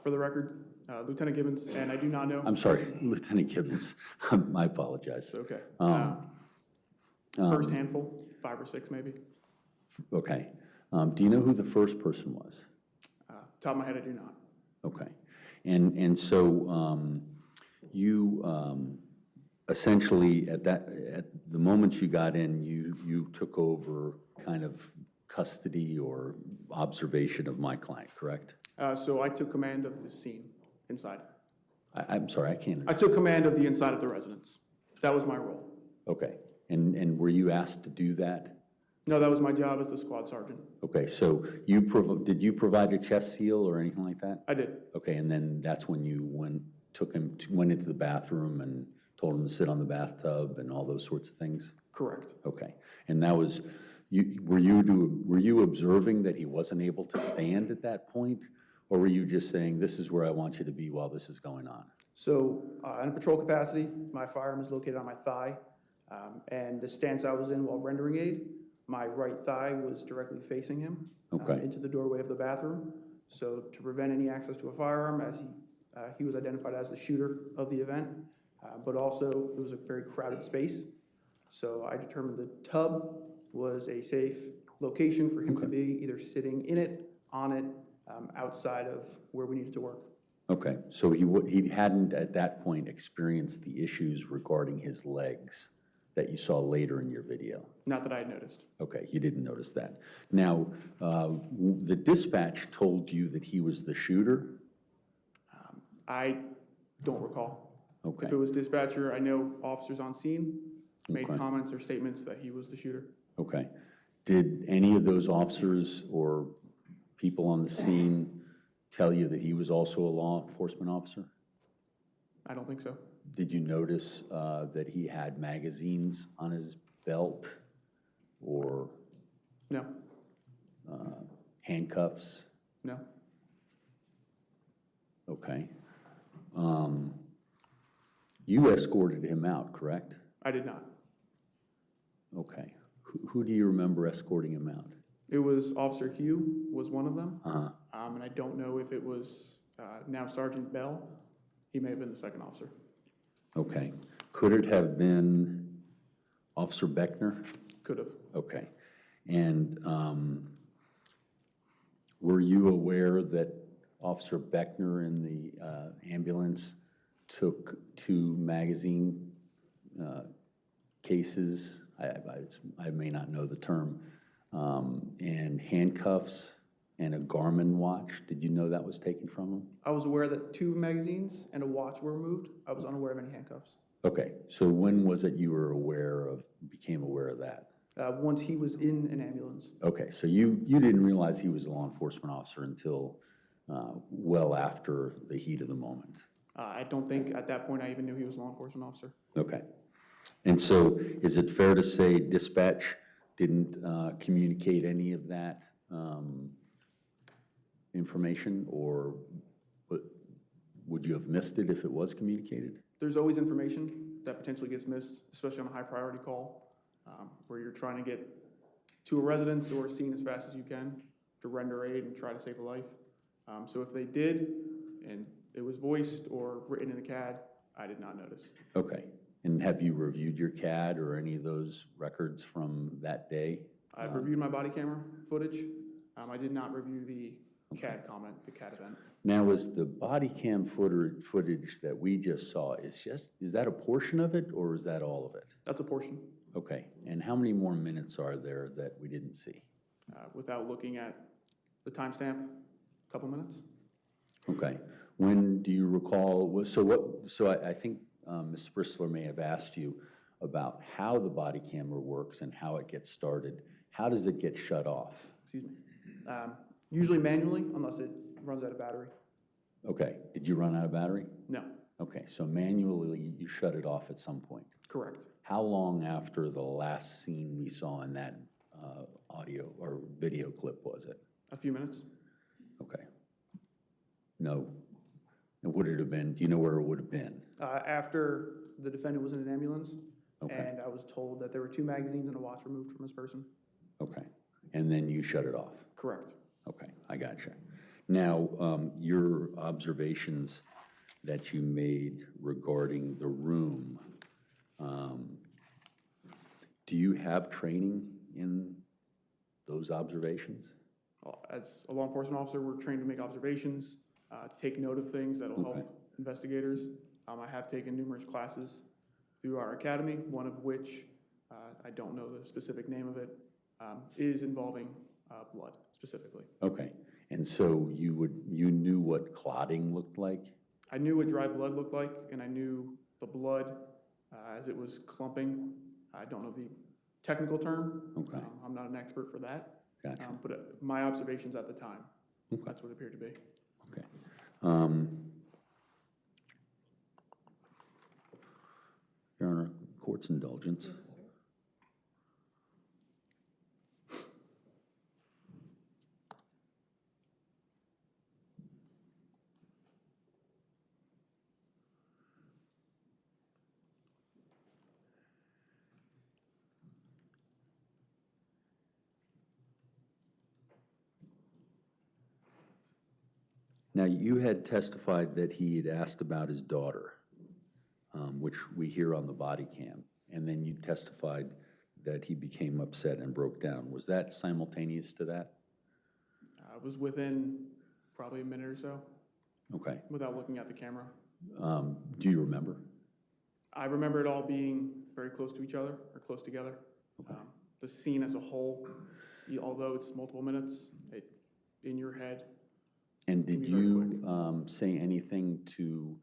For the record, Lieutenant Gibbons, and I do not know. I'm sorry, Lieutenant Gibbons. I apologize. It's okay. First handful, 5 or 6 maybe. Okay. Do you know who the first person was? Top of my head, I do not. Okay. And so you essentially at the moment you got in, you took over kind of custody or observation of my client, correct? So I took command of the scene inside. I'm sorry, I can't. I took command of the inside of the residence. That was my role. Okay. And were you asked to do that? No, that was my job as the squad sergeant. Okay, so did you provide a chest seal or anything like that? I did. Okay, and then that's when you went into the bathroom and told him to sit on the bathtub and all those sorts of things? Correct. Okay, and that was, were you observing that he wasn't able to stand at that point? Or were you just saying, this is where I want you to be while this is going on? So in a patrol capacity, my firearm is located on my thigh, and the stance I was in while rendering aid, my right thigh was directly facing him into the doorway of the bathroom. So to prevent any access to a firearm, as he was identified as the shooter of the event, but also it was a very crowded space. So I determined the tub was a safe location for him to be, either sitting in it, on it, outside of where we needed to work. Okay, so he hadn't at that point experienced the issues regarding his legs that you saw later in your video? Not that I had noticed. Okay, you didn't notice that. Now, the dispatch told you that he was the shooter? I don't recall. Okay. If it was dispatcher, I know officers on scene made comments or statements that he was the shooter. Okay. Did any of those officers or people on the scene tell you that he was also a law enforcement officer? I don't think so. Did you notice that he had magazines on his belt or? No. Handcuffs? No. Okay. You escorted him out, correct? I did not. Okay. Who do you remember escorting him out? It was Officer Hugh was one of them. And I don't know if it was now Sergeant Bell. He may have been the second officer. Okay. Could it have been Officer Beckner? Could have. Okay. And were you aware that Officer Beckner in the ambulance took 2 magazine cases? I may not know the term. And handcuffs and a Garmin watch. Did you know that was taken from him? I was aware that 2 magazines and a watch were removed. I was unaware of any handcuffs. Okay, so when was it you were became aware of that? Once he was in an ambulance. Okay, so you didn't realize he was a law enforcement officer until well after the heat of the moment? I don't think at that point I even knew he was a law enforcement officer. Okay. And so is it fair to say dispatch didn't communicate any of that information, or would you have missed it if it was communicated? There's always information that potentially gets missed, especially on a high priority call, where you're trying to get to a residence or a scene as fast as you can to render aid and try to save a life. So if they did, and it was voiced or written in a CAD, I did not notice. Okay. And have you reviewed your CAD or any of those records from that day? I've reviewed my body camera footage. I did not review the CAD comment, the CAD event. Now, is the body cam footage that we just saw, is that a portion of it, or is that all of it? That's a portion. Okay. And how many more minutes are there that we didn't see? Without looking at the timestamp, a couple minutes. Okay. When do you recall, so I think Ms. Bristler may have asked you about how the body camera works and how it gets started. How does it get shut off? Excuse me. Usually manually, unless it runs out of battery. Okay. Did you run out of battery? No. Okay. So manually you shut it off at some point. Correct. How long after the last scene we saw in that audio or video clip was it? A few minutes. Okay. No. And would it have been, do you know where it would have been? After the defendant was in an ambulance, Okay. and I was told that there were 2 magazines and a watch removed from his person. Okay. And then you shut it off? Correct. Okay, I gotcha. Now, your observations that you made regarding the room, do you have training in those observations? As a law enforcement officer, we're trained to make observations, take note of things that will help investigators. I have taken numerous classes through our academy, one of which, I don't know the specific name of it, is involving blood specifically. Okay, and so you knew what clotting looked like? I knew what dry blood looked like, and I knew the blood as it was clumping. I don't know the technical term. Okay. I'm not an expert for that. Gotcha. But my observations at the time, Okay. that's what it appeared to be. Okay. Your Honor, court's indulgence. Yes, sir. Now, you had testified that he had asked about his daughter, which we hear on the body cam, and then you testified that he became upset and broke down. Was that simultaneous to that? I was within probably a minute or so Okay. without looking at the camera. Do you remember? I remember it all being very close to each other, or close together. Okay. The scene as a whole, although it's multiple minutes, in your head. And did you say anything to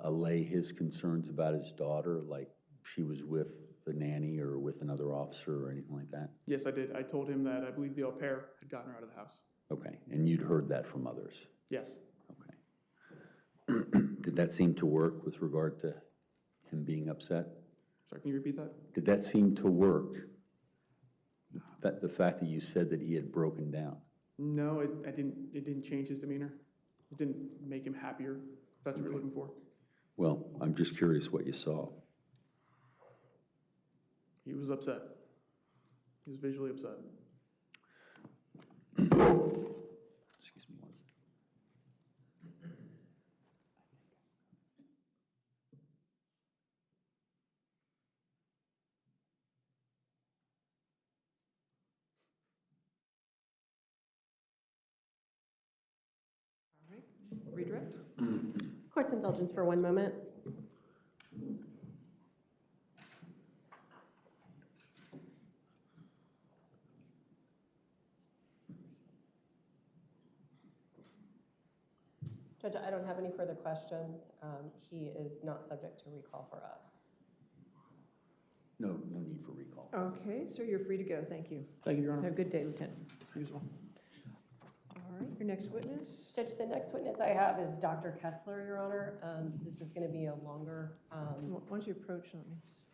allay his concerns about his daughter, like she was with the nanny or with another officer or anything like that? Yes, I did. I told him that I believe the au pair had gotten her out of the house. Okay, and you'd heard that from others? Yes. Okay. Did that seem to work with regard to him being upset? Sorry, can you repeat that? Did that seem to work? That the fact that you said that he had broken down? No, it didn't change his demeanor. It didn't make him happier, if that's what you're looking for. Well, I'm just curious what you saw. He was upset. He was visually upset. Excuse me one second. All right, redirect. Court's indulgence for 1 moment. Judge, I don't have any further questions. He is not subject to recall for us. No need for recall. Okay, sir, you're free to go. Thank you. Thank you, Your Honor. Have a good day, Lieutenant. You as well. All right. Your next witness? Judge, the next witness I have is Dr. Kessler, Your Honor. This is going to be a longer. Why don't you approach? Let me just.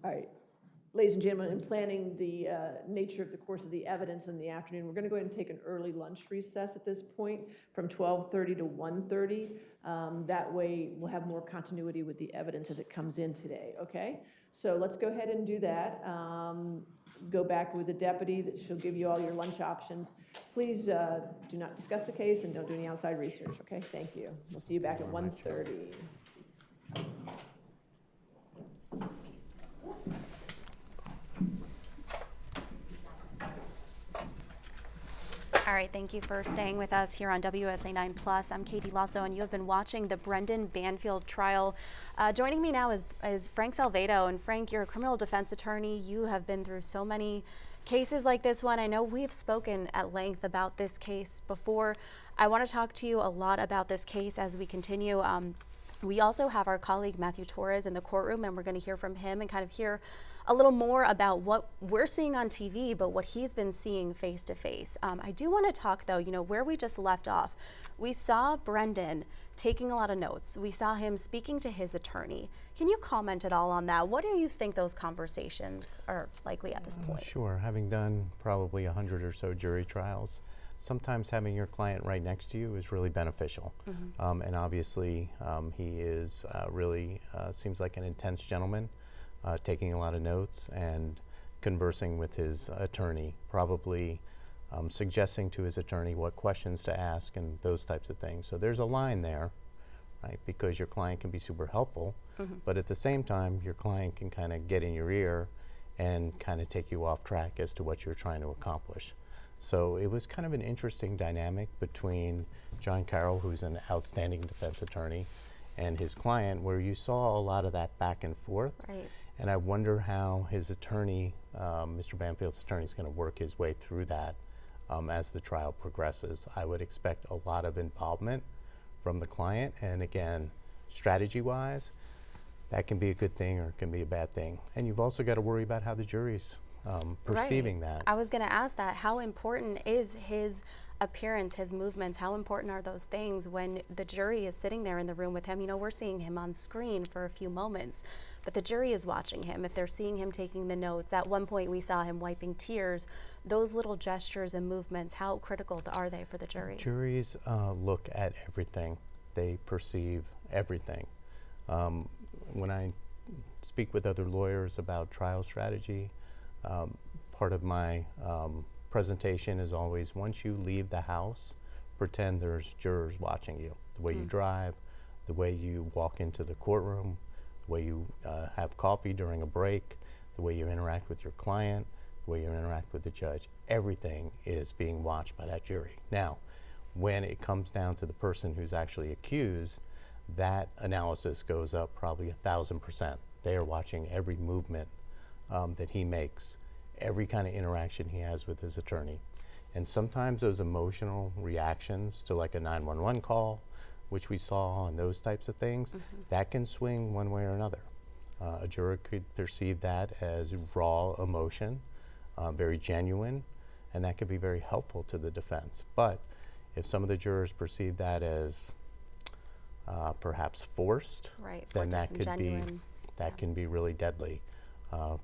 All right. Ladies and gentlemen, in planning the nature of the course of the evidence in the afternoon, we're going to go ahead and take an early lunch recess at this point from 12:30 to 1:30. That way we'll have more continuity with the evidence as it comes in today, okay? So let's go ahead and do that. Go back with the deputy. She'll give you all your lunch options. Please do not discuss the case and don't do any outside research, okay? Thank you. We'll see you back at 1:30. All right, thank you for staying with us here on WSA 9 Plus. I'm Katie Lasso, and you have been watching the Brendan Banfield trial. Joining me now is Frank Salvedo. And Frank, you're a criminal defense attorney. You have been through so many cases like this one. I know we've spoken at length about this case before. I want to talk to you a lot about this case as we continue. We also have our colleague Matthew Torres in the courtroom, and we're going to hear from him and kind of hear a little more about what we're seeing on TV, but what he's been seeing face to face. I do want to talk, though, where we just left off. We saw Brendan taking a lot of notes. We saw him speaking to his attorney. Can you comment at all on that? What do you think those conversations are likely at this point? Sure. Having done probably 100 or so jury trials, sometimes having your client right next to you is really beneficial. Mm-hmm. And obviously, he is really seems like an intense gentleman, taking a lot of notes and conversing with his attorney, probably suggesting to his attorney what questions to ask and those types of things. So there's a line there, right? Because your client can be super helpful, mm-hmm. but at the same time, your client can kind of get in your ear and kind of take you off track as to what you're trying to accomplish. So it was kind of an interesting dynamic between John Carroll, who's an outstanding defense attorney, and his client, where you saw a lot of that back and forth. Right. And I wonder how his attorney, Mr. Banfield's attorney, is going to work his way through that as the trial progresses. I would expect a lot of involvement from the client, and again, strategy-wise, that can be a good thing or it can be a bad thing. And you've also got to worry about how the jury's perceiving that. I was going to ask that. How important is his appearance, his movements? How important are those things when the jury is sitting there in the room with him? You know, we're seeing him on screen for a few moments, but the jury is watching him. If they're seeing him taking the notes, at one point we saw him wiping tears. Those little gestures and movements, how critical are they for the jury? Juries look at everything. They perceive everything. When I speak with other lawyers about trial strategy, part of my presentation is always, once you leave the house, pretend there's jurors watching you. The way you drive, the way you walk into the courtroom, the way you have coffee during a break, the way you interact with your client, the way you interact with the judge. Everything is being watched by that jury. Now, when it comes down to the person who's actually accused, that analysis goes up probably 1,000%. They are watching every movement that he makes, every kind of interaction he has with his attorney. And sometimes those emotional reactions to like a 911 call, which we saw, and those types of things, that can swing one way or another. A juror could perceive that as raw emotion, very genuine, and that could be very helpful to the defense. But if some of the jurors perceive that as perhaps forced, then that can be really deadly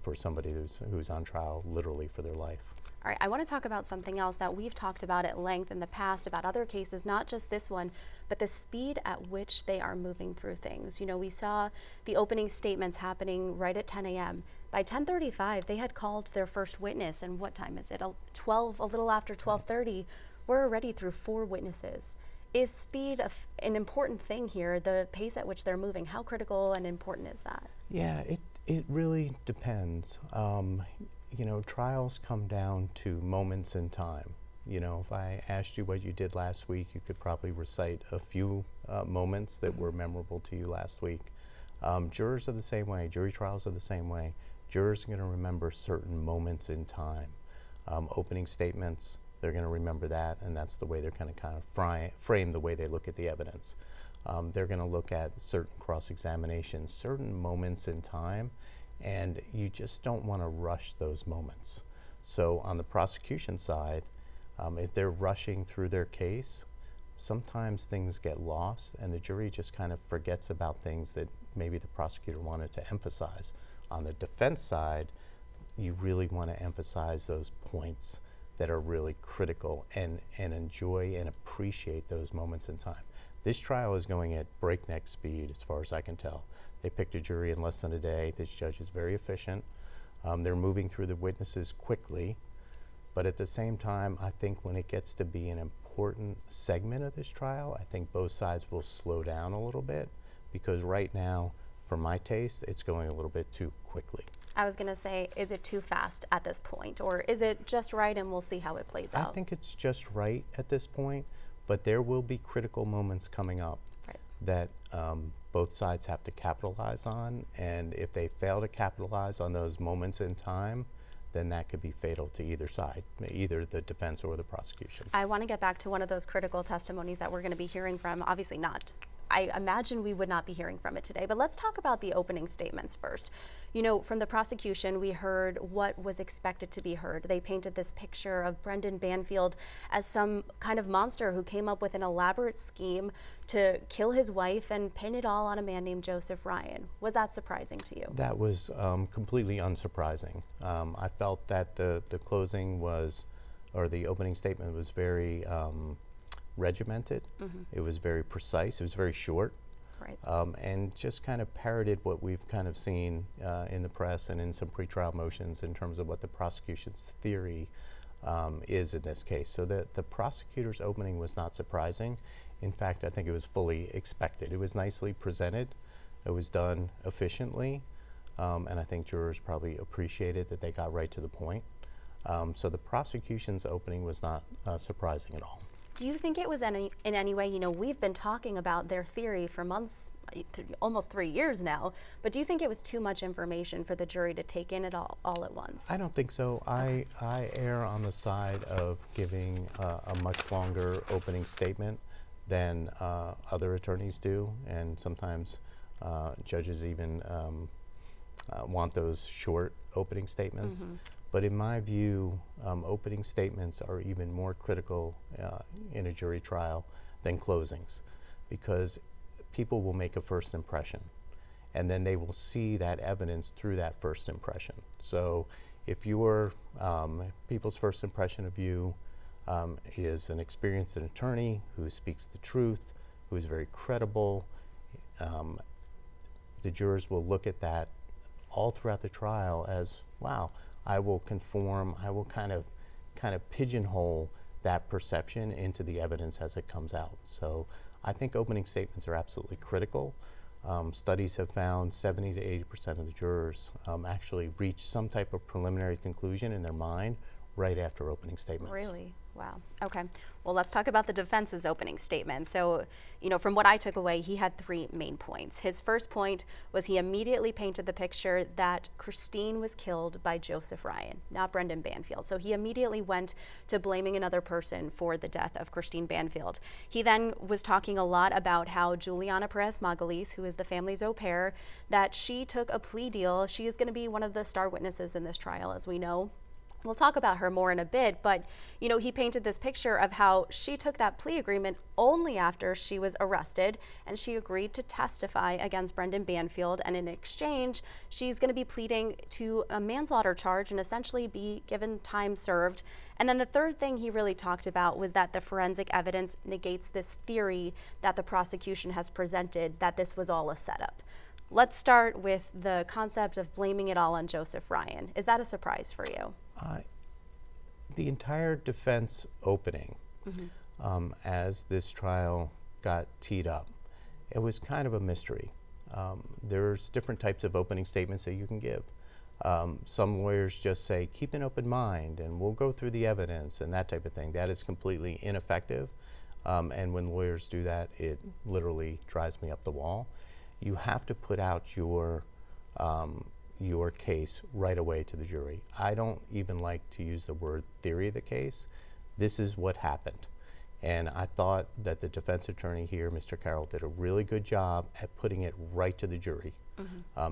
for somebody who's on trial literally for their life. All right, I want to talk about something else that we've talked about at length in the past about other cases, not just this one, but the speed at which they are moving through things. You know, we saw the opening statements happening right at 10 a.m. By 10:35, they had called their first witness, and what time is it? A little after 12:30, we're already through 4 witnesses. Is speed an important thing here, the pace at which they're moving? How critical and important is that? Yeah, it really depends. You know, trials come down to moments in time. You know, if I asked you what you did last week, you could probably recite a few moments that were memorable to you last week. Jurors are the same way. Jury trials are the same way. Jurors are going to remember certain moments in time. Opening statements, they're going to remember that, and that's the way they're going to kind of frame the way they look at the evidence. They're going to look at certain cross-examinations, certain moments in time, and you just don't want to rush those moments. So on the prosecution side, if they're rushing through their case, sometimes things get lost and the jury just kind of forgets about things that maybe the prosecutor wanted to emphasize. On the defense side, you really want to emphasize those points that are really critical and enjoy and appreciate those moments in time. This trial is going at breakneck speed as far as I can tell. They picked a jury in less than a day. This judge is very efficient. They're moving through the witnesses quickly, but at the same time, I think when it gets to be an important segment of this trial, I think both sides will slow down a little bit, because right now, for my taste, it's going a little bit too quickly. I was going to say, is it too fast at this point, or is it just right and we'll see how it plays out? I think it's just right at this point, but there will be critical moments coming up that both sides have to capitalize on, and if they fail to capitalize on those moments in time, then that could be fatal to either side, either the defense or the prosecution. I want to get back to one of those critical testimonies that we're going to be hearing from. Obviously not. I imagine we would not be hearing from it today, but let's talk about the opening statements first. You know, from the prosecution, we heard what was expected to be heard. They painted this picture of Brendan Banfield as some kind of monster who came up with an elaborate scheme to kill his wife and pin it all on a man named Joseph Ryan. Was that surprising to you? That was completely unsurprising. I felt that the closing was, or the opening statement was very regimented. It was very precise. It was very short. Right. And just kind of parroted what we've kind of seen in the press and in some pretrial motions in terms of what the prosecution's theory is in this case. So the prosecutor's opening was not surprising. In fact, I think it was fully expected. It was nicely presented. It was done efficiently. And I think jurors probably appreciated that they got right to the point. So the prosecution's opening was not surprising at all. Do you think it was in any way, you know, we've been talking about their theory for months, almost 3 years now, but do you think it was too much information for the jury to take in it all at once? I don't think so. I err on the side of giving a much longer opening statement than other attorneys do, and sometimes Judges even want those short opening statements. But in my view, opening statements are even more critical in a jury trial than closings, because people will make a first impression, and then they will see that evidence through that first impression. So if your people's first impression of you is an experienced attorney who speaks the truth, who is very credible, the jurors will look at that all throughout the trial as, wow, I will conform, I will kind of pigeonhole that perception into the evidence as it comes out. So I think opening statements are absolutely critical. Studies have found 70 to 80% of the jurors actually reach some type of preliminary conclusion in their mind right after opening statements. Really? Wow. Okay. Well, let's talk about the defense's opening statement. So, you know, from what I took away, he had 3 main points. His first point was he immediately painted the picture that Christine was killed by Joseph Ryan, not Brendan Banfield. So he immediately went to blaming another person for the death of Christine Banfield. He then was talking a lot about how Juliana Peres Magalhaes, who is the family's au pair, that she took a plea deal. She is going to be one of the star witnesses in this trial, as we know. We'll talk about her more in a bit, but you know, he painted this picture of how she took that plea agreement only after she was arrested, and she agreed to testify against Brendan Banfield, and in exchange, she's going to be pleading to a manslaughter charge and essentially be given time served. And then the third thing he really talked about was that the forensic evidence negates this theory that the prosecution has presented that this was all a setup. Let's start with the concept of blaming it all on Joseph Ryan. Is that a surprise for you? The entire defense opening, as this trial got teed up, it was kind of a mystery. There's different types of opening statements that you can give. Some lawyers just say, keep an open mind and we'll go through the evidence and that type of thing. That is completely ineffective. And when lawyers do that, it literally drives me up the wall. You have to put out your case right away to the jury. I don't even like to use the word theory of the case. This is what happened. And I thought that the defense attorney here, Mr. Carroll, did a really good job at putting it right to the jury.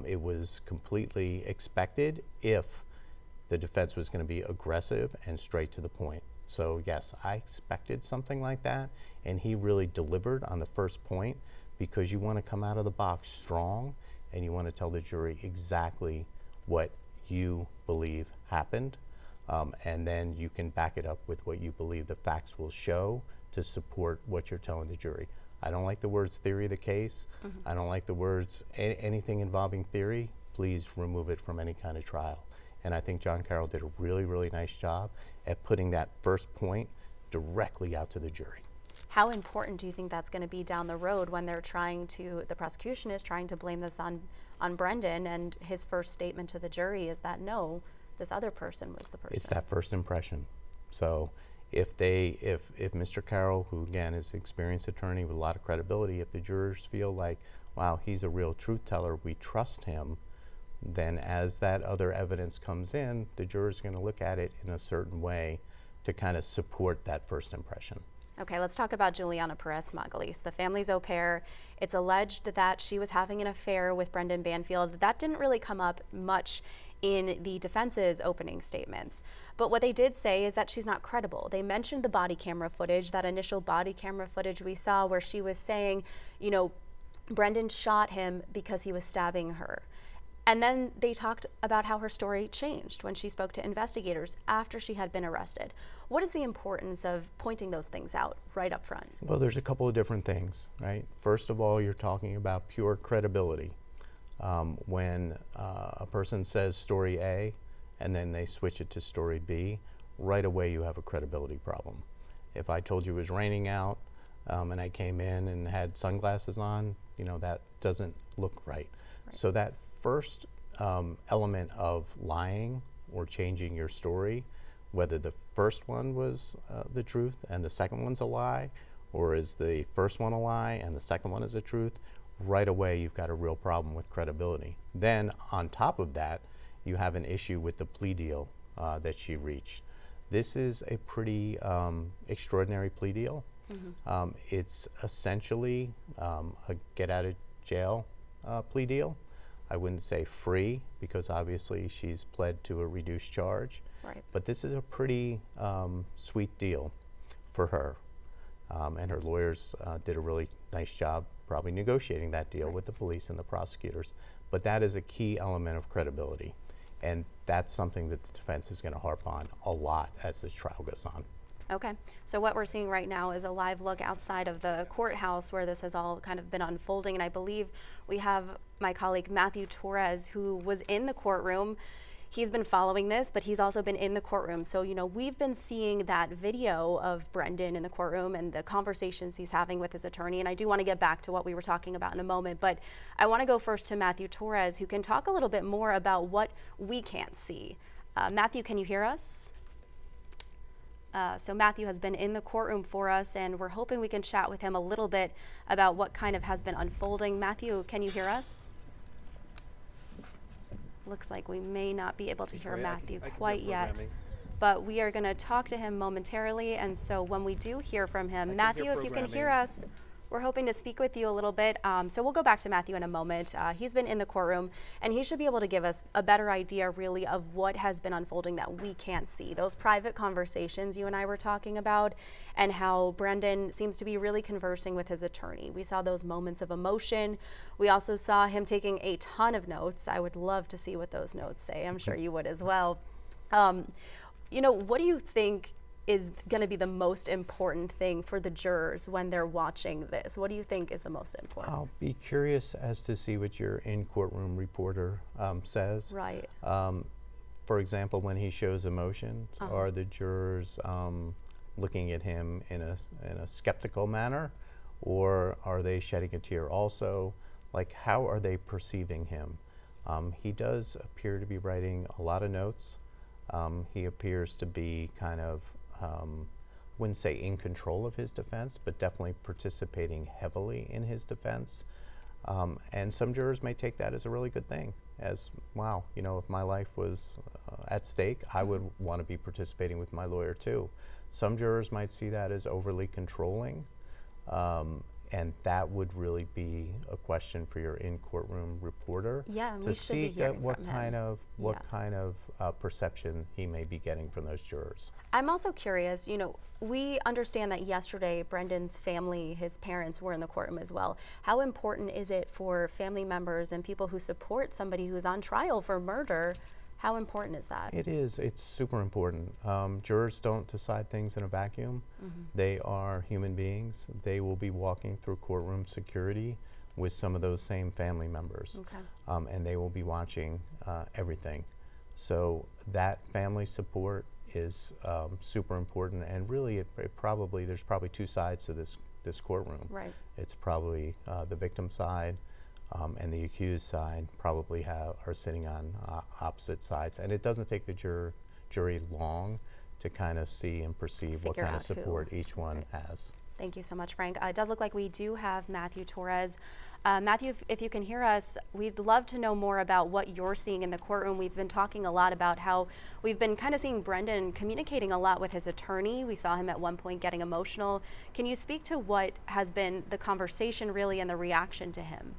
It was completely expected if the defense was going to be aggressive and straight to the point. So yes, I expected something like that, and he really delivered on the first point, because you want to come out of the box strong and you want to tell the jury exactly what you believe happened, and then you can back it up with what you believe the facts will show to support what you're telling the jury. I don't like the words theory of the case. I don't like the words anything involving theory. Please remove it from any kind of trial. And I think John Carroll did a really, really nice job at putting that first point directly out to the jury. How important do you think that's going to be down the road when they're the prosecution is trying to blame this on Brendan, and his first statement to the jury is that no, this other person was the person? It's that first impression. So if Mr. Carroll, who again is an experienced attorney with a lot of credibility, if the jurors feel like, wow, he's a real truth teller, we trust him, then as that other evidence comes in, the jurors are going to look at it in a certain way to kind of support that first impression. Okay, let's talk about Juliana Peres Magalhaes, the family's au pair. It's alleged that she was having an affair with Brendan Banfield. That didn't really come up much in the defense's opening statements. But what they did say is that she's not credible. They mentioned the body camera footage, that initial body camera footage we saw where she was saying, you know, Brendan shot him because he was stabbing her. And then they talked about how her story changed when she spoke to investigators after she had been arrested. What is the importance of pointing those things out right up front? Well, there's a couple of different things, right? First of all, you're talking about pure credibility. When a person says story A and then they switch it to story B, right away you have a credibility problem. If I told you it was raining out and I came in and had sunglasses on, you know, that doesn't look right. So that first element of lying or changing your story, whether the first one was the truth and the second one's a lie, or is the first one a lie and the second one is the truth, right away you've got a real problem with credibility. Then on top of that, you have an issue with the plea deal that she reached. This is a pretty extraordinary plea deal. It's essentially a get out of jail plea deal. I wouldn't say free, because obviously she's pled to a reduced charge. Right. But this is a pretty sweet deal for her. And her lawyers did a really nice job probably negotiating that deal with the police and the prosecutors. But that is a key element of credibility. And that's something that the defense is going to harp on a lot as this trial goes on. Okay, so what we're seeing right now is a live look outside of the courthouse where this has all kind of been unfolding. And I believe we have my colleague Matthew Torres, who was in the courtroom. He's been following this, but he's also been in the courtroom. So, you know, we've been seeing that video of Brendan in the courtroom and the conversations he's having with his attorney. And I do want to get back to what we were talking about in a moment, but I want to go first to Matthew Torres, who can talk a little bit more about what we can't see. Matthew, can you hear us? So Matthew has been in the courtroom for us, and we're hoping we can chat with him a little bit about what kind of has been unfolding. Matthew, can you hear us? Looks like we may not be able to hear Matthew quite yet, but we are going to talk to him momentarily. And so when we do hear from him, Matthew, if you can hear us, we're hoping to speak with you a little bit. So we'll go back to Matthew in a moment. He's been in the courtroom, and he should be able to give us a better idea really of what has been unfolding that we can't see. Those private conversations you and I were talking about, and how Brendan seems to be really conversing with his attorney. We saw those moments of emotion. We also saw him taking a ton of notes. I would love to see what those notes say. I'm sure you would as well. You know, what do you think is going to be the most important thing for the jurors when they're watching this? What do you think is the most important? I'll be curious as to see what your in-courtroom reporter says. Right. For example, when he shows emotion, are the jurors looking at him in a skeptical manner, or are they shedding a tear also? Like, how are they perceiving him? He does appear to be writing a lot of notes. He appears to be kind of wouldn't say in control of his defense, but definitely participating heavily in his defense. And some jurors may take that as a really good thing, as, wow, you know, if my life was at stake, I would want to be participating with my lawyer too. Some jurors might see that as overly controlling, and that would really be a question for your in-courtroom reporter to see what kind of perception he may be getting from those jurors. I'm also curious, you know, we understand that yesterday Brendan's family, his parents, were in the courtroom as well. How important is it for family members and people who support somebody who's on trial for murder? How important is that? It is. It's super important. Jurors don't decide things in a vacuum. They are human beings. They will be walking through courtroom security with some of those same family members. Okay. And they will be watching everything. So that family support is super important, and really there's probably two sides to this courtroom. Right. It's probably the victim side, and the accused side probably are sitting on opposite sides. And it doesn't take the jury long to kind of see and perceive what kind of support each one has. Thank you so much, Frank. It does look like we do have Matthew Torres. Matthew, if you can hear us, we'd love to know more about what you're seeing in the courtroom. We've been talking a lot about how we've been kind of seeing Brendan communicating a lot with his attorney. We saw him at one point getting emotional. Can you speak to what has been the conversation really and the reaction to him?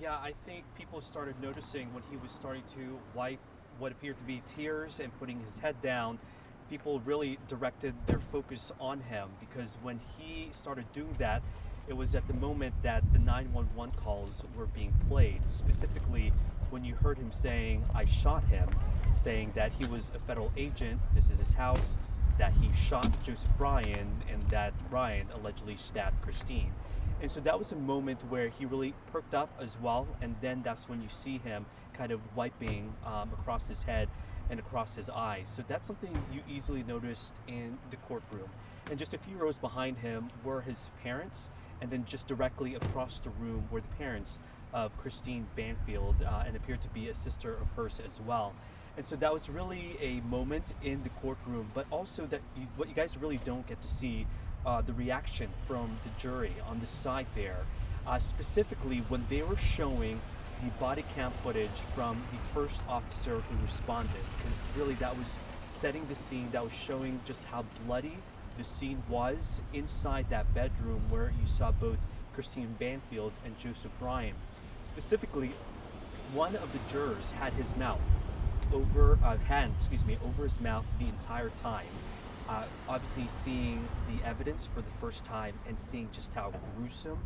Yeah, I think people started noticing when he was starting to wipe what appeared to be tears and putting his head down. People really directed their focus on him, because when he started doing that, it was at the moment that the 911 calls were being played. Specifically, when you heard him saying, "I shot him," saying that he was a federal agent, this is his house, that he shot Joseph Ryan, and that Ryan allegedly stabbed Christine. And so that was a moment where he really perked up as well, and then that's when you see him kind of wiping across his head and across his eyes. So that's something you easily noticed in the courtroom. And just a few rows behind him were his parents, and then just directly across the room were the parents of Christine Banfield, and appeared to be a sister of hers as well. And so that was really a moment in the courtroom, but also that what you guys really don't get to see, the reaction from the jury on the side there, specifically when they were showing the body cam footage from the first officer who responded, because really that was setting the scene, that was showing just how bloody the scene was inside that bedroom where you saw both Christine Banfield and Joseph Ryan. Specifically, one of the jurors had his mouth over his mouth the entire time. Obviously, seeing the evidence for the first time and seeing just how gruesome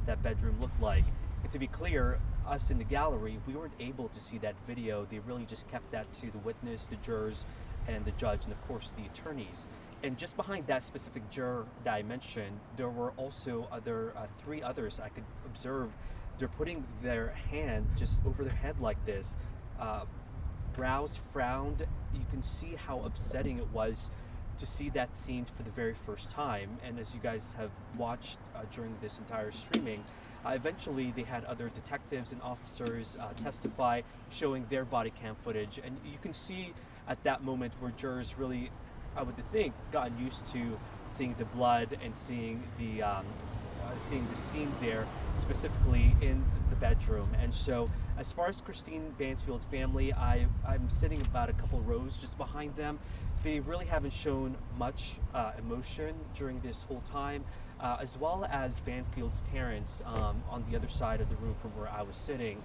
that bedroom looked like. And to be clear, us in the gallery, we weren't able to see that video. They really just kept that to the witness, the jurors, and the judge, and of course the attorneys. And just behind that specific juror that I mentioned, there were also three others I could observe. They're putting their hand just over their head like this, brows frowned. You can see how upsetting it was to see that scene for the very first time. And as you guys have watched during this entire streaming, eventually they had other detectives and officers testify, showing their body cam footage. And you can see at that moment where jurors really, I would think, gotten used to seeing the blood and seeing the scene there, specifically in the bedroom. And so as far as Christine Banfield's family, I'm sitting about a couple rows just behind them. They really haven't shown much emotion during this whole time, as well as Banfield's parents on the other side of the room from where I was sitting.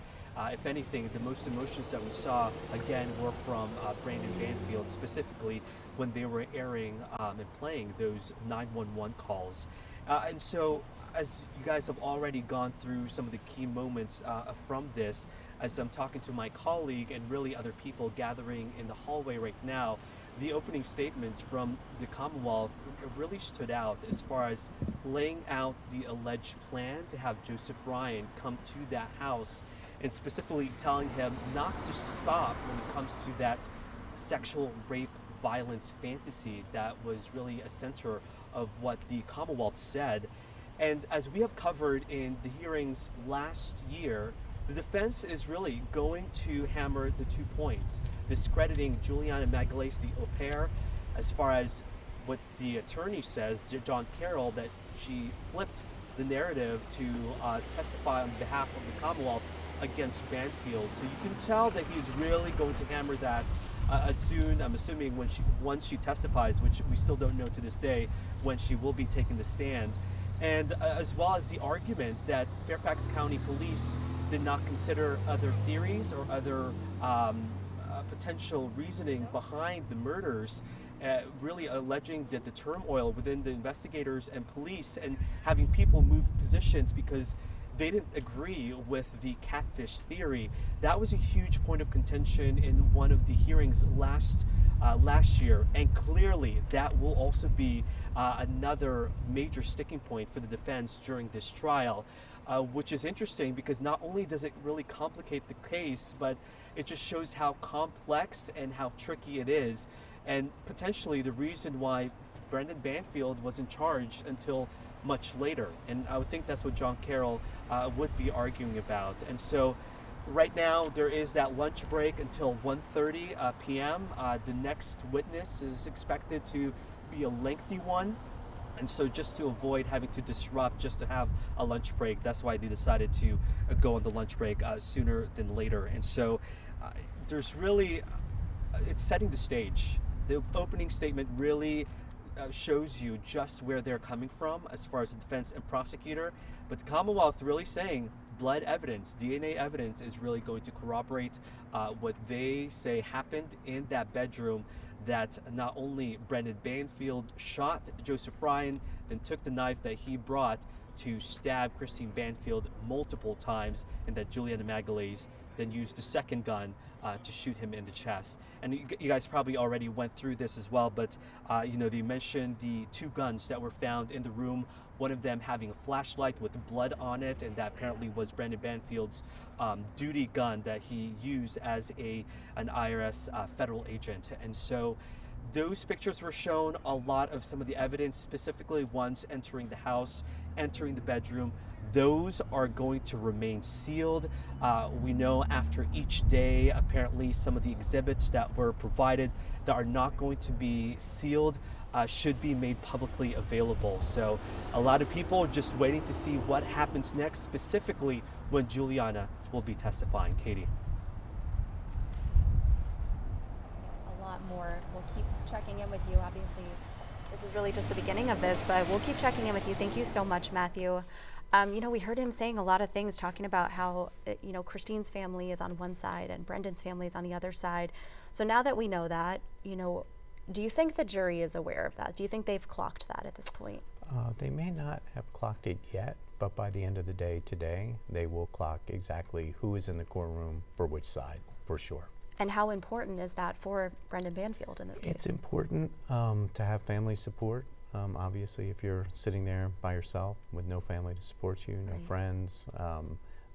If anything, the most emotions that we saw, again, were from Brendan Banfield, specifically when they were airing and playing those 911 calls. And so, as you guys have already gone through some of the key moments from this, as I'm talking to my colleague and really other people gathering in the hallway right now, the opening statements from the Commonwealth really stood out as far as laying out the alleged plan to have Joseph Ryan come to that house, and specifically telling him not to stop when it comes to that sexual rape violence fantasy that was really a center of what the Commonwealth said. And as we have covered in the hearings last year, the defense is really going to hammer the 2 points, discrediting Juliana Magalhaes, the au pair, as far as what the attorney says, John Carroll, that she flipped the narrative to testify on behalf of the Commonwealth against Banfield. So you can tell that he's really going to hammer that soon, I'm assuming, once she testifies, which we still don't know to this day, when she will be taking the stand. And as well as the argument that Fairfax County Police did not consider other theories or other potential reasoning behind the murders, really alleging that the turmoil within the investigators and police and having people move positions because they didn't agree with the catfish theory. That was a huge point of contention in one of the hearings last year, and clearly that will also be another major sticking point for the defense during this trial, which is interesting because not only does it really complicate the case, but it just shows how complex and how tricky it is, and potentially the reason why Brendan Banfield wasn't charged until much later. And I would think that's what John Carroll would be arguing about. And so right now there is that lunch break until 1:30 p.m. The next witness is expected to be a lengthy one. And so just to avoid having to disrupt just to have a lunch break, that's why they decided to go on the lunch break sooner than later. And so there's really, it's setting the stage. The opening statement really shows you just where they're coming from as far as the defense and prosecutor. But the Commonwealth really saying blood evidence, DNA evidence is really going to corroborate what they say happened in that bedroom, that not only Brendan Banfield shot Joseph Ryan, then took the knife that he brought to stab Christine Banfield multiple times, and that Juliana Magalhaes then used the second gun to shoot him in the chest. And you guys probably already went through this as well, but they mentioned the 2 guns that were found in the room, one of them having a flashlight with blood on it, and that apparently was Brendan Banfield's duty gun that he used as an IRS federal agent. And so those pictures were shown, a lot of some of the evidence, specifically ones entering the house, entering the bedroom. Those are going to remain sealed. We know after each day, apparently some of the exhibits that were provided that are not going to be sealed should be made publicly available. So a lot of people are just waiting to see what happens next, specifically when Juliana will be testifying. Katie. A lot more. We'll keep checking in with you, obviously. This is really just the beginning of this, but we'll keep checking in with you. Thank you so much, Matthew. You know, we heard him saying a lot of things, talking about how, you know, Christine's family is on one side and Brendan's family is on the other side. So now that we know that, you know, do you think the jury is aware of that? Do you think they've clocked that at this point? They may not have clocked it yet, but by the end of the day today, they will clock exactly who is in the courtroom for which side, for sure. And how important is that for Brendan Banfield in this case? It's important to have family support. Obviously, if you're sitting there by yourself with no family to support you, no friends,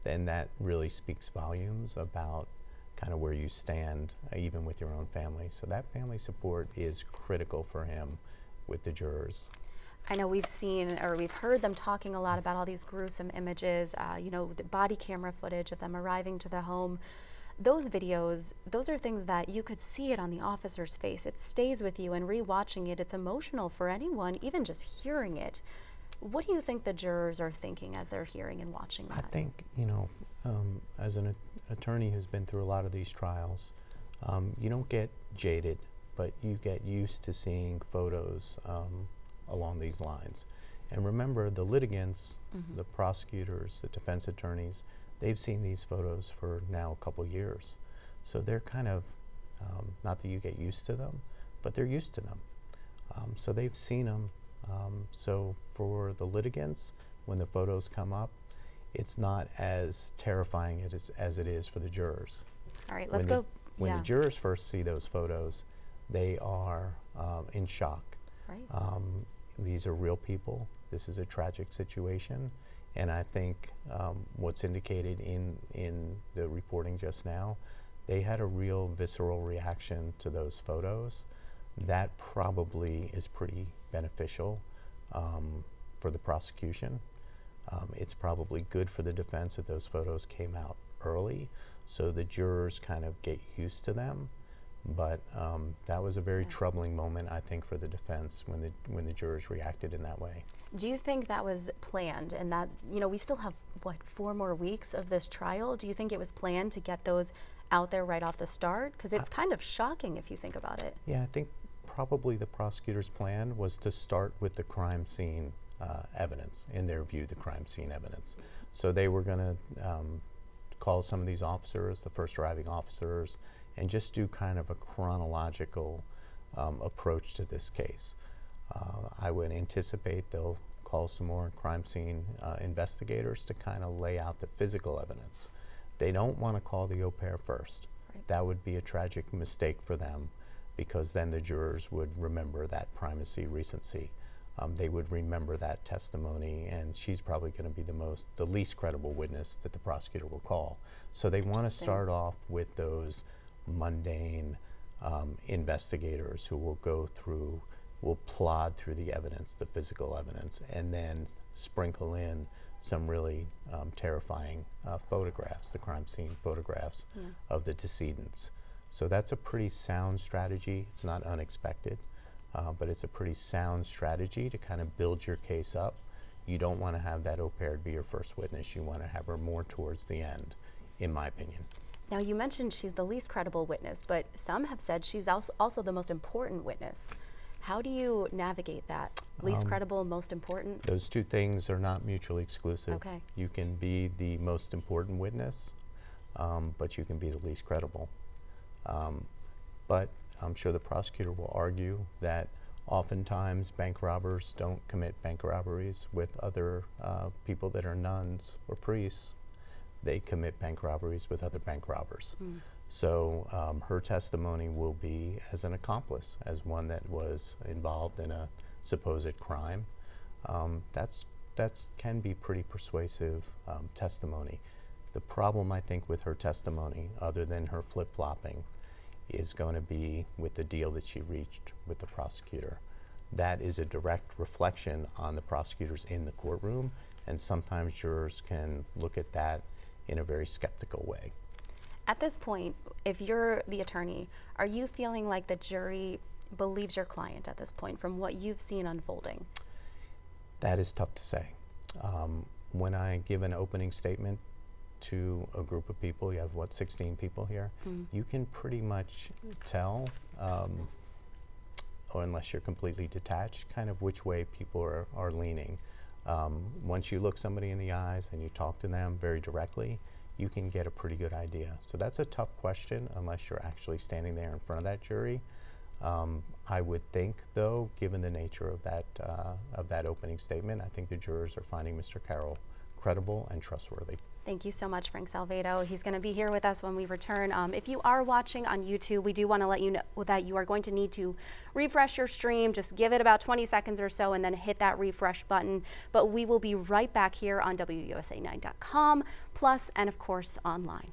then that really speaks volumes about kind of where you stand, even with your own family. So that family support is critical for him with the jurors. I know we've seen, or we've heard them talking a lot about all these gruesome images, you know, the body camera footage of them arriving to the home. Those videos, those are things that you could see it on the officer's face. It stays with you, and rewatching it, it's emotional for anyone, even just hearing it. What do you think the jurors are thinking as they're hearing and watching that? I think, you know, as an attorney who's been through a lot of these trials, you don't get jaded, but you get used to seeing photos along these lines. And remember, the litigants, the prosecutors, the defense attorneys, they've seen these photos for now a couple years. So they're kind of, not that you get used to them, but they're used to them. So they've seen them. So for the litigants, when the photos come up, it's not as terrifying as it is for the jurors. All right, let's go. When the jurors first see those photos, they are in shock. Right. These are real people. This is a tragic situation. And I think what's indicated in the reporting just now, they had a real visceral reaction to those photos. That probably is pretty beneficial for the prosecution. It's probably good for the defense that those photos came out early, so the jurors kind of get used to them. But that was a very troubling moment, I think, for the defense when the jurors reacted in that way. Do you think that was planned, and that, you know, we still have, what, 4 more weeks of this trial? Do you think it was planned to get those out there right off the start? Because it's kind of shocking if you think about it. Yeah, I think probably the prosecutor's plan was to start with the crime scene evidence, in their view, the crime scene evidence. So they were going to call some of these officers, the first arriving officers, and just do kind of a chronological approach to this case. I would anticipate they'll call some more crime scene investigators to kind of lay out the physical evidence. They don't want to call the au pair first. Right. That would be a tragic mistake for them, because then the jurors would remember that primacy, recency. They would remember that testimony, and she's probably going to be the least credible witness that the prosecutor will call. So they want to start off with those mundane investigators who will plod through the evidence, the physical evidence, and then sprinkle in some really terrifying photographs, the crime scene photographs of the decedents. So that's a pretty sound strategy. It's not unexpected, but it's a pretty sound strategy to kind of build your case up. You don't want to have that au pair be your first witness. You want to have her more towards the end, in my opinion. Now, you mentioned she's the least credible witness, but some have said she's also the most important witness. How do you navigate that? Least credible, most important? Those two things are not mutually exclusive. Okay. You can be the most important witness, but you can be the least credible. But I'm sure the prosecutor will argue that oftentimes bank robbers don't commit bank robberies with other people that are nuns or priests. They commit bank robberies with other bank robbers. So her testimony will be as an accomplice, as one that was involved in a supposed crime. That can be pretty persuasive testimony. The problem, I think, with her testimony, other than her flip-flopping, is going to be with the deal that she reached with the prosecutor. That is a direct reflection on the prosecutors in the courtroom, and sometimes jurors can look at that in a very skeptical way. At this point, if you're the attorney, are you feeling like the jury believes your client at this point from what you've seen unfolding? That is tough to say. When I give an opening statement to a group of people, you have, 16 people here, you can pretty much tell, or unless you're completely detached, kind of which way people are leaning. Once you look somebody in the eyes and you talk to them very directly, you can get a pretty good idea. So that's a tough question unless you're actually standing there in front of that jury. I would think, though, given the nature of that opening statement, I think the jurors are finding Mr. Carroll credible and trustworthy. Thank you so much, Frank Salvedo. He's going to be here with us when we return. If you are watching on YouTube, we do want to let you know that you are going to need to refresh your stream. Just give it about 20 seconds or so and then hit that refresh button. But we will be right back here on WUSA9.com, plus, and of course, online.